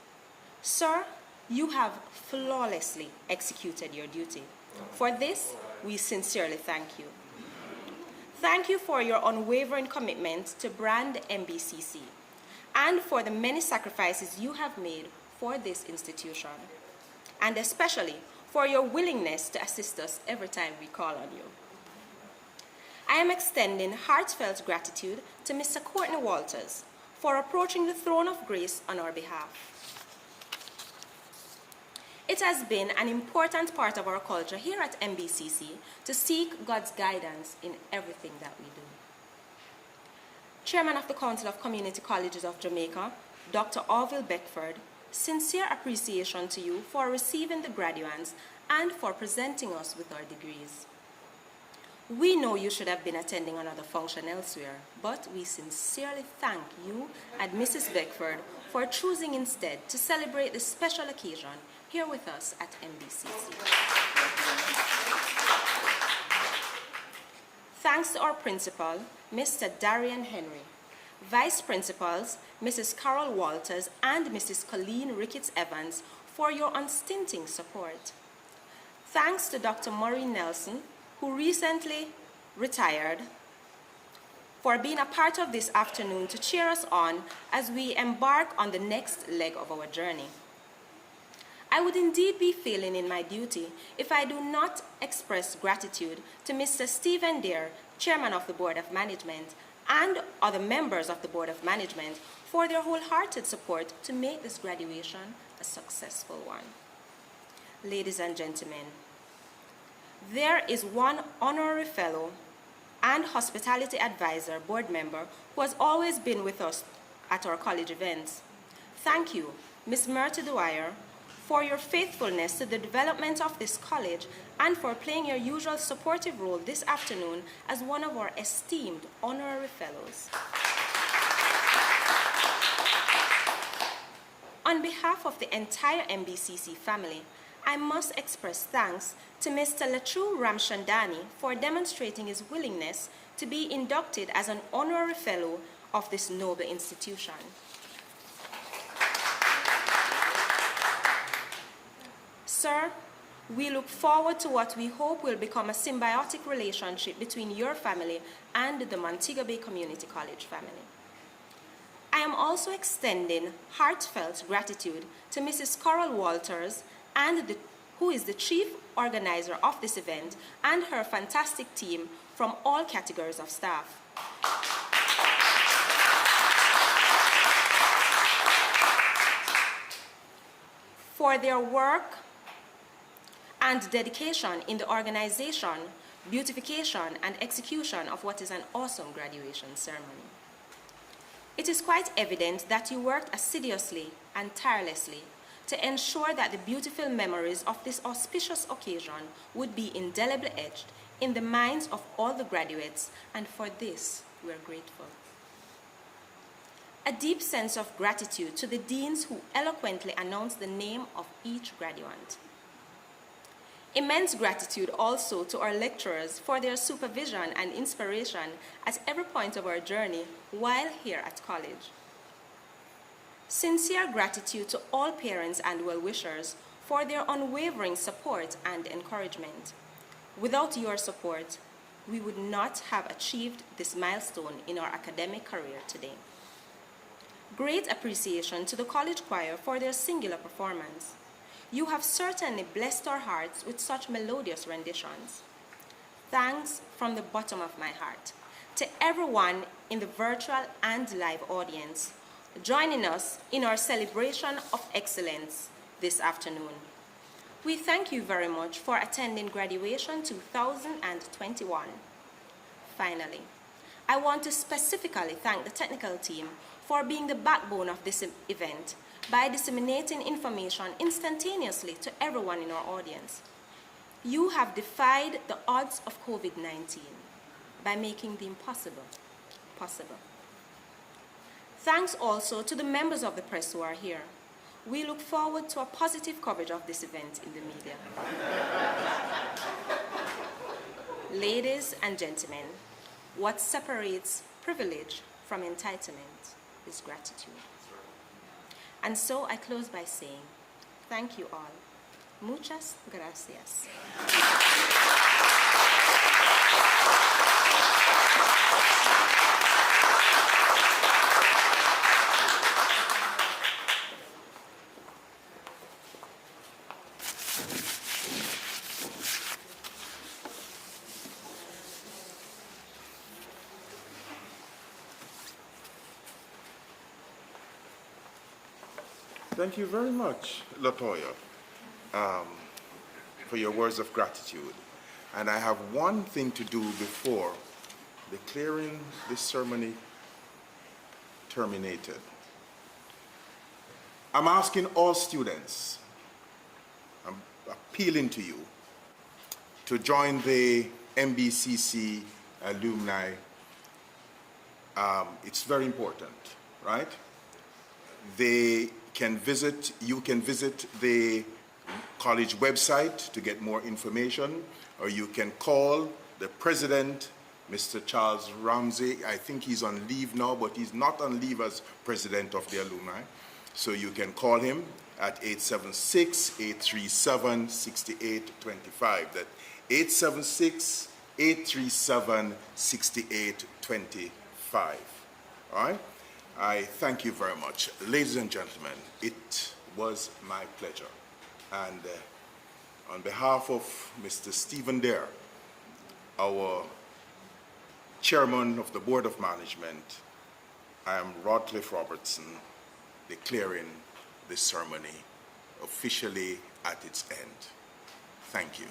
sir, you have flawlessly executed your duty. For this, we sincerely thank you. Thank you for your unwavering commitment to brand MBCC and for the many sacrifices you have made for this institution, and especially for your willingness to assist us every time we call on you. I am extending heartfelt gratitude to Mr. Courtney Walters for approaching the throne of grace on our behalf. It has been an important part of our culture here at MBCC to seek God's guidance in everything that we do. Chairman of the Council of Community Colleges of Jamaica, Dr. Orville Beckford, sincere appreciation to you for receiving the graduates and for presenting us with our degrees. We know you should have been attending another function elsewhere, but we sincerely thank you and Mrs. Beckford for choosing instead to celebrate this special occasion here with us at MBCC. Thanks to our principal, Mr. Darian Henry, Vice Principals, Mrs. Carol Walters and Mrs. Colleen Ricketts-Evans for your unstinting support. Thanks to Dr. Maureen Nelson, who recently retired, for being a part of this afternoon to cheer us on as we embark on the next leg of our journey. I would indeed be failing in my duty if I do not express gratitude to Mr. Stephen Dare, Chairman of the Board of Management, and other members of the Board of Management for their wholehearted support to make this graduation a successful one. Ladies and gentlemen, there is one honorary fellow and hospitality advisor board member who has always been with us at our college events. Thank you, Ms. Myrta Dwyer, for your faithfulness to the development of this college and for playing your usual supportive role this afternoon as one of our esteemed honorary fellows. On behalf of the entire MBCC family, I must express thanks to Mr. Latrue Ramchandani for demonstrating his willingness to be inducted as an honorary fellow of this noble institution. Sir, we look forward to what we hope will become a symbiotic relationship between your family and the Montego Bay Community College family. I am also extending heartfelt gratitude to Mrs. Coral Walters, who is the chief organizer of this event, and her fantastic team from all categories of staff. For their work and dedication in the organization, beautification, and execution of what is an awesome graduation ceremony. It is quite evident that you worked assiduously and tirelessly to ensure that the beautiful memories of this auspicious occasion would be indelibly etched in the minds of all the graduates, and for this we are grateful. A deep sense of gratitude to the deans who eloquently announced the name of each graduate. Immense gratitude also to our lecturers for their supervision and inspiration at every point of our journey while here at college. Sincere gratitude to all parents and well-wishers for their unwavering support and encouragement. Without your support, we would not have achieved this milestone in our academic career today. Great appreciation to the college choir for their singular performance. You have certainly blessed our hearts with such melodious renditions. Thanks from the bottom of my heart to everyone in the virtual and live audience joining us in our celebration of excellence this afternoon. We thank you very much for attending graduation 2021. Finally, I want to specifically thank the technical team for being the backbone of this event by disseminating information instantaneously to everyone in our audience. You have defied the odds of COVID-19 by making the impossible possible. Thanks also to the members of the press who are here. We look forward to a positive coverage of this event in the media. Ladies and gentlemen, what separates privilege from entitlement is gratitude. And so I close by saying, thank you all. Muchas gracias. Thank you very much, Latoya, for your words of gratitude. And I have one thing to do before declaring this ceremony terminated. I'm asking all students, I'm appealing to you to join the MBCC alumni. It's very important, right? You can visit the college website to get more information, or you can call the president, Mr. Charles Ramsey. I think he's on leave now, but he's not on leave as president of the alumni. So you can call him at 876-837-6825. That's 876-837-6825. All right? I thank you very much. Ladies and gentlemen, it was my pleasure. And on behalf of Mr. Stephen Dare, our chairman of the Board of Management, I am Rodcliffe Robertson, declaring this ceremony officially at its end. Thank you.